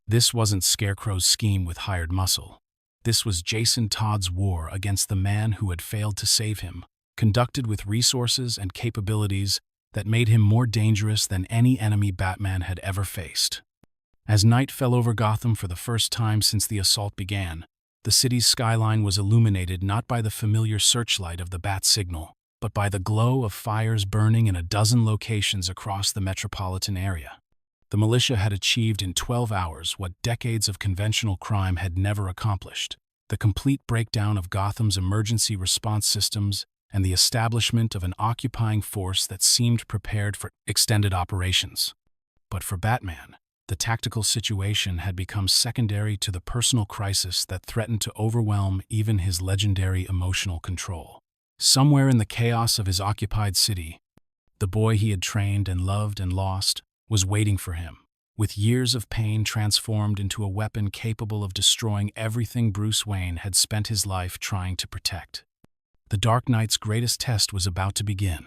This wasn't Scarecrow's scheme with hired muscle. This was Jason Todd's war against the man who had failed to save him, conducted with resources and capabilities that made him more dangerous than any enemy Batman had ever faced. As night fell over Gotham for the first time since the assault began, the city's skyline was illuminated not by the familiar searchlight of the Bat signal, but by the glow of fires burning in a dozen locations across the metropolitan area. The militia had achieved in 12 hours what decades of conventional crime had never accomplished: the complete breakdown of Gotham's emergency response systems and the establishment of an occupying force that seemed prepared for extended operations. But for Batman, the tactical situation had become secondary to the personal crisis that threatened to overwhelm even his legendary emotional control. Somewhere in the chaos of his occupied city, the boy he had trained and loved and lost was waiting for him, with years of pain transformed into a weapon capable of destroying everything Bruce Wayne had spent his life trying to protect. The Dark Knight's greatest test was about to begin,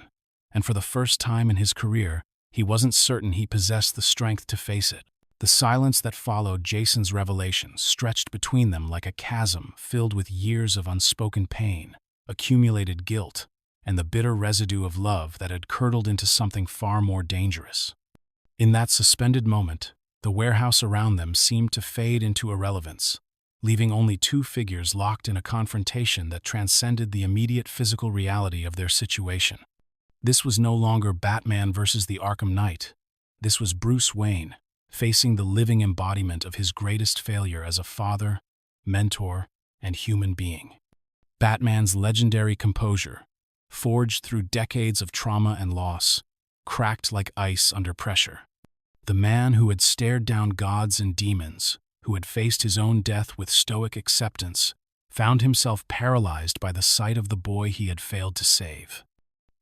and for the first time in his career, he wasn't certain he possessed the strength to face it. The silence that followed Jason's revelation stretched between them like a chasm filled with years of unspoken pain, accumulated guilt, and the bitter residue of love that had curdled into something far more dangerous. In that suspended moment, the warehouse around them seemed to fade into irrelevance, leaving only two figures locked in a confrontation that transcended the immediate physical reality of their situation. This was no longer Batman versus the Arkham Knight. This was Bruce Wayne, facing the living embodiment of his greatest failure as a father, mentor, and human being. Batman's legendary composure, forged through decades of trauma and loss, cracked like ice under pressure. The man who had stared down gods and demons, who had faced his own death with stoic acceptance, found himself paralyzed by the sight of the boy he had failed to save.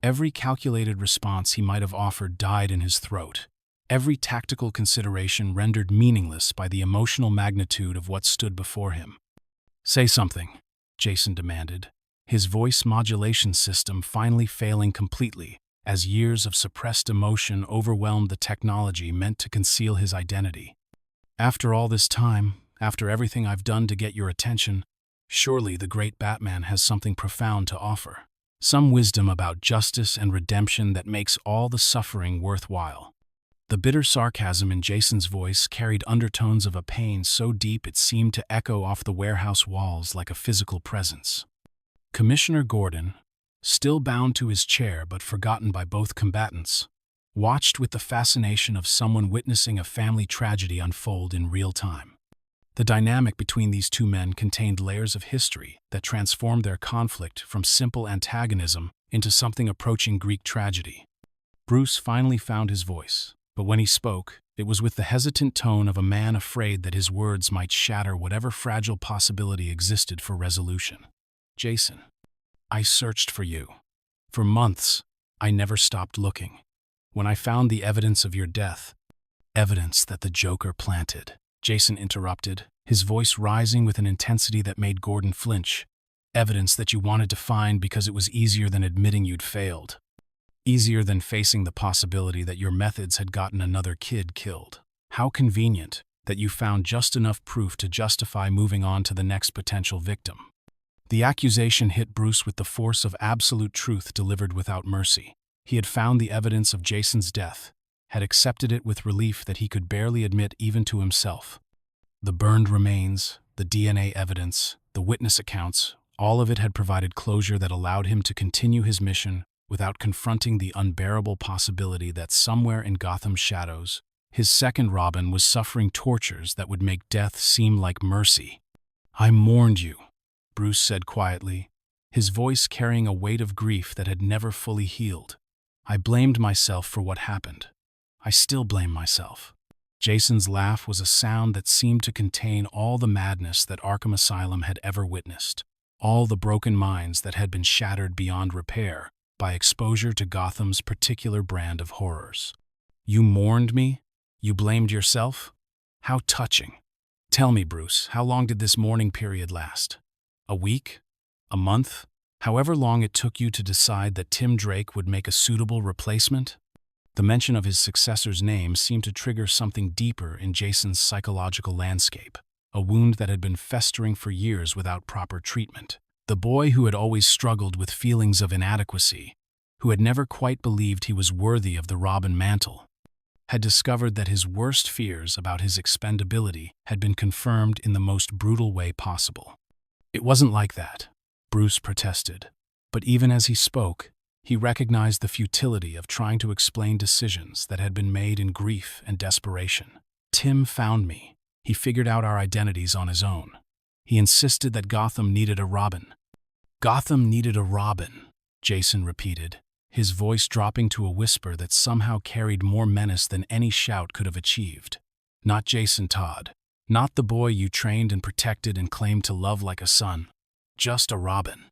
Every calculated response he might have offered died in his throat, every tactical consideration rendered meaningless by the emotional magnitude of what stood before him. "Say something," Jason demanded, his voice modulation system finally failing completely as years of suppressed emotion overwhelmed the technology meant to conceal his identity. "After all this time, after everything I've done to get your attention, surely the great Batman has something profound to offer. Some wisdom about justice and redemption that makes all the suffering worthwhile." The bitter sarcasm in Jason's voice carried undertones of a pain so deep it seemed to echo off the warehouse walls like a physical presence. Commissioner Gordon, still bound to his chair but forgotten by both combatants, watched with the fascination of someone witnessing a family tragedy unfold in real time. The dynamic between these two men contained layers of history that transformed their conflict from simple antagonism into something approaching Greek tragedy. Bruce finally found his voice, but when he spoke, it was with the hesitant tone of a man afraid that his words might shatter whatever fragile possibility existed for resolution. "Jason, I searched for you. For months, I never stopped looking. When I found the evidence of your death—" "Evidence that the Joker planted," Jason interrupted, his voice rising with an intensity that made Gordon flinch. "Evidence that you wanted to find because it was easier than admitting you'd failed. Easier than facing the possibility that your methods had gotten another kid killed. How convenient that you found just enough proof to justify moving on to the next potential victim." The accusation hit Bruce with the force of absolute truth delivered without mercy. He had found the evidence of Jason's death, had accepted it with relief that he could barely admit even to himself. The burned remains, the DNA evidence, the witness accounts, all of it had provided closure that allowed him to continue his mission without confronting the unbearable possibility that somewhere in Gotham's shadows, his second Robin was suffering tortures that would make death seem like mercy. "I mourned you," Bruce said quietly, his voice carrying a weight of grief that had never fully healed. "I blamed myself for what happened. I still blame myself." Jason's laugh was a sound that seemed to contain all the madness that Arkham Asylum had ever witnessed, all the broken minds that had been shattered beyond repair by exposure to Gotham's particular brand of horrors. "You mourned me? You blamed yourself? How touching. Tell me, Bruce, how long did this mourning period last? A week? A month? However long it took you to decide that Tim Drake would make a suitable replacement?" The mention of his successor's name seemed to trigger something deeper in Jason's psychological landscape, a wound that had been festering for years without proper treatment. The boy who had always struggled with feelings of inadequacy, who had never quite believed he was worthy of the Robin mantle, had discovered that his worst fears about his expendability had been confirmed in the most brutal way possible. "It wasn't like that," Bruce protested, but even as he spoke, he recognized the futility of trying to explain decisions that had been made in grief and desperation. "Tim found me. He figured out our identities on his own. He insisted that Gotham needed a Robin." "Gotham needed a Robin," Jason repeated, his voice dropping to a whisper that somehow carried more menace than any shout could have achieved. "Not Jason Todd. Not the boy you trained and protected and claimed to love like a son. Just a Robin.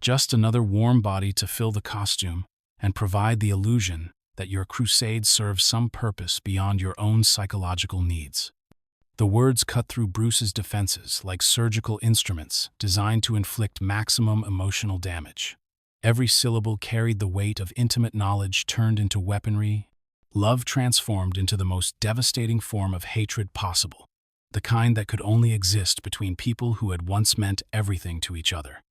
Just another warm body to fill the costume and provide the illusion that your crusade serves some purpose beyond your own psychological needs." The words cut through Bruce's defenses like surgical instruments designed to inflict maximum emotional damage. Every syllable carried the weight of intimate knowledge turned into weaponry, love transformed into the most devastating form of hatred possible, the kind that could only exist between people who had once meant everything to each other.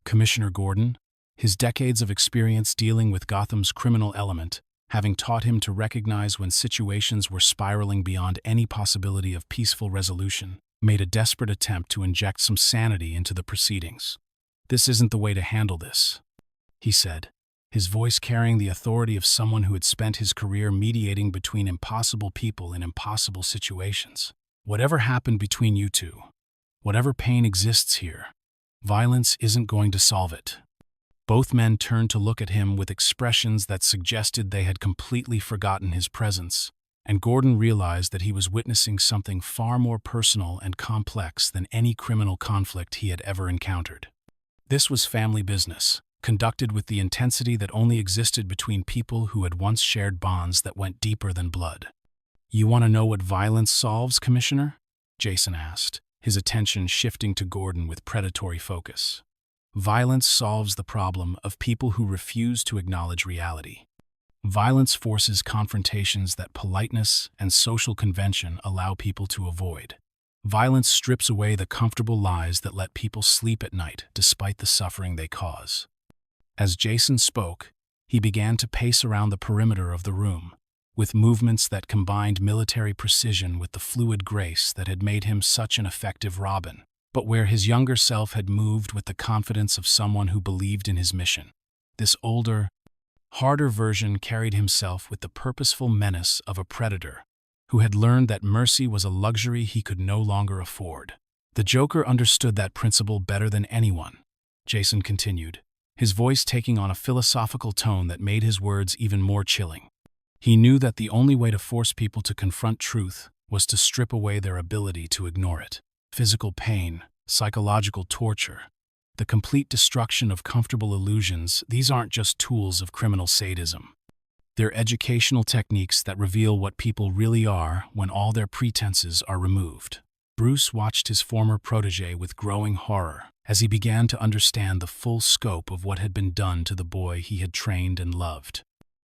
Commissioner Gordon, his decades of experience dealing with Gotham's criminal element, having taught him to recognize when situations were spiraling beyond any possibility of peaceful resolution, made a desperate attempt to inject some sanity into the proceedings. "This isn't the way to handle this," he said, his voice carrying the authority of someone who had spent his career mediating between impossible people in impossible situations. "Whatever happened between you two, whatever pain exists here, violence isn't going to solve it." Both men turned to look at him with expressions that suggested they had completely forgotten his presence, and Gordon realized that he was witnessing something far more personal and complex than any criminal conflict he had ever encountered. This was family business, conducted with the intensity that only existed between people who had once shared bonds that went deeper than blood. "You want to know what violence solves, Commissioner?" Jason asked, his attention shifting to Gordon with predatory focus. "Violence solves the problem of people who refuse to acknowledge reality. Violence forces confrontations that politeness and social convention allow people to avoid. Violence strips away the comfortable lies that let people sleep at night despite the suffering they cause." As Jason spoke, he began to pace around the perimeter of the room, with movements that combined military precision with the fluid grace that had made him such an effective Robin, but where his younger self had moved with the confidence of someone who believed in his mission. This older, harder version carried himself with the purposeful menace of a predator who had learned that mercy was a luxury he could no longer afford. "The Joker understood that principle better than anyone," Jason continued, his voice taking on a philosophical tone that made his words even more chilling. "He knew that the only way to force people to confront truth was to strip away their ability to ignore it. Physical pain, psychological torture, the complete destruction of comfortable illusions, these aren't just tools of criminal sadism. They're educational techniques that reveal what people really are when all their pretenses are removed." Bruce watched his former protege with growing horror as he began to understand the full scope of what had been done to the boy he had trained and loved.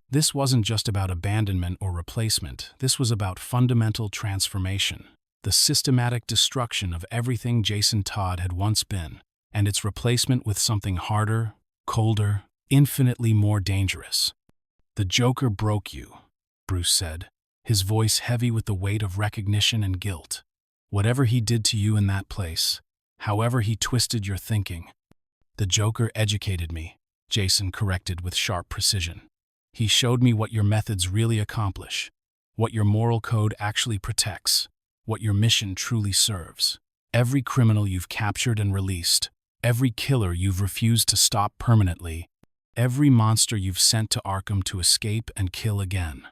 This wasn't just about abandonment or replacement, this was about fundamental transformation, the systematic destruction of everything Jason Todd had once been, and its replacement with something harder, colder, infinitely more dangerous. "The Joker broke you," Bruce said, his voice heavy with the weight of recognition and guilt. "Whatever he did to you in that place, however he twisted your thinking." "The Joker educated me," Jason corrected with sharp precision. "He showed me what your methods really accomplish, what your moral code actually protects, what your mission truly serves. Every criminal you've captured and released, every killer you've refused to stop permanently, every monster you've sent to Arkham to escape and kill again.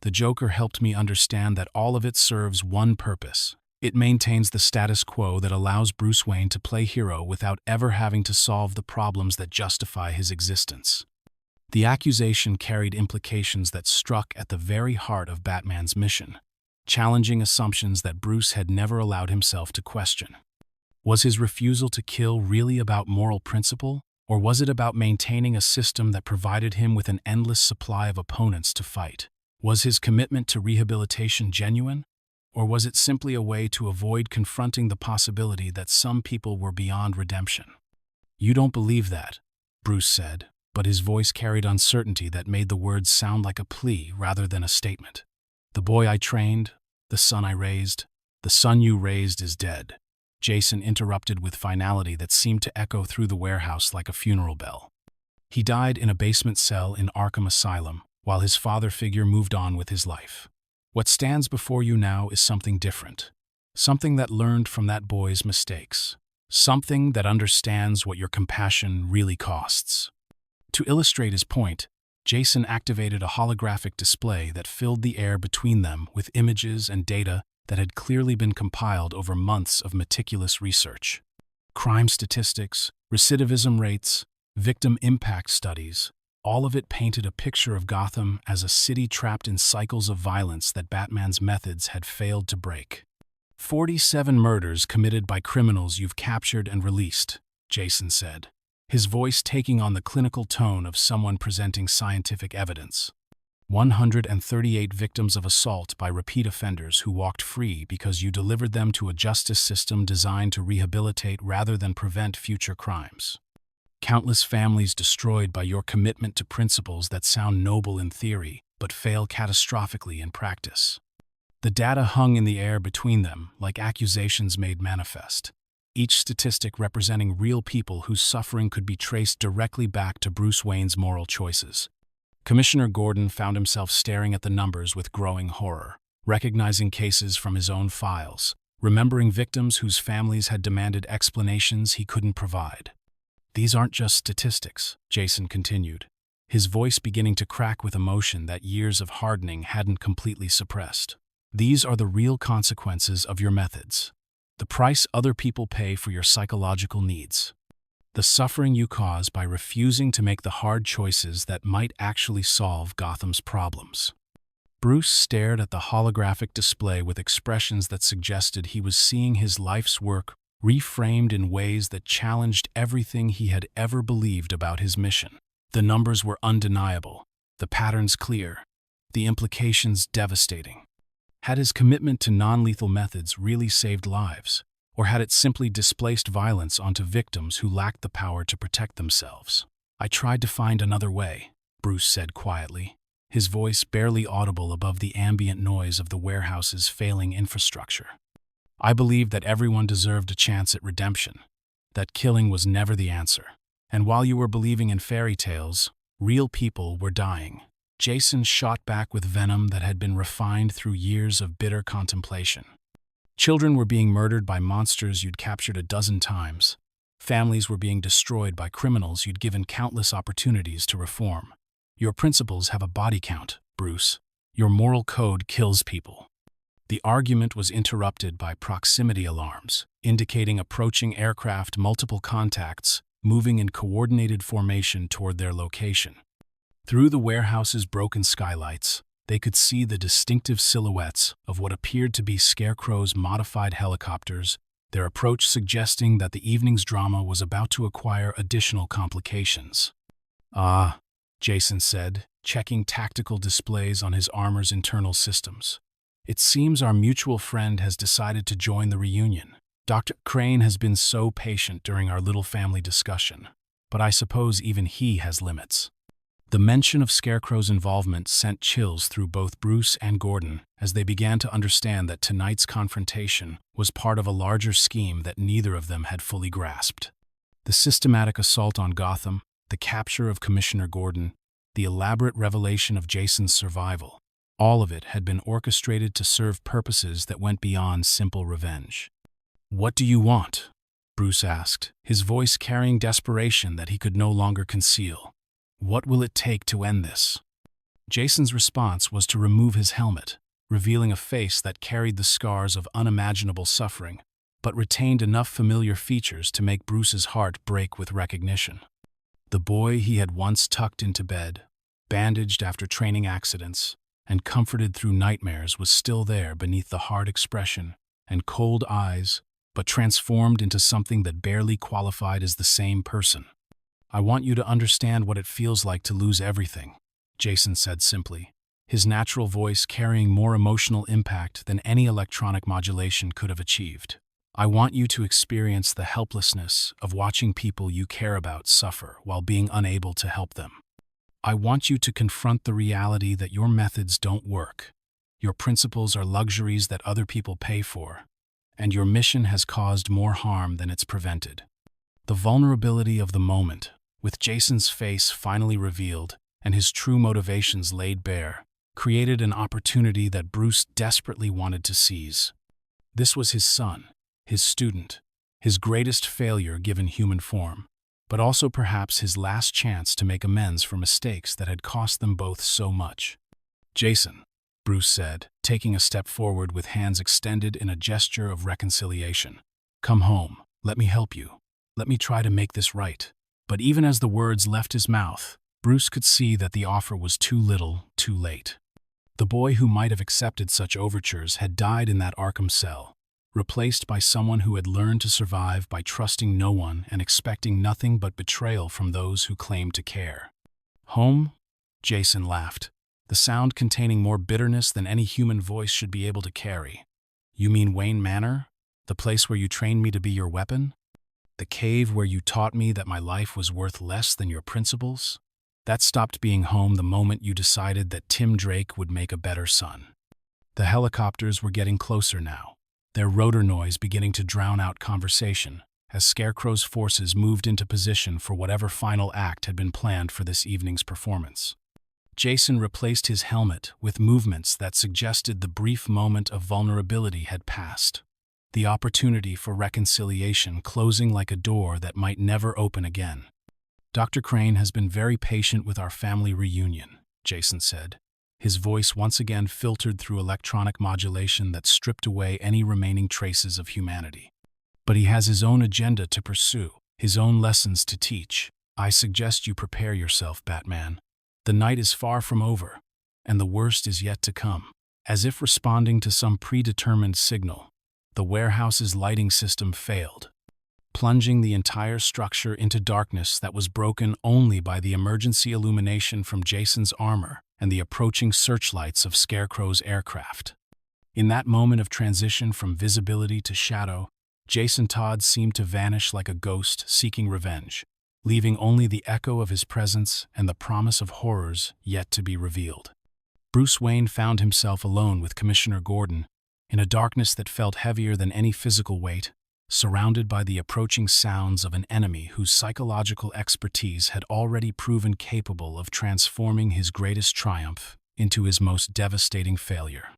The Joker helped me understand that all of it serves one purpose. It maintains the status quo that allows Bruce Wayne to play hero without ever having to solve the problems that justify his existence." The accusation carried implications that struck at the very heart of Batman's mission, challenging assumptions that Bruce had never allowed himself to question. Was his refusal to kill really about moral principle, or was it about maintaining a system that provided him with an endless supply of opponents to fight? Was his commitment to rehabilitation genuine, or was it simply a way to avoid confronting the possibility that some people were beyond redemption? "You don't believe that," Bruce said, but his voice carried uncertainty that made the words sound like a plea rather than a statement. "The boy I trained, the son I raised, the son you raised is dead," Jason interrupted with finality that seemed to echo through the warehouse like a funeral bell. "He died in a basement cell in Arkham Asylum, while his father figure moved on with his life. What stands before you now is something different, something that learned from that boy's mistakes, something that understands what your compassion really costs." To illustrate his point, Jason activated a holographic display that filled the air between them with images and data that had clearly been compiled over months of meticulous research. Crime statistics, recidivism rates, victim impact studies, all of it painted a picture of Gotham as a city trapped in cycles of violence that Batman's methods had failed to break. 47 murders committed by criminals you've captured and released, Jason said, his voice taking on the clinical tone of someone presenting scientific evidence. 138 victims of assault by repeat offenders who walked free because you delivered them to a justice system designed to rehabilitate rather than prevent future crimes. Countless families destroyed by your commitment to principles that sound noble in theory, but fail catastrophically in practice. The data hung in the air between them like accusations made manifest, each statistic representing real people whose suffering could be traced directly back to Bruce Wayne's moral choices. Commissioner Gordon found himself staring at the numbers with growing horror, recognizing cases from his own files, remembering victims whose families had demanded explanations he couldn't provide. "These aren't just statistics," Jason continued, his voice beginning to crack with emotion that years of hardening hadn't completely suppressed. "These are the real consequences of your methods. The price other people pay for your psychological needs. The suffering you cause by refusing to make the hard choices that might actually solve Gotham's problems." Bruce stared at the holographic display with expressions that suggested he was seeing his life's work reframed in ways that challenged everything he had ever believed about his mission. The numbers were undeniable, the patterns clear, the implications devastating. Had his commitment to non-lethal methods really saved lives, or had it simply displaced violence onto victims who lacked the power to protect themselves? "I tried to find another way," Bruce said quietly, his voice barely audible above the ambient noise of the warehouse's failing infrastructure. "I believed that everyone deserved a chance at redemption, that killing was never the answer. And while you were believing in fairy tales, real people were dying." Jason shot back with venom that had been refined through years of bitter contemplation. Children were being murdered by monsters you'd captured a dozen times. Families were being destroyed by criminals you'd given countless opportunities to reform. "Your principles have a body count, Bruce. Your moral code kills people." The argument was interrupted by proximity alarms, indicating approaching aircraft, multiple contacts, moving in coordinated formation toward their location. Through the warehouse's broken skylights, they could see the distinctive silhouettes of what appeared to be Scarecrow's modified helicopters, their approach suggesting that the evening's drama was about to acquire additional complications. "Ah," Jason said, checking tactical displays on his armor's internal systems. "It seems our mutual friend has decided to join the reunion. Dr. Crane has been so patient during our little family discussion, but I suppose even he has limits." The mention of Scarecrow's involvement sent chills through both Bruce and Gordon as they began to understand that tonight's confrontation was part of a larger scheme that neither of them had fully grasped. The systematic assault on Gotham, the capture of Commissioner Gordon, the elaborate revelation of Jason's survival, all of it had been orchestrated to serve purposes that went beyond simple revenge. "What do you want?" Bruce asked, his voice carrying desperation that he could no longer conceal. "What will it take to end this?" Jason's response was to remove his helmet, revealing a face that carried the scars of unimaginable suffering, but retained enough familiar features to make Bruce's heart break with recognition. The boy he had once tucked into bed, bandaged after training accidents, and comforted through nightmares was still there beneath the hard expression and cold eyes, but transformed into something that barely qualified as the same person. "I want you to understand what it feels like to lose everything," Jason said simply, his natural voice carrying more emotional impact than any electronic modulation could have achieved. "I want you to experience the helplessness of watching people you care about suffer while being unable to help them. I want you to confront the reality that your methods don't work, your principles are luxuries that other people pay for, and your mission has caused more harm than it's prevented." The vulnerability of the moment, with Jason's face finally revealed and his true motivations laid bare, created an opportunity that Bruce desperately wanted to seize. This was his son, his student, his greatest failure given human form, but also perhaps his last chance to make amends for mistakes that had cost them both so much. "Jason," Bruce said, taking a step forward with hands extended in a gesture of reconciliation. "Come home. Let me help you. Let me try to make this right." But even as the words left his mouth, Bruce could see that the offer was too little, too late. The boy who might have accepted such overtures had died in that Arkham cell, replaced by someone who had learned to survive by trusting no one and expecting nothing but betrayal from those who claimed to care. "Home?" Jason laughed, the sound containing more bitterness than any human voice should be able to carry. "You mean Wayne Manor? The place where you trained me to be your weapon? The cave where you taught me that my life was worth less than your principles?" That stopped being home the moment you decided that Tim Drake would make a better son. The helicopters were getting closer now, their rotor noise beginning to drown out conversation, as Scarecrow's forces moved into position for whatever final act had been planned for this evening's performance. Jason replaced his helmet with movements that suggested the brief moment of vulnerability had passed, the opportunity for reconciliation closing like a door that might never open again. "Dr. Crane has been very patient with our family reunion," Jason said, his voice once again filtered through electronic modulation that stripped away any remaining traces of humanity. "But he has his own agenda to pursue, his own lessons to teach. I suggest you prepare yourself, Batman. The night is far from over, and the worst is yet to come." As if responding to some predetermined signal, the warehouse's lighting system failed, plunging the entire structure into darkness that was broken only by the emergency illumination from Jason's armor and the approaching searchlights of Scarecrow's aircraft. In that moment of transition from visibility to shadow, Jason Todd seemed to vanish like a ghost seeking revenge, leaving only the echo of his presence and the promise of horrors yet to be revealed. Bruce Wayne found himself alone with Commissioner Gordon, in a darkness that felt heavier than any physical weight, surrounded by the approaching sounds of an enemy whose psychological expertise had already proven capable of transforming his greatest triumph into his most devastating failure.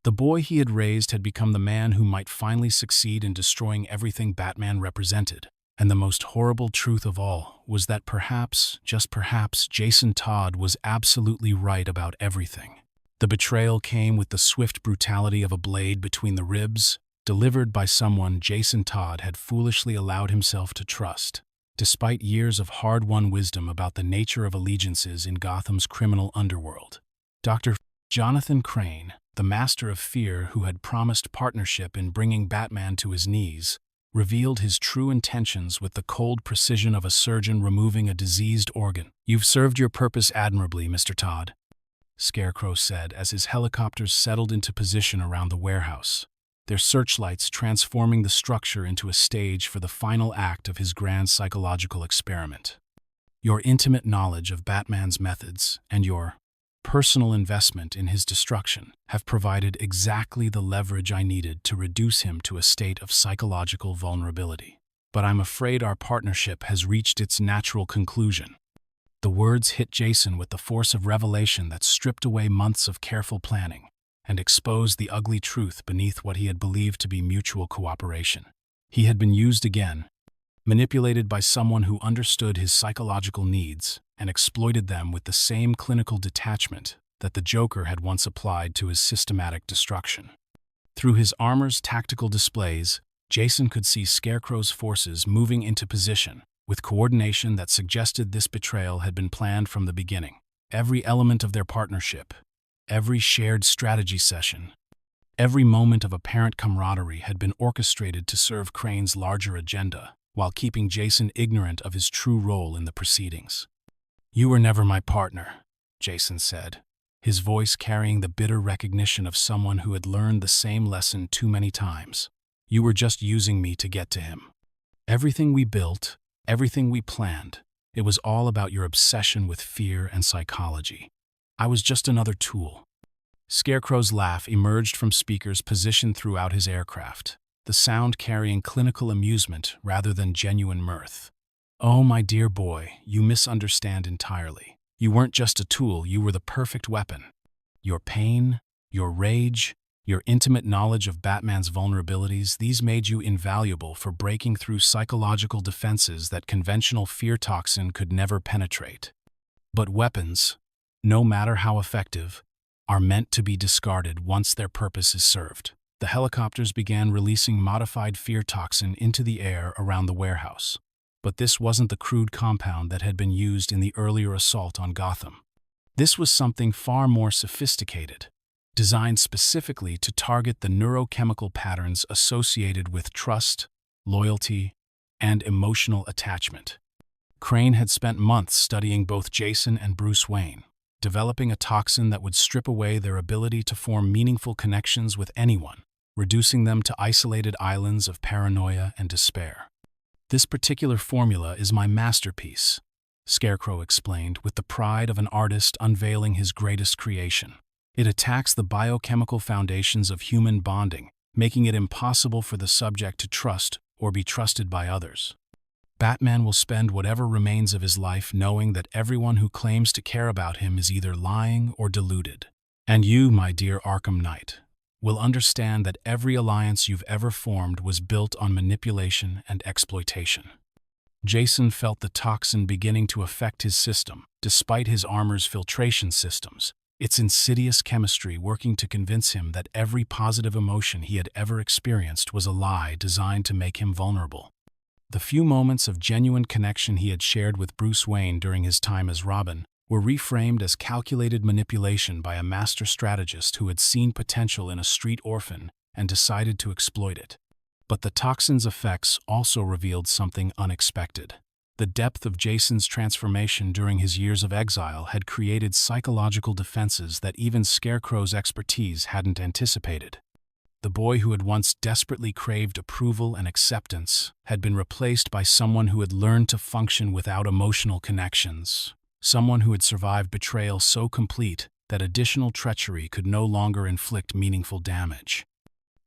The boy he had raised had become the man who might finally succeed in destroying everything Batman represented. And the most horrible truth of all was that perhaps, just perhaps, Jason Todd was absolutely right about everything. The betrayal came with the swift brutality of a blade between the ribs, delivered by someone Jason Todd had foolishly allowed himself to trust, despite years of hard-won wisdom about the nature of allegiances in Gotham's criminal underworld. Dr. Jonathan Crane, the master of fear who had promised partnership in bringing Batman to his knees, revealed his true intentions with the cold precision of a surgeon removing a diseased organ. "You've served your purpose admirably, Mr. Todd," Scarecrow said as his helicopters settled into position around the warehouse, their searchlights transforming the structure into a stage for the final act of his grand psychological experiment. "Your intimate knowledge of Batman's methods and your personal investment in his destruction have provided exactly the leverage I needed to reduce him to a state of psychological vulnerability. But I'm afraid our partnership has reached its natural conclusion." The words hit Jason with the force of revelation that stripped away months of careful planning and exposed the ugly truth beneath what he had believed to be mutual cooperation. He had been used again, manipulated by someone who understood his psychological needs and exploited them with the same clinical detachment that the Joker had once applied to his systematic destruction. Through his armor's tactical displays, Jason could see Scarecrow's forces moving into position, with coordination that suggested this betrayal had been planned from the beginning. Every element of their partnership, every shared strategy session, every moment of apparent camaraderie had been orchestrated to serve Crane's larger agenda, while keeping Jason ignorant of his true role in the proceedings. "You were never my partner," Jason said, his voice carrying the bitter recognition of someone who had learned the same lesson too many times. "You were just using me to get to him. Everything we built, everything we planned, it was all about your obsession with fear and psychology. I was just another tool." Scarecrow's laugh emerged from speakers positioned throughout his aircraft, the sound carrying clinical amusement rather than genuine mirth. "Oh, my dear boy, you misunderstand entirely. You weren't just a tool, you were the perfect weapon. Your pain, your rage, your intimate knowledge of Batman's vulnerabilities, these made you invaluable for breaking through psychological defenses that conventional fear toxin could never penetrate. But weapons, no matter how effective, are meant to be discarded once their purpose is served." The helicopters began releasing modified fear toxin into the air around the warehouse. But this wasn't the crude compound that had been used in the earlier assault on Gotham. This was something far more sophisticated, designed specifically to target the neurochemical patterns associated with trust, loyalty, and emotional attachment. Crane had spent months studying both Jason and Bruce Wayne, developing a toxin that would strip away their ability to form meaningful connections with anyone, reducing them to isolated islands of paranoia and despair. "This particular formula is my masterpiece," Scarecrow explained, with the pride of an artist unveiling his greatest creation. It attacks the biochemical foundations of human bonding, making it impossible for the subject to trust or be trusted by others. Batman will spend whatever remains of his life knowing that everyone who claims to care about him is either lying or deluded. And you, my dear Arkham Knight, will understand that every alliance you've ever formed was built on manipulation and exploitation. Jason felt the toxin beginning to affect his system, despite his armor's filtration systems, its insidious chemistry working to convince him that every positive emotion he had ever experienced was a lie designed to make him vulnerable. The few moments of genuine connection he had shared with Bruce Wayne during his time as Robin were reframed as calculated manipulation by a master strategist who had seen potential in a street orphan and decided to exploit it. But the toxin's effects also revealed something unexpected. The depth of Jason's transformation during his years of exile had created psychological defenses that even Scarecrow's expertise hadn't anticipated. The boy who had once desperately craved approval and acceptance had been replaced by someone who had learned to function without emotional connections, someone who had survived betrayal so complete that additional treachery could no longer inflict meaningful damage.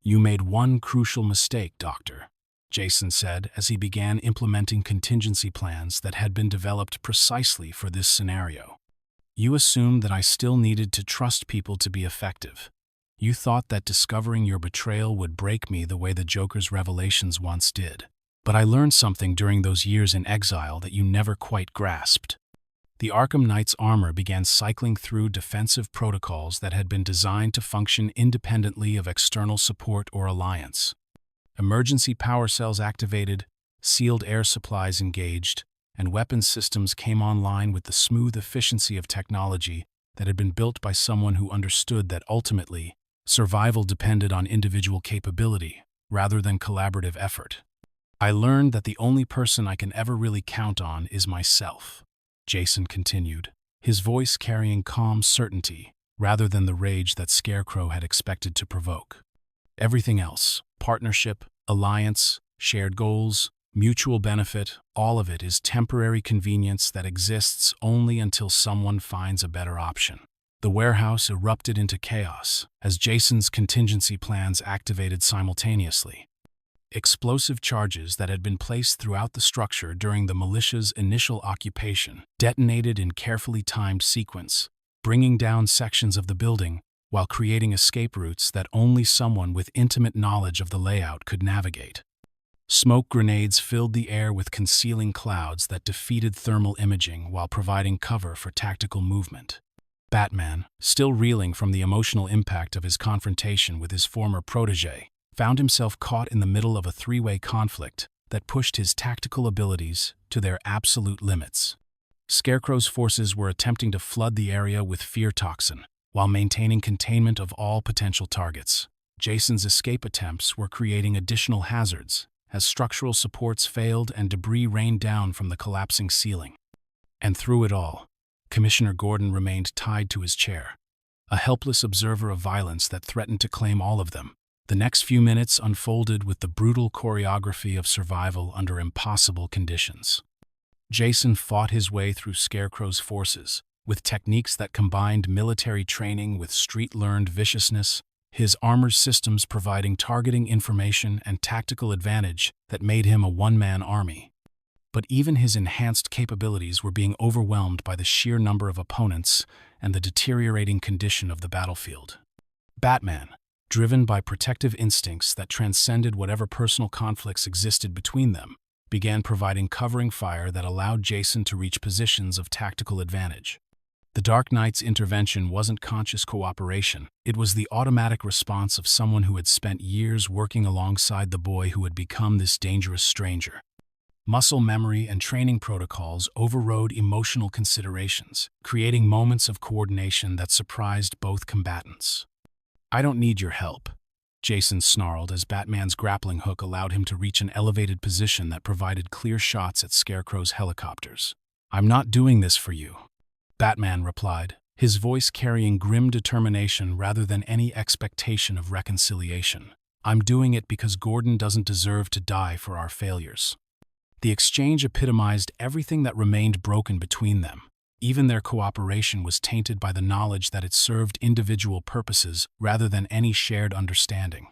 "You made one crucial mistake, Doctor," Jason said as he began implementing contingency plans that had been developed precisely for this scenario. "You assumed that I still needed to trust people to be effective. You thought that discovering your betrayal would break me the way the Joker's revelations once did. But I learned something during those years in exile that you never quite grasped." The Arkham Knight's armor began cycling through defensive protocols that had been designed to function independently of external support or alliance. Emergency power cells activated, sealed air supplies engaged, and weapons systems came online with the smooth efficiency of technology that had been built by someone who understood that ultimately, survival depended on individual capability rather than collaborative effort. "I learned that the only person I can ever really count on is myself," Jason continued, his voice carrying calm certainty rather than the rage that Scarecrow had expected to provoke. "Everything else, partnership, alliance, shared goals, mutual benefit, all of it is temporary convenience that exists only until someone finds a better option." The warehouse erupted into chaos as Jason's contingency plans activated simultaneously. Explosive charges that had been placed throughout the structure during the militia's initial occupation detonated in carefully timed sequence, bringing down sections of the building while creating escape routes that only someone with intimate knowledge of the layout could navigate. Smoke grenades filled the air with concealing clouds that defeated thermal imaging while providing cover for tactical movement. Batman, still reeling from the emotional impact of his confrontation with his former protégé, found himself caught in the middle of a three-way conflict that pushed his tactical abilities to their absolute limits. Scarecrow's forces were attempting to flood the area with fear toxin, while maintaining containment of all potential targets. Jason's escape attempts were creating additional hazards, as structural supports failed and debris rained down from the collapsing ceiling. And through it all, Commissioner Gordon remained tied to his chair, a helpless observer of violence that threatened to claim all of them. The next few minutes unfolded with the brutal choreography of survival under impossible conditions. Jason fought his way through Scarecrow's forces, with techniques that combined military training with street-learned viciousness, his armor systems providing targeting information and tactical advantage that made him a one-man army. But even his enhanced capabilities were being overwhelmed by the sheer number of opponents and the deteriorating condition of the battlefield. Batman, driven by protective instincts that transcended whatever personal conflicts existed between them, began providing covering fire that allowed Jason to reach positions of tactical advantage. The Dark Knight's intervention wasn't conscious cooperation. It was the automatic response of someone who had spent years working alongside the boy who had become this dangerous stranger. Muscle memory and training protocols overrode emotional considerations, creating moments of coordination that surprised both combatants. "I don't need your help," Jason snarled as Batman's grappling hook allowed him to reach an elevated position that provided clear shots at Scarecrow's helicopters. "I'm not doing this for you," Batman replied, his voice carrying grim determination rather than any expectation of reconciliation. "I'm doing it because Gordon doesn't deserve to die for our failures." The exchange epitomized everything that remained broken between them. Even their cooperation was tainted by the knowledge that it served individual purposes rather than any shared understanding.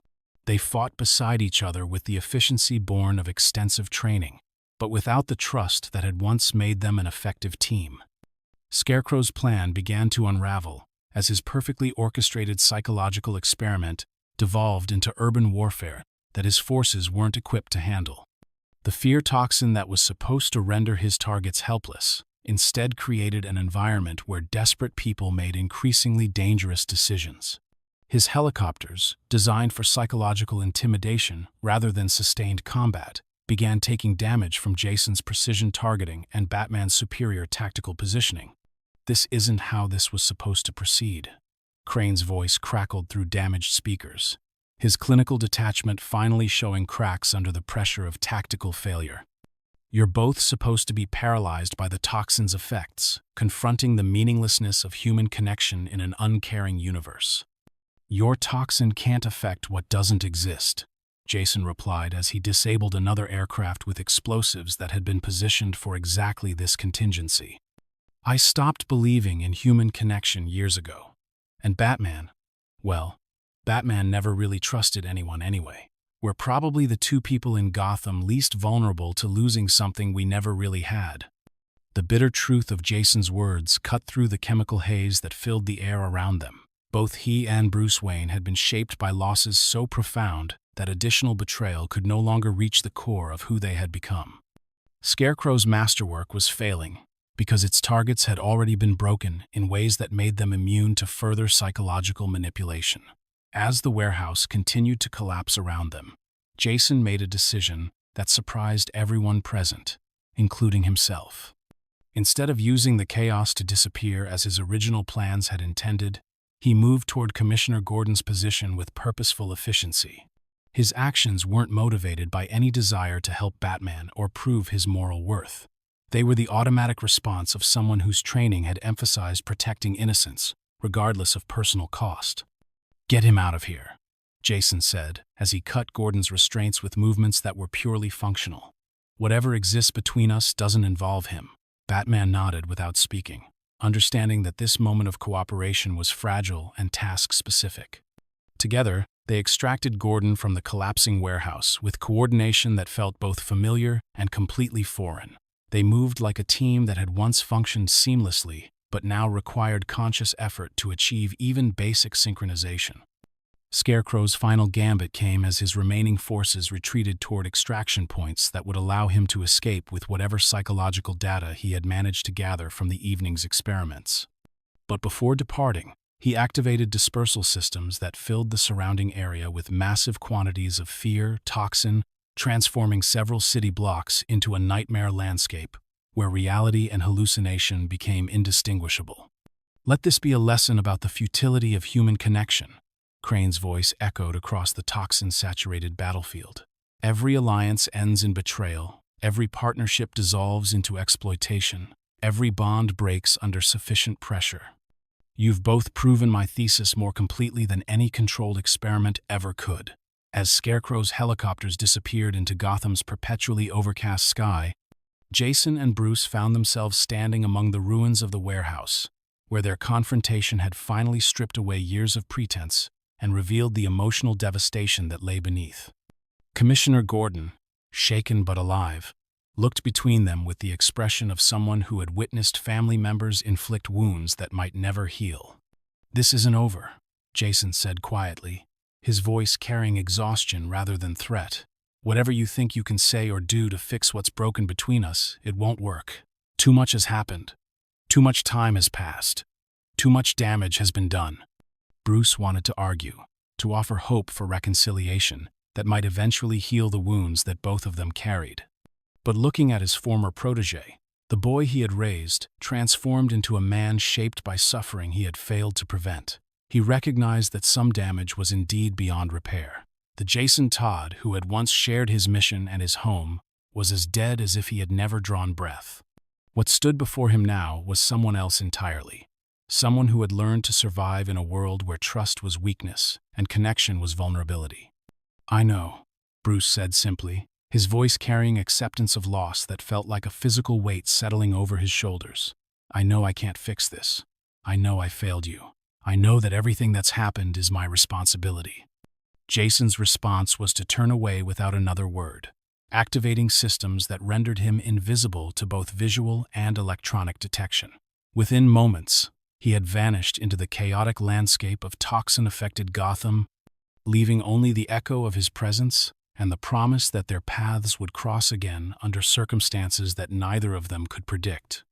They fought beside each other with the efficiency born of extensive training, but without the trust that had once made them an effective team. Scarecrow's plan began to unravel as his perfectly orchestrated psychological experiment devolved into urban warfare that his forces weren't equipped to handle. The fear toxin that was supposed to render his targets helpless instead created an environment where desperate people made increasingly dangerous decisions. His helicopters, designed for psychological intimidation rather than sustained combat, began taking damage from Jason's precision targeting and Batman's superior tactical positioning. "This isn't how this was supposed to proceed." Crane's voice crackled through damaged speakers, his clinical detachment finally showing cracks under the pressure of tactical failure. "You're both supposed to be paralyzed by the toxin's effects, confronting the meaninglessness of human connection in an uncaring universe." "Your toxin can't affect what doesn't exist," Jason replied as he disabled another aircraft with explosives that had been positioned for exactly this contingency. "I stopped believing in human connection years ago. And Batman, well, Batman never really trusted anyone anyway. We're probably the two people in Gotham least vulnerable to losing something we never really had." The bitter truth of Jason's words cut through the chemical haze that filled the air around them. Both he and Bruce Wayne had been shaped by losses so profound that additional betrayal could no longer reach the core of who they had become. Scarecrow's masterwork was failing because its targets had already been broken in ways that made them immune to further psychological manipulation. As the warehouse continued to collapse around them, Jason made a decision that surprised everyone present, including himself. Instead of using the chaos to disappear as his original plans had intended, he moved toward Commissioner Gordon's position with purposeful efficiency. His actions weren't motivated by any desire to help Batman or prove his moral worth. They were the automatic response of someone whose training had emphasized protecting innocence, regardless of personal cost. "Get him out of here," Jason said, as he cut Gordon's restraints with movements that were purely functional. "Whatever exists between us doesn't involve him." Batman nodded without speaking, understanding that this moment of cooperation was fragile and task-specific. Together, they extracted Gordon from the collapsing warehouse with coordination that felt both familiar and completely foreign. They moved like a team that had once functioned seamlessly, but now required conscious effort to achieve even basic synchronization. Scarecrow's final gambit came as his remaining forces retreated toward extraction points that would allow him to escape with whatever psychological data he had managed to gather from the evening's experiments. But before departing, he activated dispersal systems that filled the surrounding area with massive quantities of fear, toxin, transforming several city blocks into a nightmare landscape where reality and hallucination became indistinguishable. "Let this be a lesson about the futility of human connection," Crane's voice echoed across the toxin-saturated battlefield. "Every alliance ends in betrayal, every partnership dissolves into exploitation, every bond breaks under sufficient pressure. You've both proven my thesis more completely than any controlled experiment ever could." As Scarecrow's helicopters disappeared into Gotham's perpetually overcast sky, Jason and Bruce found themselves standing among the ruins of the warehouse, where their confrontation had finally stripped away years of pretense and revealed the emotional devastation that lay beneath. Commissioner Gordon, shaken but alive, looked between them with the expression of someone who had witnessed family members inflict wounds that might never heal. "This isn't over," Jason said quietly, his voice carrying exhaustion rather than threat. "Whatever you think you can say or do to fix what's broken between us, it won't work. Too much has happened. Too much time has passed. Too much damage has been done." Bruce wanted to argue, to offer hope for reconciliation that might eventually heal the wounds that both of them carried. But looking at his former protege, the boy he had raised, transformed into a man shaped by suffering he had failed to prevent, he recognized that some damage was indeed beyond repair. The Jason Todd who had once shared his mission and his home was as dead as if he had never drawn breath. What stood before him now was someone else entirely. Someone who had learned to survive in a world where trust was weakness and connection was vulnerability. "I know," Bruce said simply, his voice carrying acceptance of loss that felt like a physical weight settling over his shoulders. "I know I can't fix this. I know I failed you. I know that everything that's happened is my responsibility." Jason's response was to turn away without another word, activating systems that rendered him invisible to both visual and electronic detection. Within moments, he had vanished into the chaotic landscape of toxin-affected Gotham, leaving only the echo of his presence and the promise that their paths would cross again under circumstances that neither of them could predict.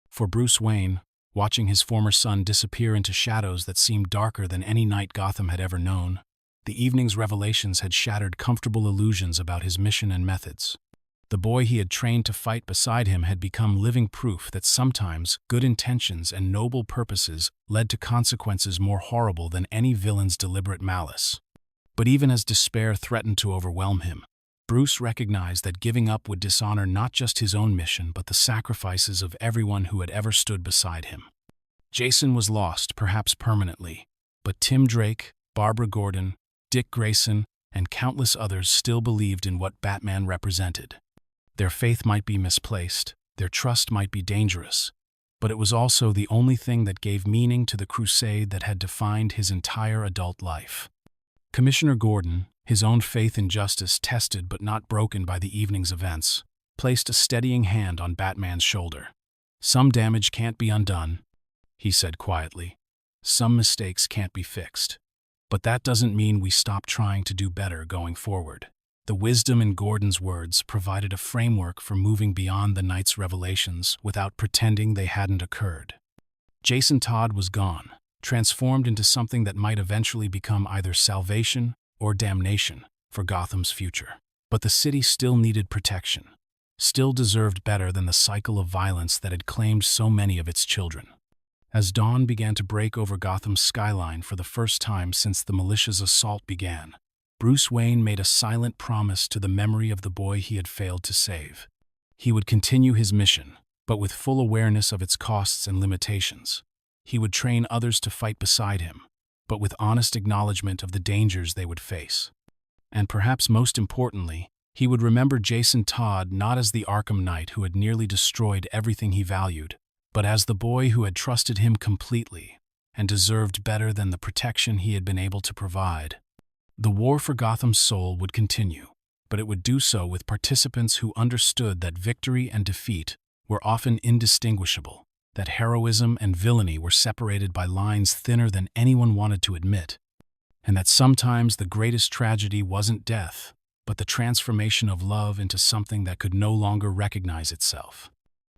For Bruce Wayne, watching his former son disappear into shadows that seemed darker than any night Gotham had ever known, the evening's revelations had shattered comfortable illusions about his mission and methods. The boy he had trained to fight beside him had become living proof that sometimes good intentions and noble purposes led to consequences more horrible than any villain's deliberate malice. But even as despair threatened to overwhelm him, Bruce recognized that giving up would dishonor not just his own mission but the sacrifices of everyone who had ever stood beside him. Jason was lost, perhaps permanently, but Tim Drake, Barbara Gordon, Dick Grayson, and countless others still believed in what Batman represented. Their faith might be misplaced, their trust might be dangerous, but it was also the only thing that gave meaning to the crusade that had defined his entire adult life. Commissioner Gordon, his own faith in justice tested but not broken by the evening's events, placed a steadying hand on Batman's shoulder. "Some damage can't be undone," he said quietly. "Some mistakes can't be fixed. But that doesn't mean we stop trying to do better going forward." The wisdom in Gordon's words provided a framework for moving beyond the night's revelations without pretending they hadn't occurred. Jason Todd was gone, transformed into something that might eventually become either salvation or damnation for Gotham's future. But the city still needed protection, still deserved better than the cycle of violence that had claimed so many of its children. As dawn began to break over Gotham's skyline for the first time since the militia's assault began, Bruce Wayne made a silent promise to the memory of the boy he had failed to save. He would continue his mission, but with full awareness of its costs and limitations. He would train others to fight beside him, but with honest acknowledgement of the dangers they would face. And perhaps most importantly, he would remember Jason Todd not as the Arkham Knight who had nearly destroyed everything he valued, but as the boy who had trusted him completely and deserved better than the protection he had been able to provide. The war for Gotham's soul would continue, but it would do so with participants who understood that victory and defeat were often indistinguishable, that heroism and villainy were separated by lines thinner than anyone wanted to admit, and that sometimes the greatest tragedy wasn't death, but the transformation of love into something that could no longer recognize itself.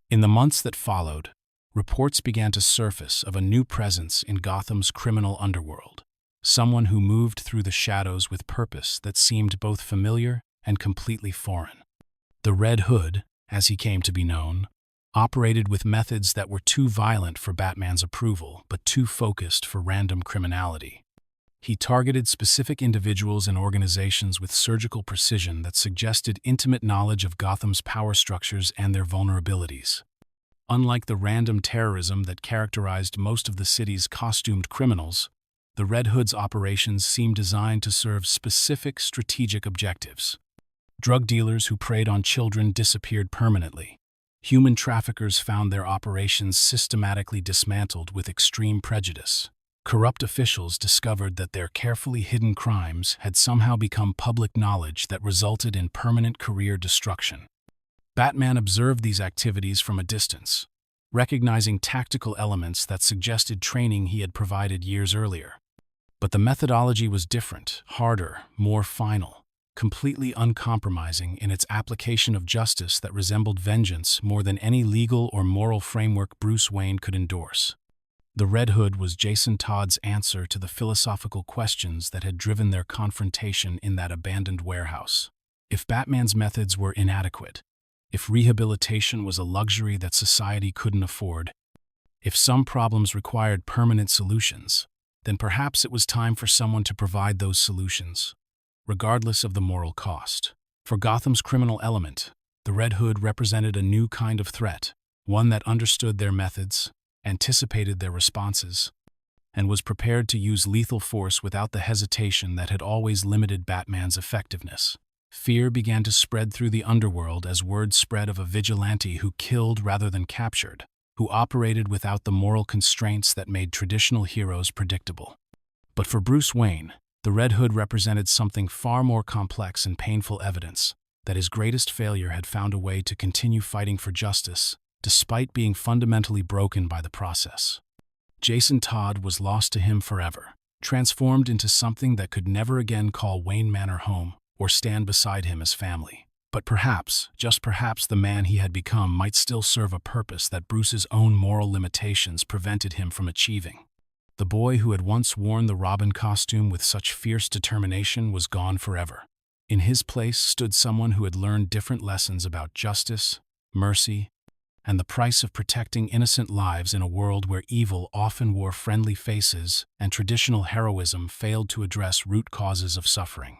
In the months that followed, reports began to surface of a new presence in Gotham's criminal underworld. Someone who moved through the shadows with purpose that seemed both familiar and completely foreign. The Red Hood, as he came to be known, operated with methods that were too violent for Batman's approval, but too focused for random criminality. He targeted specific individuals and organizations with surgical precision that suggested intimate knowledge of Gotham's power structures and their vulnerabilities. Unlike the random terrorism that characterized most of the city's costumed criminals, the Red Hood's operations seemed designed to serve specific strategic objectives. Drug dealers who preyed on children disappeared permanently. Human traffickers found their operations systematically dismantled with extreme prejudice. Corrupt officials discovered that their carefully hidden crimes had somehow become public knowledge that resulted in permanent career destruction. Batman observed these activities from a distance, recognizing tactical elements that suggested training he had provided years earlier. But the methodology was different, harder, more final, completely uncompromising in its application of justice that resembled vengeance more than any legal or moral framework Bruce Wayne could endorse. The Red Hood was Jason Todd's answer to the philosophical questions that had driven their confrontation in that abandoned warehouse. If Batman's methods were inadequate, if rehabilitation was a luxury that society couldn't afford, if some problems required permanent solutions, then perhaps it was time for someone to provide those solutions, regardless of the moral cost. For Gotham's criminal element, the Red Hood represented a new kind of threat, one that understood their methods, anticipated their responses, and was prepared to use lethal force without the hesitation that had always limited Batman's effectiveness. Fear began to spread through the underworld as word spread of a vigilante who killed rather than captured, who operated without the moral constraints that made traditional heroes predictable. But for Bruce Wayne, the Red Hood represented something far more complex and painful evidence that his greatest failure had found a way to continue fighting for justice, despite being fundamentally broken by the process. Jason Todd was lost to him forever, transformed into something that could never again call Wayne Manor home or stand beside him as family. But perhaps, just perhaps, the man he had become might still serve a purpose that Bruce's own moral limitations prevented him from achieving. The boy who had once worn the Robin costume with such fierce determination was gone forever. In his place stood someone who had learned different lessons about justice, mercy, and the price of protecting innocent lives in a world where evil often wore friendly faces and traditional heroism failed to address root causes of suffering.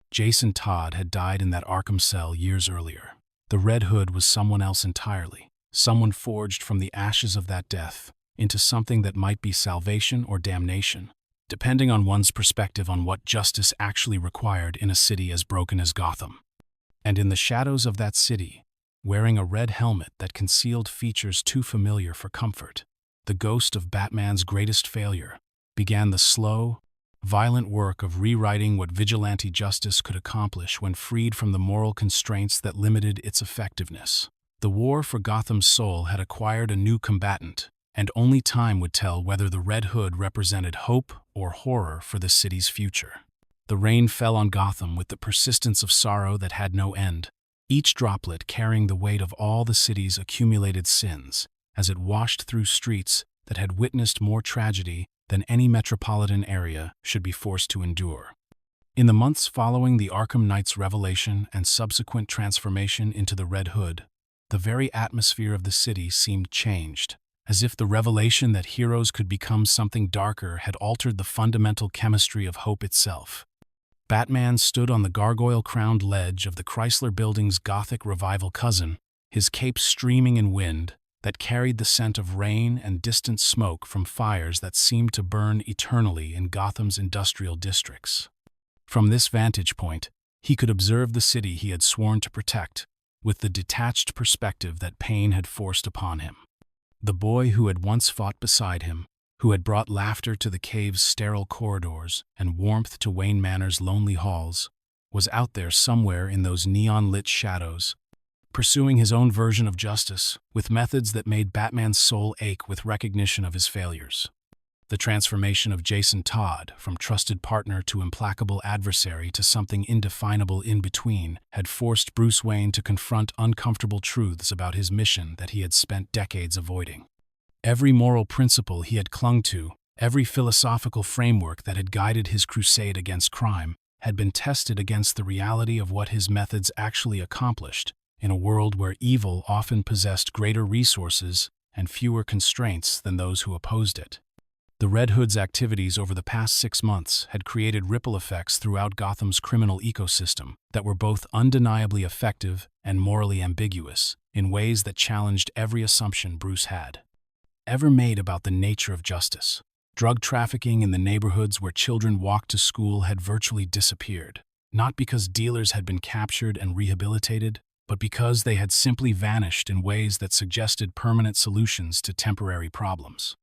Jason Todd had died in that Arkham cell years earlier. The Red Hood was someone else entirely, someone forged from the ashes of that death into something that might be salvation or damnation, depending on one's perspective on what justice actually required in a city as broken as Gotham. And in the shadows of that city, wearing a red helmet that concealed features too familiar for comfort, the ghost of Batman's greatest failure, began the slow, violent work of rewriting what vigilante justice could accomplish when freed from the moral constraints that limited its effectiveness. The war for Gotham's soul had acquired a new combatant, and only time would tell whether the Red Hood represented hope or horror for the city's future. The rain fell on Gotham with the persistence of sorrow that had no end, each droplet carrying the weight of all the city's accumulated sins, as it washed through streets that had witnessed more tragedy than any metropolitan area should be forced to endure. In the months following the Arkham Knight's revelation and subsequent transformation into the Red Hood, the very atmosphere of the city seemed changed, as if the revelation that heroes could become something darker had altered the fundamental chemistry of hope itself. Batman stood on the gargoyle-crowned ledge of the Chrysler Building's Gothic revival cousin, his cape streaming in wind that carried the scent of rain and distant smoke from fires that seemed to burn eternally in Gotham's industrial districts. From this vantage point, he could observe the city he had sworn to protect, with the detached perspective that pain had forced upon him. The boy who had once fought beside him, who had brought laughter to the cave's sterile corridors and warmth to Wayne Manor's lonely halls, was out there somewhere in those neon-lit shadows, pursuing his own version of justice with methods that made Batman's soul ache with recognition of his failures. The transformation of Jason Todd, from trusted partner to implacable adversary to something indefinable in between, had forced Bruce Wayne to confront uncomfortable truths about his mission that he had spent decades avoiding. Every moral principle he had clung to, every philosophical framework that had guided his crusade against crime, had been tested against the reality of what his methods actually accomplished, in a world where evil often possessed greater resources and fewer constraints than those who opposed it. The Red Hood's activities over the past 6 months had created ripple effects throughout Gotham's criminal ecosystem that were both undeniably effective and morally ambiguous, in ways that challenged every assumption Bruce had ever made about the nature of justice. Drug trafficking in the neighborhoods where children walked to school had virtually disappeared, not because dealers had been captured and rehabilitated, but because they had simply vanished in ways that suggested permanent solutions to temporary problems.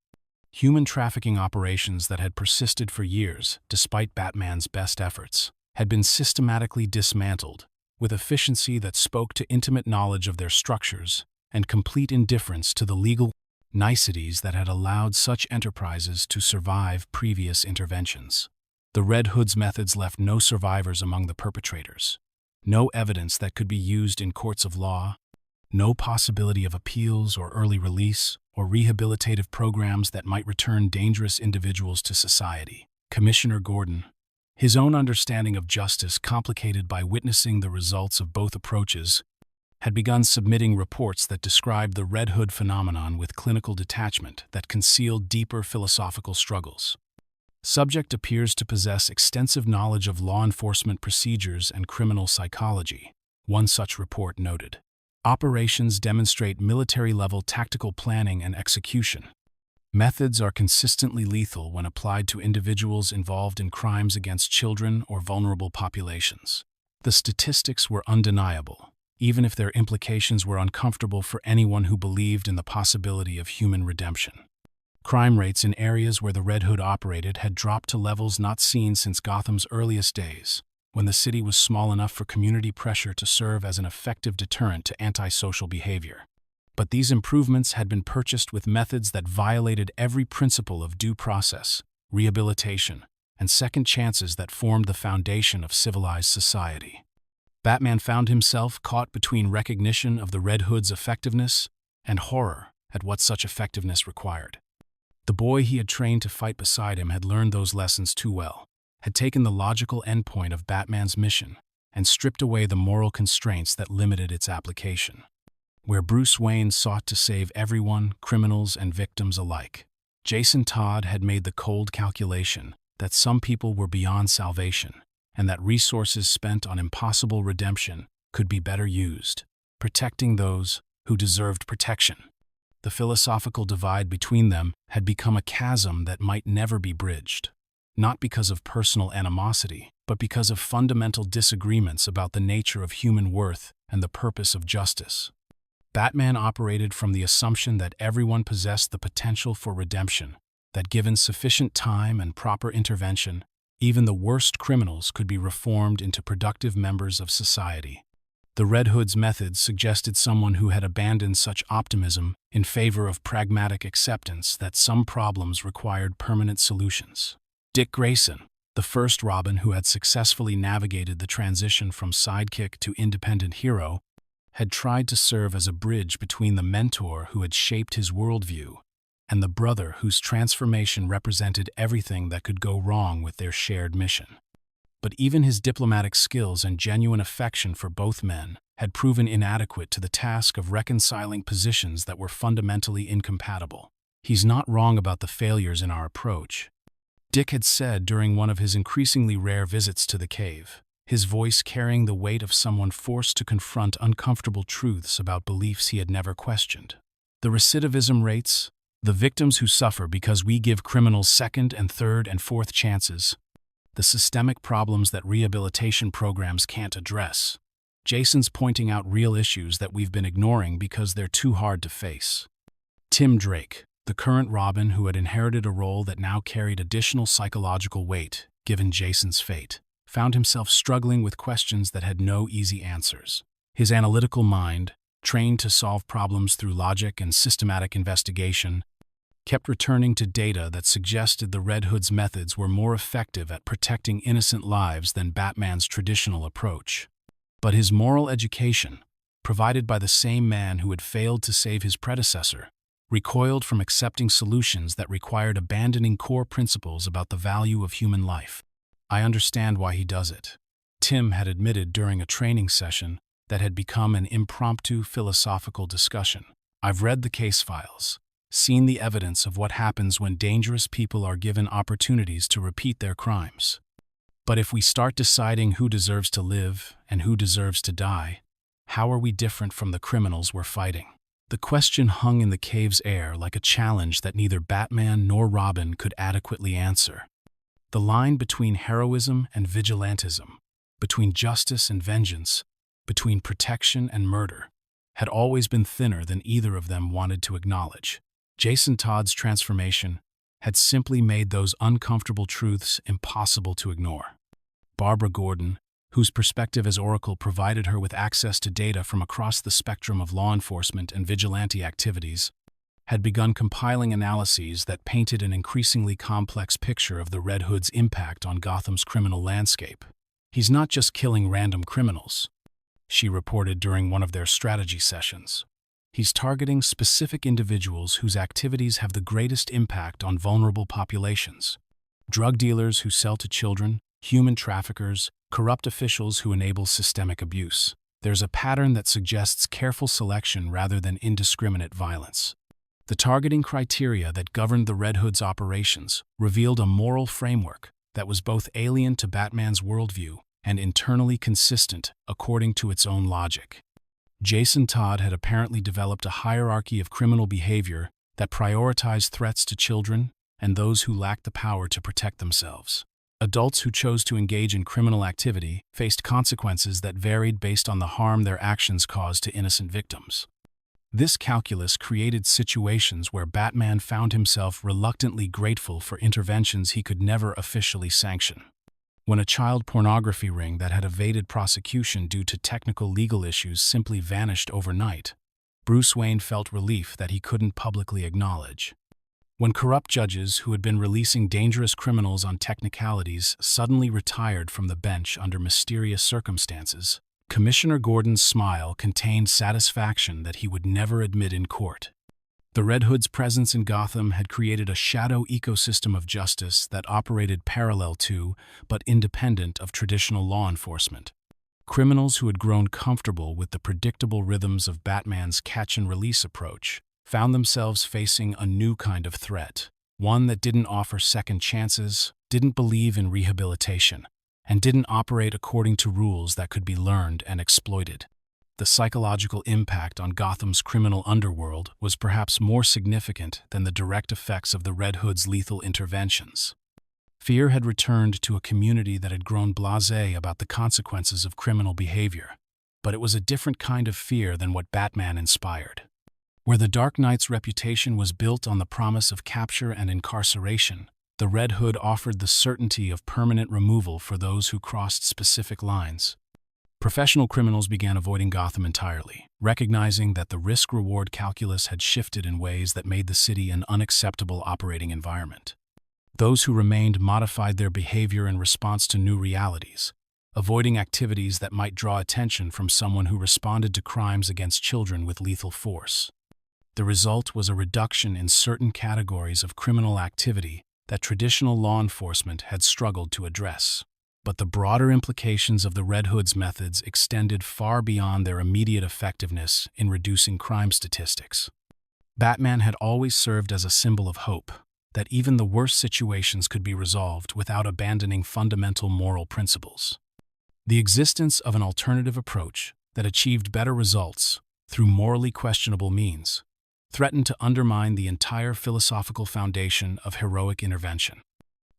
Human trafficking operations that had persisted for years, despite Batman's best efforts, had been systematically dismantled, with efficiency that spoke to intimate knowledge of their structures and complete indifference to the legal niceties that had allowed such enterprises to survive previous interventions. The Red Hood's methods left no survivors among the perpetrators, no evidence that could be used in courts of law, no possibility of appeals or early release, or rehabilitative programs that might return dangerous individuals to society. Commissioner Gordon, his own understanding of justice complicated by witnessing the results of both approaches, had begun submitting reports that described the Red Hood phenomenon with clinical detachment that concealed deeper philosophical struggles. Subject appears to possess extensive knowledge of law enforcement procedures and criminal psychology, one such report noted. Operations demonstrate military-level tactical planning and execution. Methods are consistently lethal when applied to individuals involved in crimes against children or vulnerable populations. The statistics were undeniable, even if their implications were uncomfortable for anyone who believed in the possibility of human redemption. Crime rates in areas where the Red Hood operated had dropped to levels not seen since Gotham's earliest days, when the city was small enough for community pressure to serve as an effective deterrent to antisocial behavior. But these improvements had been purchased with methods that violated every principle of due process, rehabilitation, and second chances that formed the foundation of civilized society. Batman found himself caught between recognition of the Red Hood's effectiveness and horror at what such effectiveness required. The boy he had trained to fight beside him had learned those lessons too well, had taken the logical endpoint of Batman's mission, and stripped away the moral constraints that limited its application. Where Bruce Wayne sought to save everyone, criminals and victims alike, Jason Todd had made the cold calculation that some people were beyond salvation, and that resources spent on impossible redemption could be better used, protecting those who deserved protection. The philosophical divide between them had become a chasm that might never be bridged, not because of personal animosity, but because of fundamental disagreements about the nature of human worth and the purpose of justice. Batman operated from the assumption that everyone possessed the potential for redemption, that given sufficient time and proper intervention, even the worst criminals could be reformed into productive members of society. The Red Hood's methods suggested someone who had abandoned such optimism in favor of pragmatic acceptance that some problems required permanent solutions. Dick Grayson, the first Robin who had successfully navigated the transition from sidekick to independent hero, had tried to serve as a bridge between the mentor who had shaped his worldview and the brother whose transformation represented everything that could go wrong with their shared mission. But even his diplomatic skills and genuine affection for both men had proven inadequate to the task of reconciling positions that were fundamentally incompatible. "He's not wrong about the failures in our approach," Dick had said during one of his increasingly rare visits to the cave, his voice carrying the weight of someone forced to confront uncomfortable truths about beliefs he had never questioned. "The recidivism rates, the victims who suffer because we give criminals second and third and fourth chances, the systemic problems that rehabilitation programs can't address. Jason's pointing out real issues that we've been ignoring because they're too hard to face." Tim Drake, the current Robin who had inherited a role that now carried additional psychological weight, given Jason's fate, found himself struggling with questions that had no easy answers. His analytical mind, trained to solve problems through logic and systematic investigation, kept returning to data that suggested the Red Hood's methods were more effective at protecting innocent lives than Batman's traditional approach. But his moral education, provided by the same man who had failed to save his predecessor, recoiled from accepting solutions that required abandoning core principles about the value of human life. "I understand why he does it," Tim had admitted during a training session that had become an impromptu philosophical discussion. "I've read the case files, seen the evidence of what happens when dangerous people are given opportunities to repeat their crimes. But if we start deciding who deserves to live and who deserves to die, how are we different from the criminals we're fighting?" The question hung in the cave's air like a challenge that neither Batman nor Robin could adequately answer. The line between heroism and vigilantism, between justice and vengeance, between protection and murder, had always been thinner than either of them wanted to acknowledge. Jason Todd's transformation had simply made those uncomfortable truths impossible to ignore. Barbara Gordon, whose perspective as Oracle provided her with access to data from across the spectrum of law enforcement and vigilante activities, had begun compiling analyses that painted an increasingly complex picture of the Red Hood's impact on Gotham's criminal landscape. "He's not just killing random criminals," she reported during one of their strategy sessions. "He's targeting specific individuals whose activities have the greatest impact on vulnerable populations. Drug dealers who sell to children, human traffickers, corrupt officials who enable systemic abuse. There's a pattern that suggests careful selection rather than indiscriminate violence." The targeting criteria that governed the Red Hood's operations revealed a moral framework that was both alien to Batman's worldview and internally consistent according to its own logic. Jason Todd had apparently developed a hierarchy of criminal behavior that prioritized threats to children and those who lacked the power to protect themselves. Adults who chose to engage in criminal activity faced consequences that varied based on the harm their actions caused to innocent victims. This calculus created situations where Batman found himself reluctantly grateful for interventions he could never officially sanction. When a child pornography ring that had evaded prosecution due to technical legal issues simply vanished overnight, Bruce Wayne felt relief that he couldn't publicly acknowledge. When corrupt judges who had been releasing dangerous criminals on technicalities suddenly retired from the bench under mysterious circumstances, Commissioner Gordon's smile contained satisfaction that he would never admit in court. The Red Hood's presence in Gotham had created a shadow ecosystem of justice that operated parallel to, but independent of, traditional law enforcement. Criminals who had grown comfortable with the predictable rhythms of Batman's catch-and-release approach found themselves facing a new kind of threat, one that didn't offer second chances, didn't believe in rehabilitation, and didn't operate according to rules that could be learned and exploited. The psychological impact on Gotham's criminal underworld was perhaps more significant than the direct effects of the Red Hood's lethal interventions. Fear had returned to a community that had grown blasé about the consequences of criminal behavior, but it was a different kind of fear than what Batman inspired. Where the Dark Knight's reputation was built on the promise of capture and incarceration, the Red Hood offered the certainty of permanent removal for those who crossed specific lines. Professional criminals began avoiding Gotham entirely, recognizing that the risk-reward calculus had shifted in ways that made the city an unacceptable operating environment. Those who remained modified their behavior in response to new realities, avoiding activities that might draw attention from someone who responded to crimes against children with lethal force. The result was a reduction in certain categories of criminal activity that traditional law enforcement had struggled to address. But the broader implications of the Red Hood's methods extended far beyond their immediate effectiveness in reducing crime statistics. Batman had always served as a symbol of hope, that even the worst situations could be resolved without abandoning fundamental moral principles. The existence of an alternative approach that achieved better results through morally questionable means threatened to undermine the entire philosophical foundation of heroic intervention.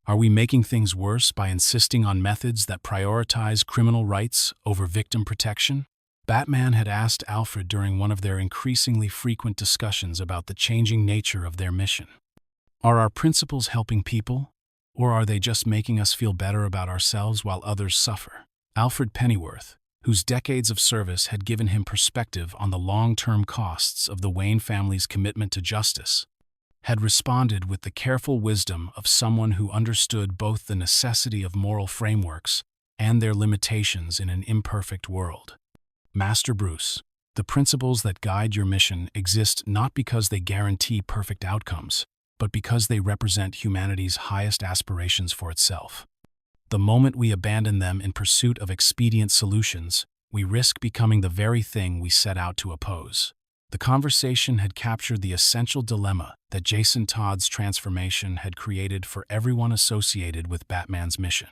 Are we making things worse by insisting on methods that prioritize criminal rights over victim protection? Batman had asked Alfred during one of their increasingly frequent discussions about the changing nature of their mission. Are our principles helping people, or are they just making us feel better about ourselves while others suffer? Alfred Pennyworth, whose decades of service had given him perspective on the long-term costs of the Wayne family's commitment to justice, had responded with the careful wisdom of someone who understood both the necessity of moral frameworks and their limitations in an imperfect world. Master Bruce, the principles that guide your mission exist not because they guarantee perfect outcomes, but because they represent humanity's highest aspirations for itself. The moment we abandon them in pursuit of expedient solutions, we risk becoming the very thing we set out to oppose. The conversation had captured the essential dilemma that Jason Todd's transformation had created for everyone associated with Batman's mission.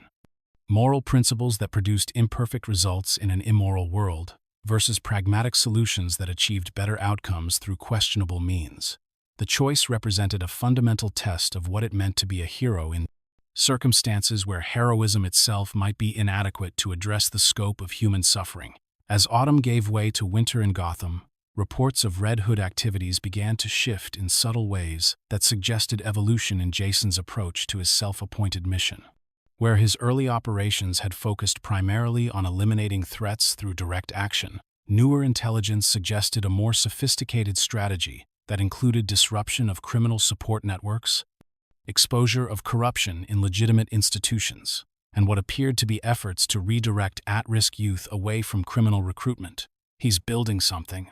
Moral principles that produced imperfect results in an immoral world versus pragmatic solutions that achieved better outcomes through questionable means. The choice represented a fundamental test of what it meant to be a hero in circumstances where heroism itself might be inadequate to address the scope of human suffering. As autumn gave way to winter in Gotham, reports of Red Hood activities began to shift in subtle ways that suggested evolution in Jason's approach to his self-appointed mission. Where his early operations had focused primarily on eliminating threats through direct action, newer intelligence suggested a more sophisticated strategy that included disruption of criminal support networks, exposure of corruption in legitimate institutions, and what appeared to be efforts to redirect at-risk youth away from criminal recruitment. He's building something,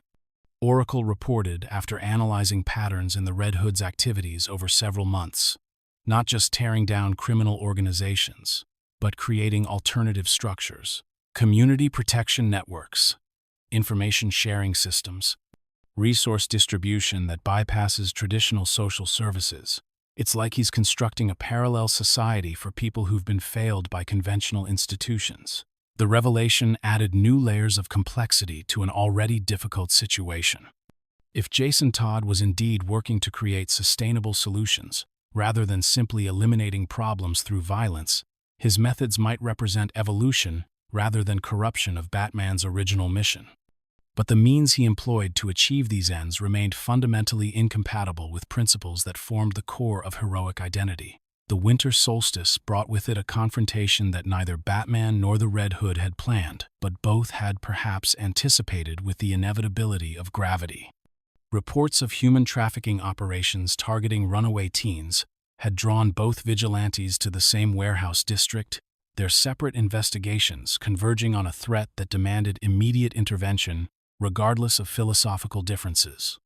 Oracle reported after analyzing patterns in the Red Hood's activities over several months, not just tearing down criminal organizations, but creating alternative structures, community protection networks, information sharing systems, resource distribution that bypasses traditional social services. It's like he's constructing a parallel society for people who've been failed by conventional institutions. The revelation added new layers of complexity to an already difficult situation. If Jason Todd was indeed working to create sustainable solutions, rather than simply eliminating problems through violence, His methods might represent evolution rather than corruption of Batman's original mission. But the means he employed to achieve these ends remained fundamentally incompatible with principles that formed the core of heroic identity. The winter solstice brought with it a confrontation that neither Batman nor the Red Hood had planned, but both had perhaps anticipated with the inevitability of gravity. Reports of human trafficking operations targeting runaway teens had drawn both vigilantes to the same warehouse district, their separate investigations converging on a threat that demanded immediate intervention regardless of philosophical differences.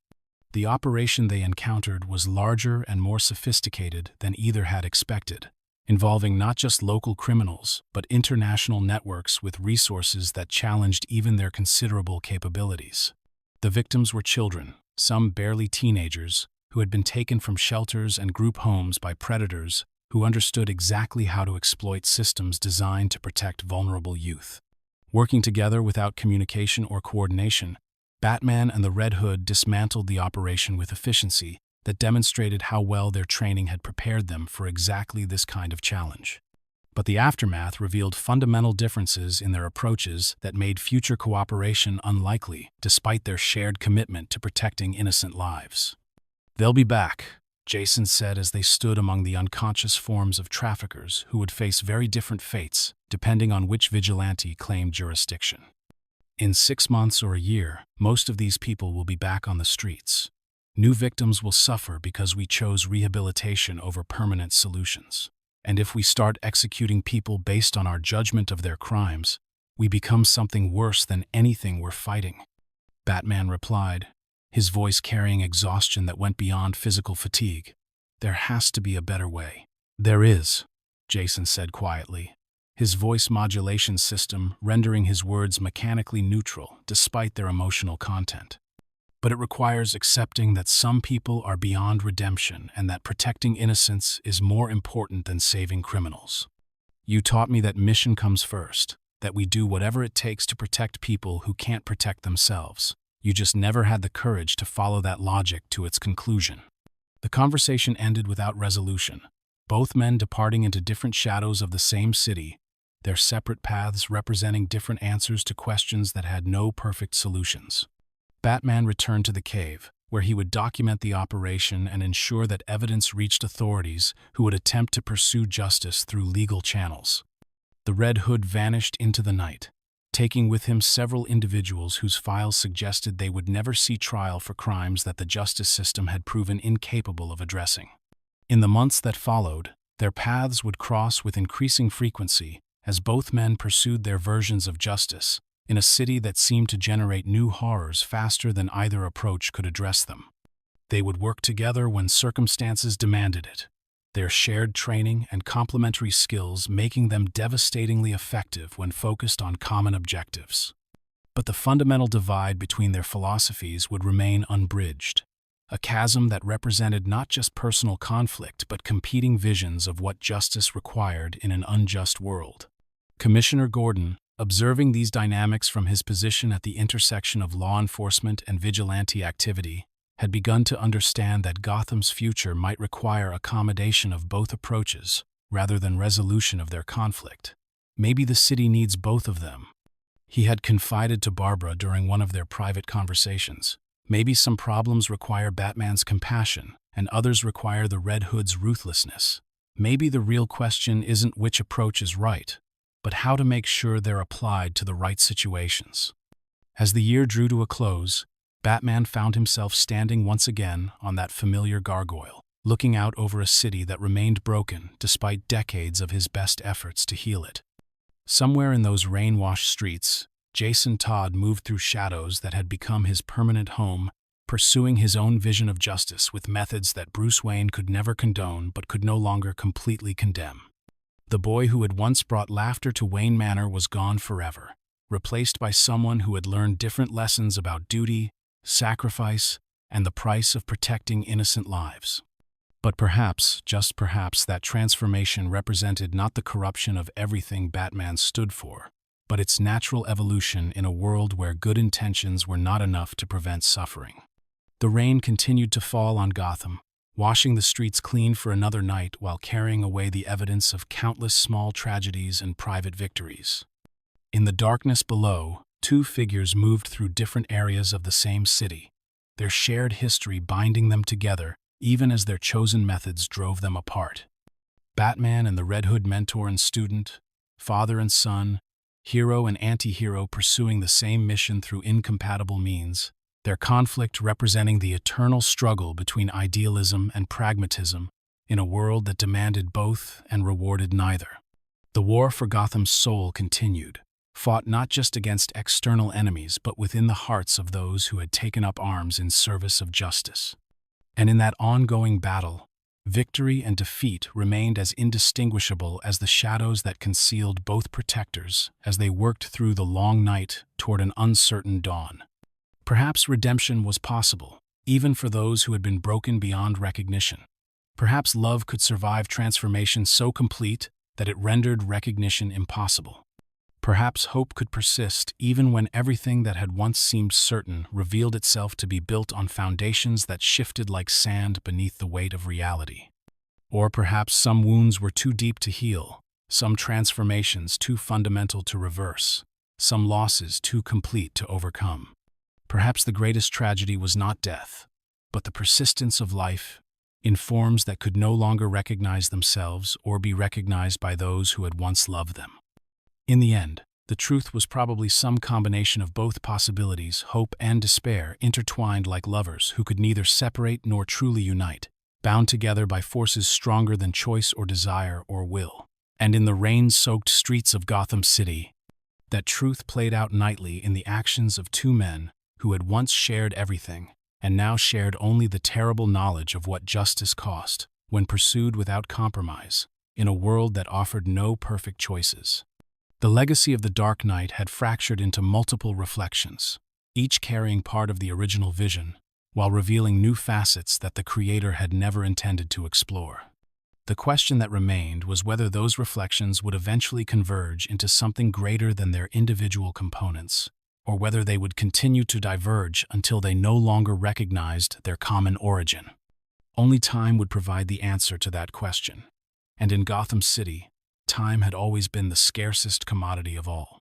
The operation they encountered was larger and more sophisticated than either had expected, involving not just local criminals, but international networks with resources that challenged even their considerable capabilities. The victims were children, some barely teenagers, who had been taken from shelters and group homes by predators who understood exactly how to exploit systems designed to protect vulnerable youth. Working together without communication or coordination, Batman and the Red Hood dismantled the operation with efficiency that demonstrated how well their training had prepared them for exactly this kind of challenge. But the aftermath revealed fundamental differences in their approaches that made future cooperation unlikely, despite their shared commitment to protecting innocent lives. "They'll be back," Jason said as they stood among the unconscious forms of traffickers who would face very different fates depending on which vigilante claimed jurisdiction. "In 6 months or a year, most of these people will be back on the streets. New victims will suffer because we chose rehabilitation over permanent solutions. And if we start executing people based on our judgment of their crimes, we become something worse than anything we're fighting," Batman replied, his voice carrying exhaustion that went beyond physical fatigue. "There has to be a better way." "There is," Jason said quietly, his voice modulation system rendering his words mechanically neutral despite their emotional content. "But it requires accepting that some people are beyond redemption and that protecting innocence is more important than saving criminals. You taught me that mission comes first, that we do whatever it takes to protect people who can't protect themselves. You just never had the courage to follow that logic to its conclusion." The conversation ended without resolution, both men departing into different shadows of the same city, their separate paths representing different answers to questions that had no perfect solutions. Batman returned to the cave, where he would document the operation and ensure that evidence reached authorities who would attempt to pursue justice through legal channels. The Red Hood vanished into the night, taking with him several individuals whose files suggested they would never see trial for crimes that the justice system had proven incapable of addressing. In the months that followed, their paths would cross with increasing frequency as both men pursued their versions of justice in a city that seemed to generate new horrors faster than either approach could address them. They would work together when circumstances demanded it, their shared training and complementary skills making them devastatingly effective when focused on common objectives. But the fundamental divide between their philosophies would remain unbridged, a chasm that represented not just personal conflict but competing visions of what justice required in an unjust world. Commissioner Gordon, observing these dynamics from his position at the intersection of law enforcement and vigilante activity, had begun to understand that Gotham's future might require accommodation of both approaches rather than resolution of their conflict. Maybe the city needs both of them. He had confided to Barbara during one of their private conversations. Maybe some problems require Batman's compassion and others require the Red Hood's ruthlessness. Maybe the real question isn't which approach is right, but how to make sure they're applied to the right situations. As the year drew to a close, Batman found himself standing once again on that familiar gargoyle, looking out over a city that remained broken despite decades of his best efforts to heal it. Somewhere in those rain-washed streets, Jason Todd moved through shadows that had become his permanent home, pursuing his own vision of justice with methods that Bruce Wayne could never condone but could no longer completely condemn. The boy who had once brought laughter to Wayne Manor was gone forever, replaced by someone who had learned different lessons about duty, sacrifice, and the price of protecting innocent lives. But perhaps, just perhaps, that transformation represented not the corruption of everything Batman stood for, but its natural evolution in a world where good intentions were not enough to prevent suffering. The rain continued to fall on Gotham, washing the streets clean for another night while carrying away the evidence of countless small tragedies and private victories. In the darkness below, two figures moved through different areas of the same city, their shared history binding them together even as their chosen methods drove them apart. Batman and the Red Hood mentor and student, father and son, hero and anti-hero pursuing the same mission through incompatible means, their conflict representing the eternal struggle between idealism and pragmatism in a world that demanded both and rewarded neither. The war for Gotham's soul continued, fought not just against external enemies but within the hearts of those who had taken up arms in service of justice. And in that ongoing battle, victory and defeat remained as indistinguishable as the shadows that concealed both protectors as they worked through the long night toward an uncertain dawn. Perhaps redemption was possible, even for those who had been broken beyond recognition. Perhaps love could survive transformation so complete that it rendered recognition impossible. Perhaps hope could persist even when everything that had once seemed certain revealed itself to be built on foundations that shifted like sand beneath the weight of reality. Or perhaps some wounds were too deep to heal, some transformations too fundamental to reverse, some losses too complete to overcome. Perhaps the greatest tragedy was not death, but the persistence of life in forms that could no longer recognize themselves or be recognized by those who had once loved them. In the end, the truth was probably some combination of both possibilities, hope and despair, intertwined like lovers who could neither separate nor truly unite, bound together by forces stronger than choice or desire or will. And in the rain-soaked streets of Gotham City, that truth played out nightly in the actions of two men who had once shared everything and now shared only the terrible knowledge of what justice cost when pursued without compromise in a world that offered no perfect choices. The legacy of the Dark Knight had fractured into multiple reflections, each carrying part of the original vision, while revealing new facets that the creator had never intended to explore. The question that remained was whether those reflections would eventually converge into something greater than their individual components, or whether they would continue to diverge until they no longer recognized their common origin. Only time would provide the answer to that question. And in Gotham City, time had always been the scarcest commodity of all.